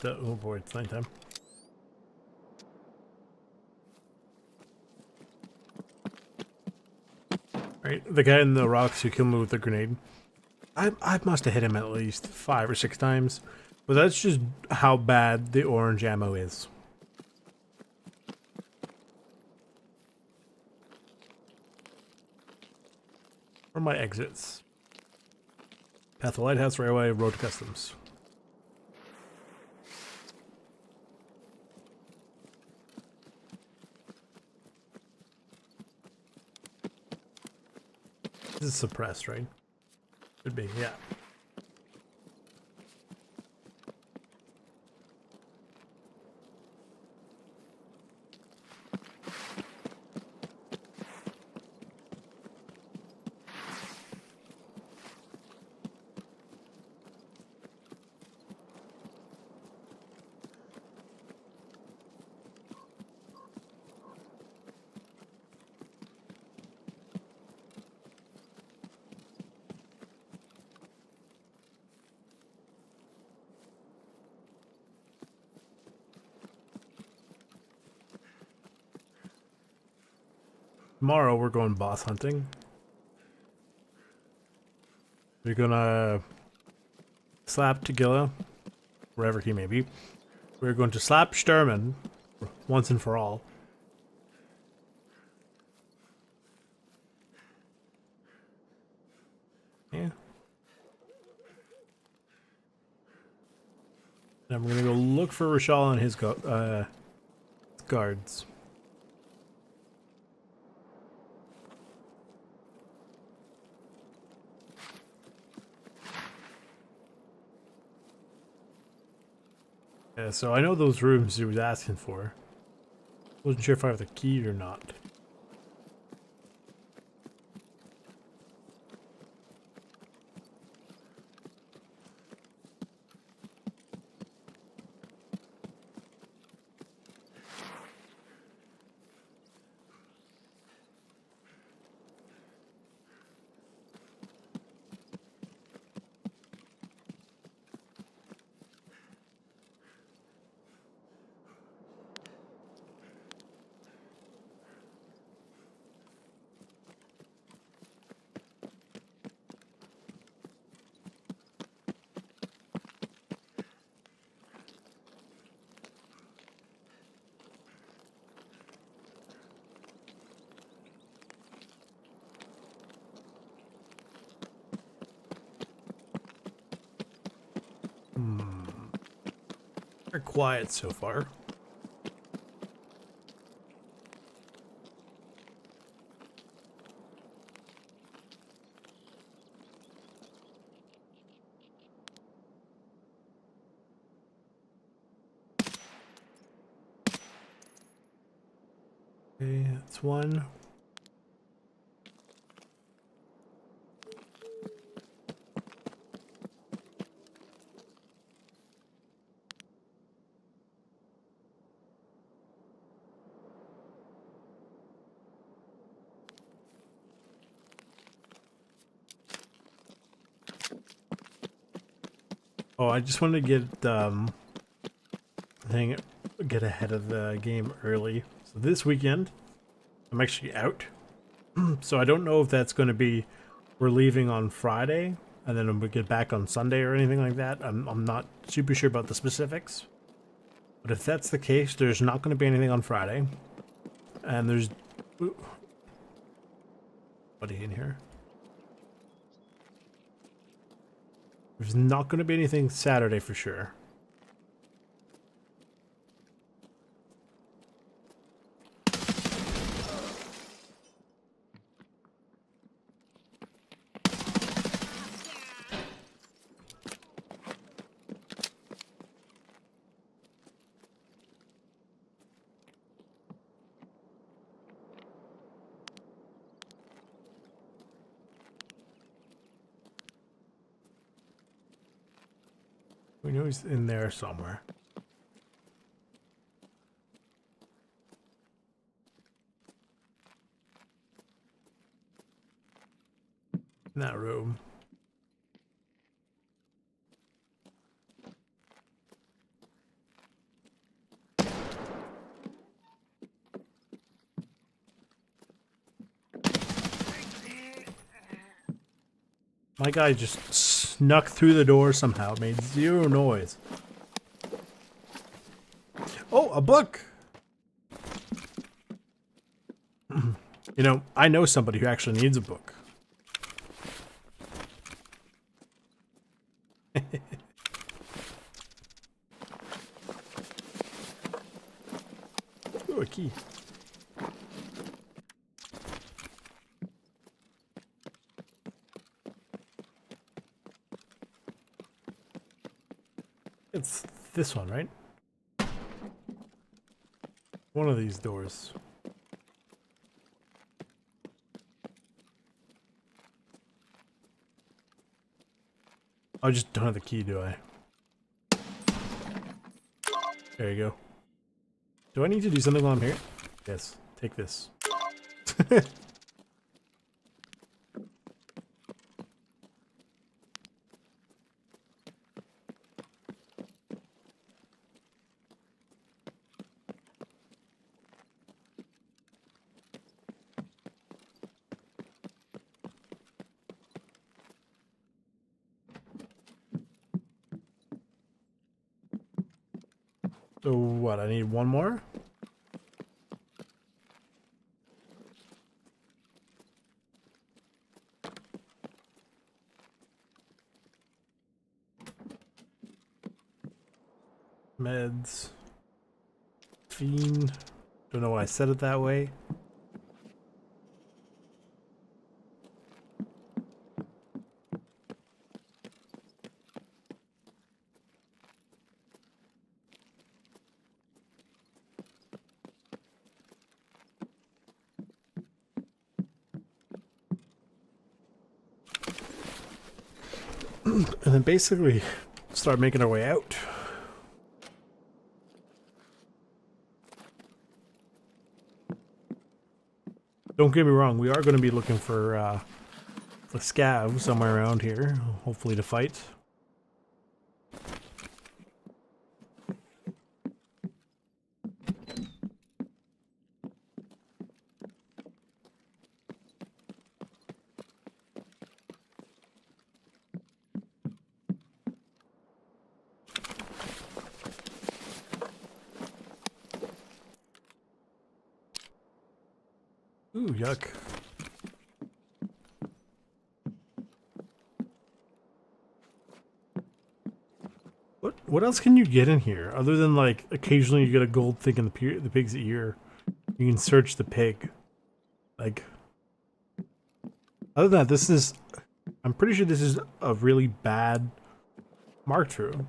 Speaker 1: Oh boy, it's nighttime. Right, the guy in the rocks who killed me with the grenade. I must have hit him at least 5 or 6 times. But that's just how bad the orange ammo is. Where are my exits? Path to Lighthouse, Railway, Road to Customs. This is suppressed, right? Should be, yeah. Tomorrow we're going boss hunting. We're gonna slap Tagilla, wherever he may be. We're going to slap Sturman once and for all. Yeah. And we're gonna go look for Rashal and his guards. Yeah, so I know those rooms he was asking for. Wasn't sure if I have the key or not. Very quiet so far. Okay, that's one. Oh, I just wanted to get ahead of the game early. So this weekend, I'm actually out. So I don't know if that's going to be we're leaving on Friday and then we get back on Sunday or anything like that. I'm not super sure about the specifics. But if that's the case, there's not going to be anything on Friday. And there's buddy in here. There's not going to be anything Saturday for sure. We know he's in there somewhere. In that room. My guy just snuck through the door somehow, made zero noise. Oh, a book! You know, I know somebody who actually needs a book. Ooh, a key. It's this one, right? One of these doors. I just don't have the key, do I? There you go. Do I need to do something while I'm here? Yes. Take this. So what? I need one more? Meds. Fiend. Don't know why I said it that way. And then basically start making our way out. Don't get me wrong, we are going to be looking for the scav somewhere around here, hopefully to fight. Ooh, yuck. What else can you get in here other than like occasionally you get a gold thing in the pig's ear? You can search the pig. Like, other than that, this is. I'm pretty sure this is a really bad marked room.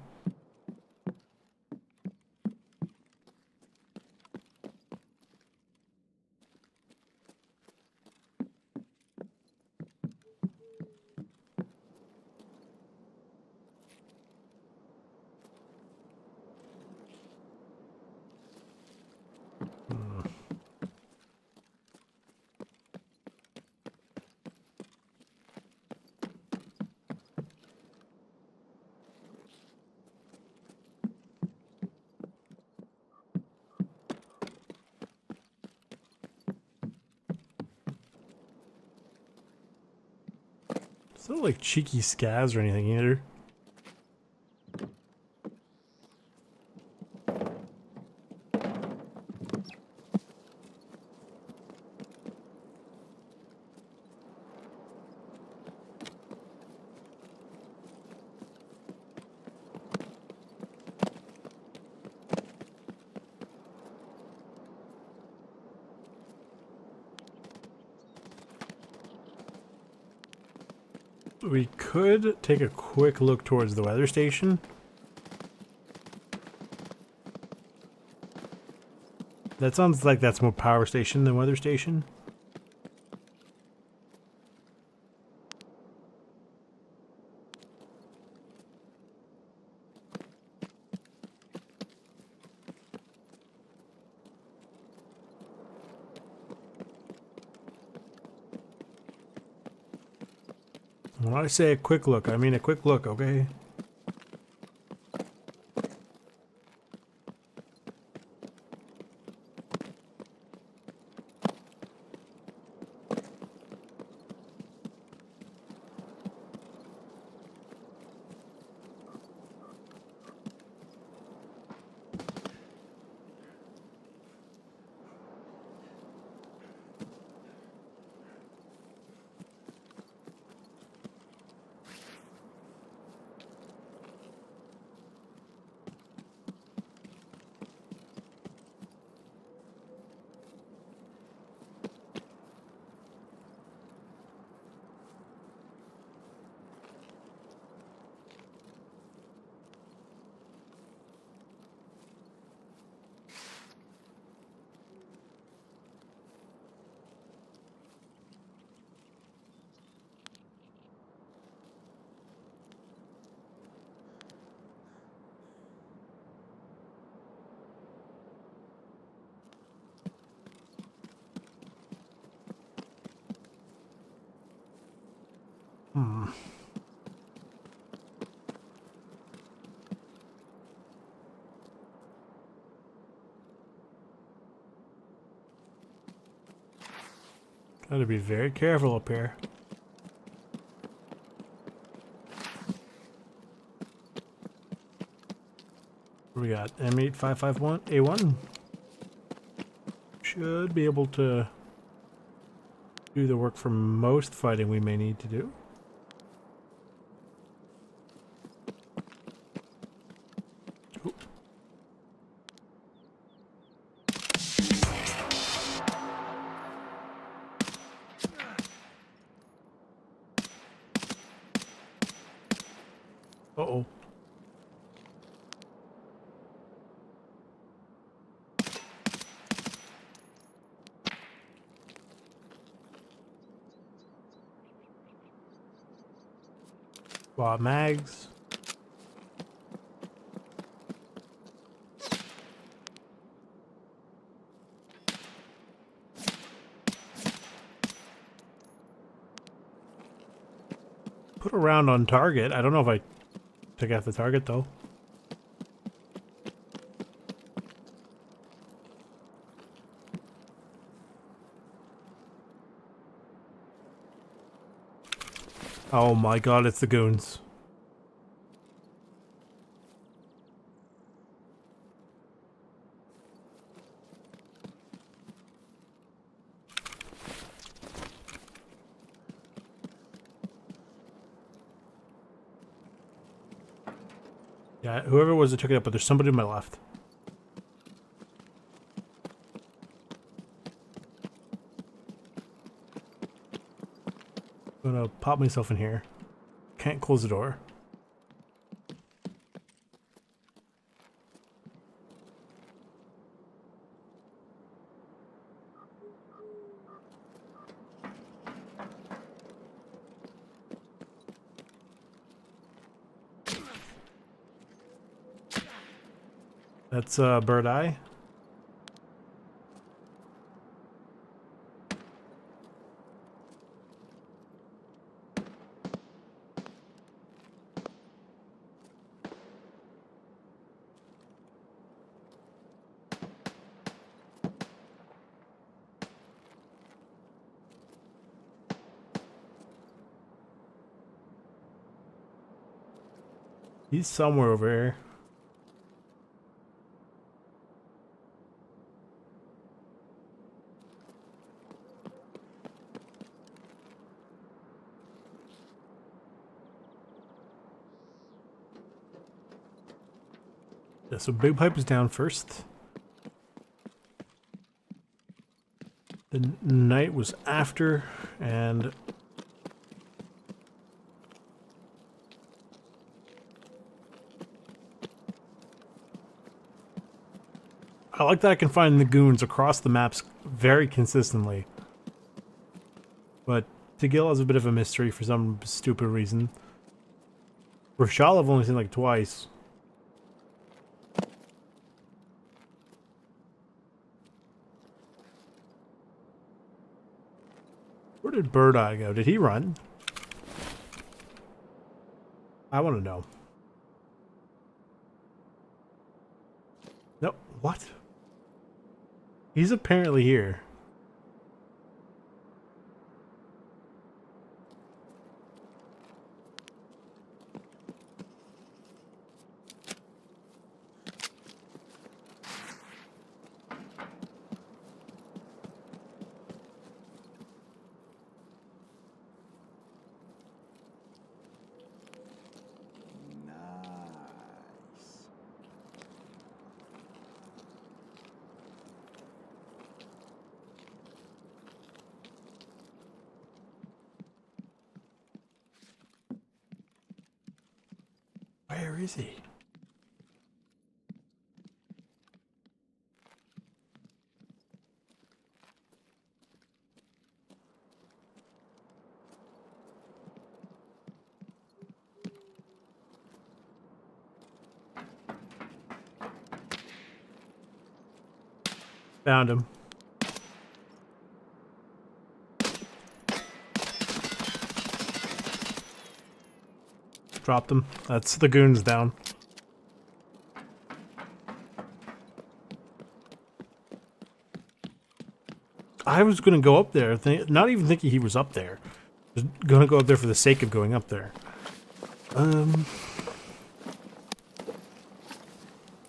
Speaker 1: It's not like cheeky scavs or anything either. We could take a quick look towards the weather station. That sounds like that's more power station than weather station. When I say a quick look, I mean a quick look, okay? Gotta be very careful up here. What do we got? M8551A1. Should be able to do the work for most fighting we may need to do. Ooh. Uh-oh. Wow, mags. Put a round on target. I don't know if I took out the target though. Oh my god, it's the goons. Yeah, whoever it was that took it up, but there's somebody to my left. I'm gonna pop myself in here. Can't close the door. That's bird eye. He's somewhere over here. Yeah, so big pipe is down first. The night was after, and I like that I can find the goons across the maps very consistently. But Tagil has a bit of a mystery for some stupid reason. Rochelle I've only seen like twice. Where did Bird Eye go? Did he run? I want to know. No, what? He's apparently here. Where is he? Found him. Dropped him. That's the goons down. I was gonna go up there, not even thinking he was up there. Just gonna go up there for the sake of going up there.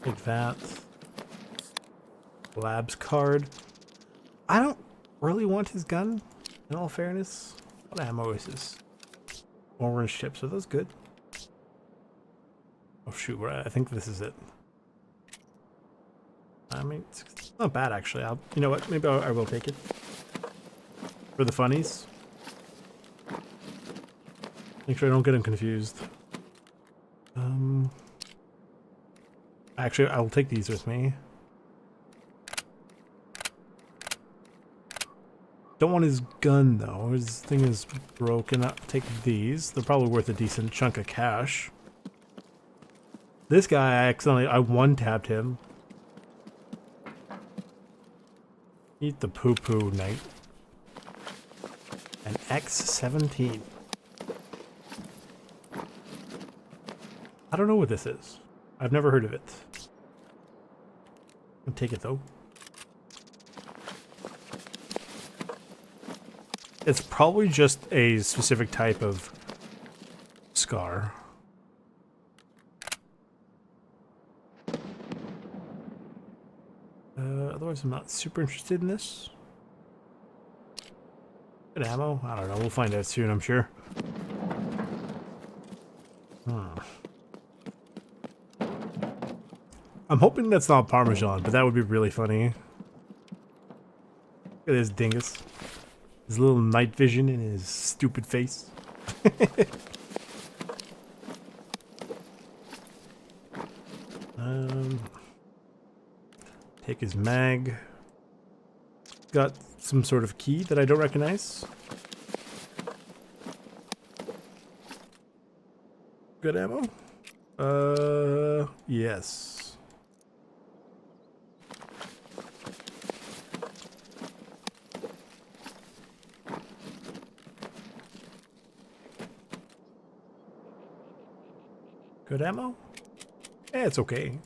Speaker 1: Take that. Labs card. I don't really want his gun, in all fairness. What ammo is this? Orange chips, are those good? Oh shoot, I think this is it. I mean, it's not bad actually. You know what, maybe I will take it. For the funnies. Make sure I don't get him confused. Actually, I will take these with me. Don't want his gun though. His thing is broken. I'll take these. They're probably worth a decent chunk of cash. This guy, I one-tapped him. Eat the poo-poo, knight. An X-17. I don't know what this is. I've never heard of it. I'll take it though. It's probably just a specific type of scar. Otherwise, I'm not super interested in this. Good ammo? I don't know. We'll find out soon, I'm sure. I'm hoping that's not Parmesan, but that would be really funny. Look at this dingus. His little night vision in his stupid face. Take his mag. Got some sort of key that I don't recognize. Good ammo? Yes. Good ammo? Eh, it's okay.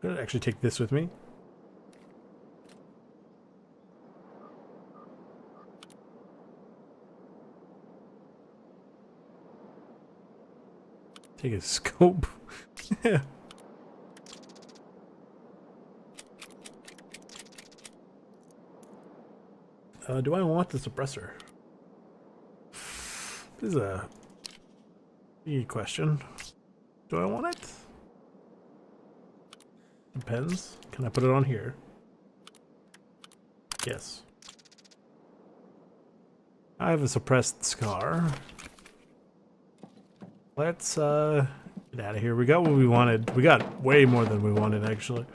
Speaker 1: I'm gonna actually take this with me. Take a scope. Yeah. Do I want the suppressor? This is a big question. Do I want it? Depends. Can I put it on here? Yes. I have a suppressed scar. Let's get out of here. We got what we wanted. We got way more than we wanted, actually.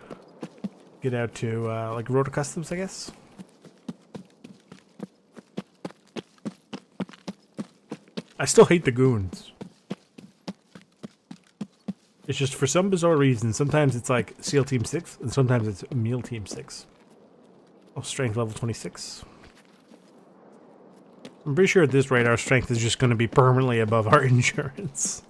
Speaker 1: Get out to like Rotor Customs, I guess. I still hate the goons. It's just for some bizarre reason, sometimes it's like SEAL Team 6, and sometimes it's Meal Team 6. Oh, strength level 26. I'm pretty sure at this rate our strength is just going to be permanently above our insurance.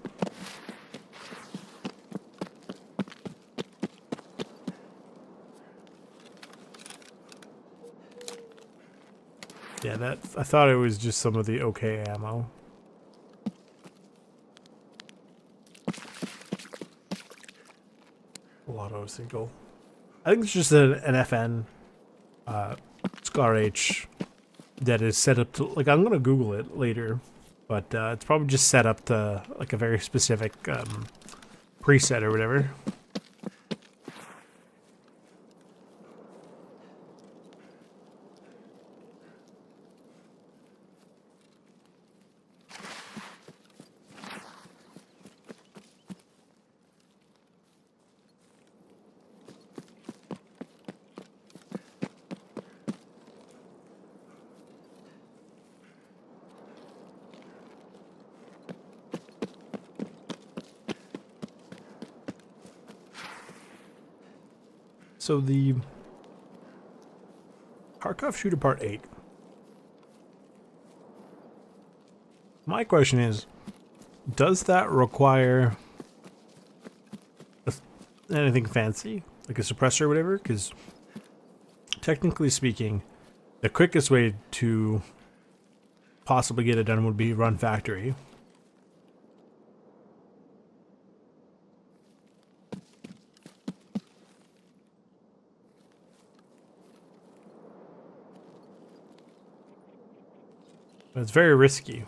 Speaker 1: Yeah, that I thought it was just some of the okay ammo. Auto single. I think it's just an FN Scar H that is set up to, like, I'm gonna Google it later, but it's probably just set up to like a very specific preset or whatever. So the Tarkov Shooter Part 8. My question is, does that require anything fancy, like a suppressor or whatever? Because technically speaking, the quickest way to possibly get it done would be run factory. But it's very risky.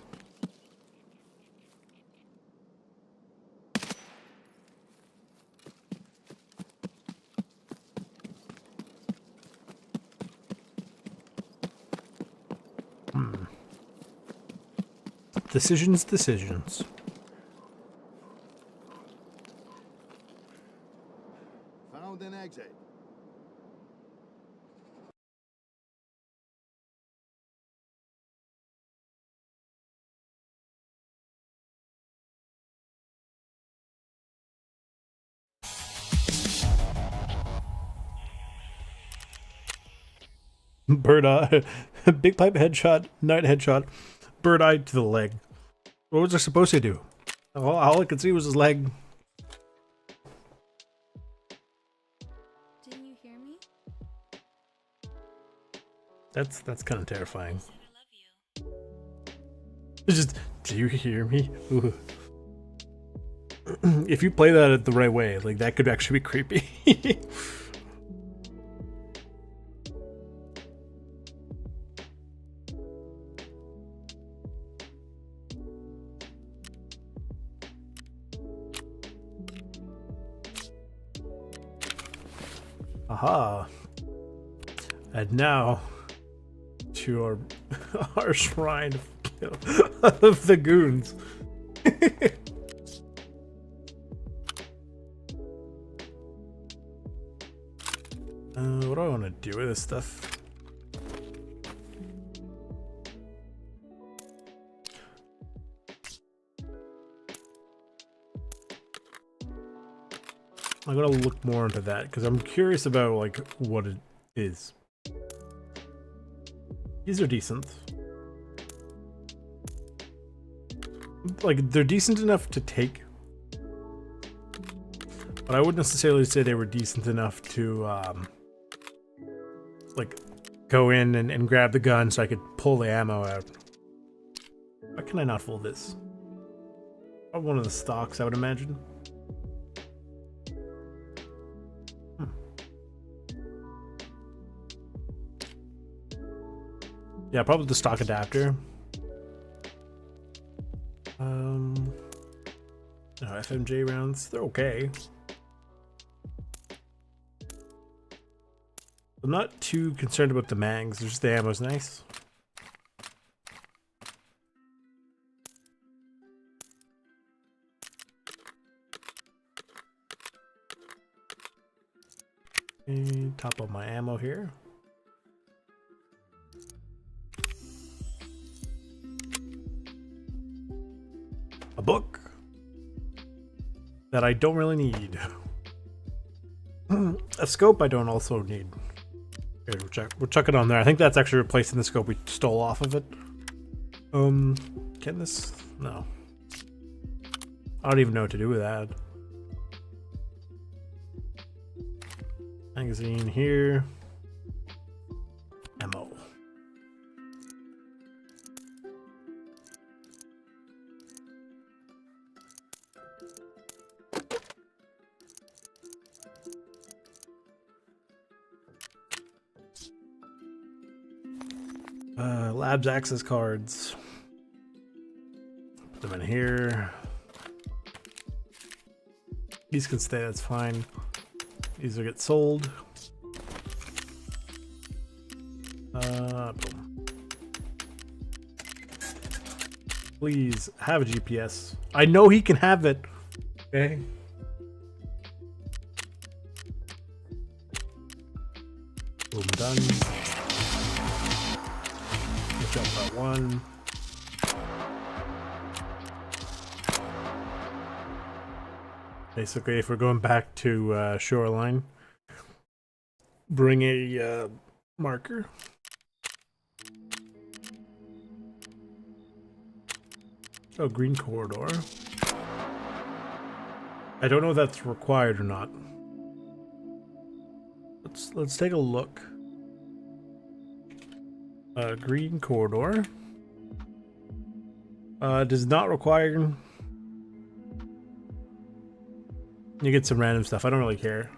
Speaker 1: Decisions.
Speaker 3: Found an exit.
Speaker 1: Bird eye, big pipe headshot, night headshot, bird eye to the leg. What was I supposed to do? All I could see was his leg.
Speaker 4: Didn't you hear me?
Speaker 1: That's kind of terrifying.
Speaker 4: I love you.
Speaker 1: It's just, do you hear me? Ooh. If you play that the right way, like that could actually be creepy. Aha. And now to our shrine of the goons. What do I want to do with this stuff? I'm gonna look more into that because I'm curious about like what it is. These are decent. Like they're decent enough to take, but I wouldn't necessarily say they were decent enough to like go in and grab the gun so I could pull the ammo out. Why can I not fold this? Probably one of the stocks, I would imagine. Yeah, probably the stock adapter. No, FMJ rounds, they're okay. I'm not too concerned about the mags, just the ammo's nice. And top up my ammo here. A book that I don't really need. A scope I don't also need. Here, we'll chuck it on there. I think that's actually replacing the scope we stole off of it. Can this? No. I don't even know what to do with that. Magazine here. Ammo. Labs access cards. Put them in here. These can stay, that's fine. These will get sold. Boom. Please have a GPS. I know he can have it. Okay. Boom, done. Jump that one. Basically, if we're going back to shoreline, bring a marker. Oh, green corridor. I don't know if that's required or not. Let's take a look. Green corridor. Does not require. You get some random stuff. I don't really care.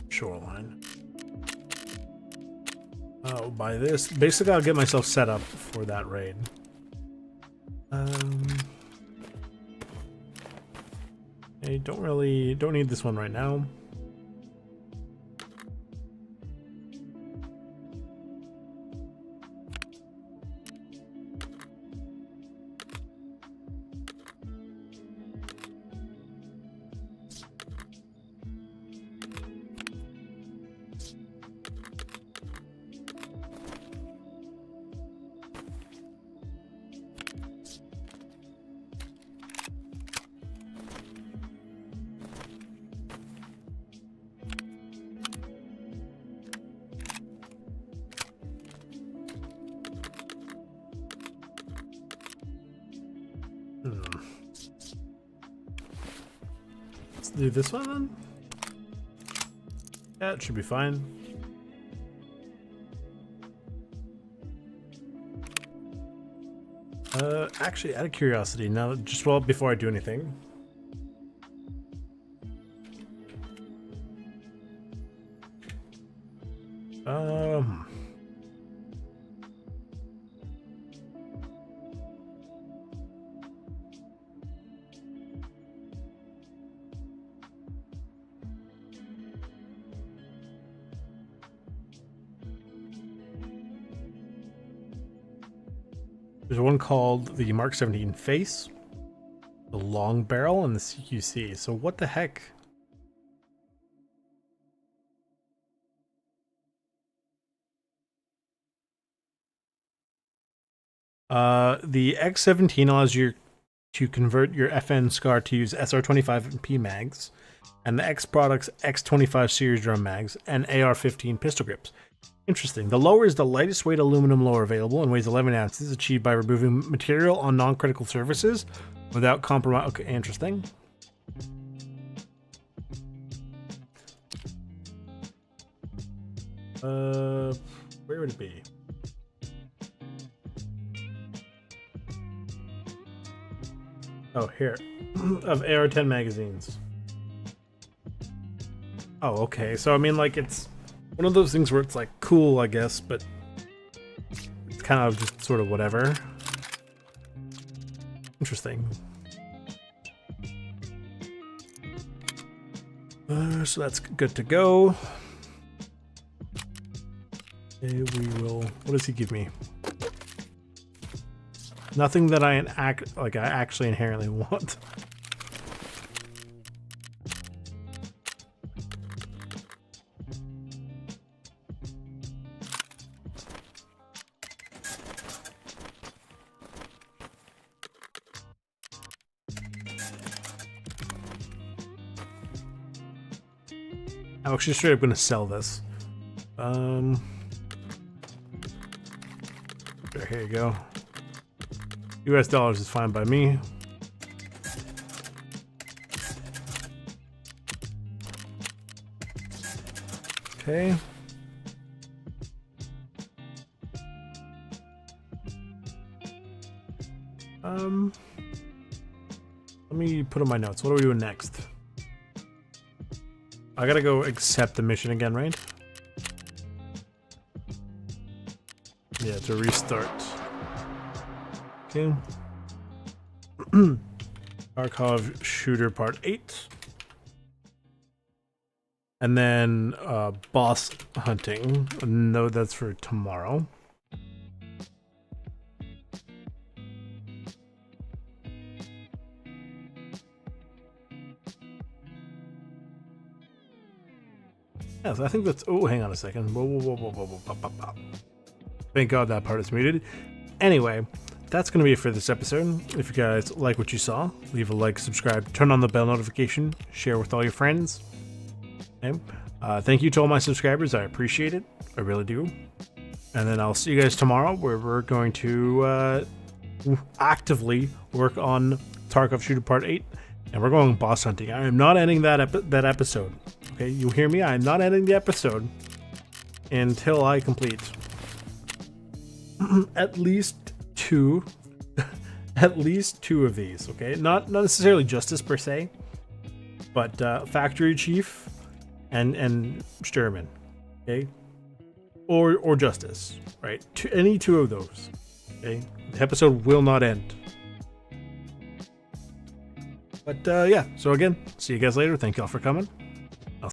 Speaker 1: Shoreline. Oh, by this. Basically, I'll get myself set up for that raid. I don't need this one right now. Let's do this one then. Yeah, it should be fine. Actually, out of curiosity, now just before I do anything. Um. There's one called the Mark 17 Face, the Long Barrel, and the CQC. So what the heck? The X17 allows you to convert your FN SCAR to use SR25MP mags, and the X Products X25 series drum mags, and AR-15 pistol grips. Interesting. The lower is the lightest weight aluminum lower available and weighs 11 ounces, achieved by removing material on non-critical surfaces without compromise. Okay, interesting. Where would it be? Oh, here. Of AR-10 magazines. Oh, okay. So, I mean, like, it's one of those things where it's, like, cool, I guess, but it's kind of just sort of whatever. Interesting. So that's good to go. Okay, we will... What does he give me? Nothing that I actually inherently want. I'm actually straight up going to sell this. Here you go. US dollars is fine by me. Okay. Let me put in my notes. What are we doing next? I gotta go accept the mission again, right? Yeah, to restart. Okay. Tarkov Shooter Part 8. And then boss hunting. No, that's for tomorrow. Yes, I think that's... Oh, hang on a second. Whoa. Thank God that part is muted. Anyway, that's going to be it for this episode. If you guys like what you saw, leave a like, subscribe, turn on the bell notification, share with all your friends. Okay. Thank you to all my subscribers. I appreciate it. I really do. And then I'll see you guys tomorrow, where we're going to actively work on Tarkov Shooter Part 8. And we're going boss hunting. I am not ending that episode. Okay, you hear me? I am not ending the episode until I complete at least two of these. Okay, not necessarily justice per se, but factory chief and Sturman. Okay, or justice. Right, any two of those. Okay, the episode will not end. But yeah, so again, see you guys later. Thank y'all for coming.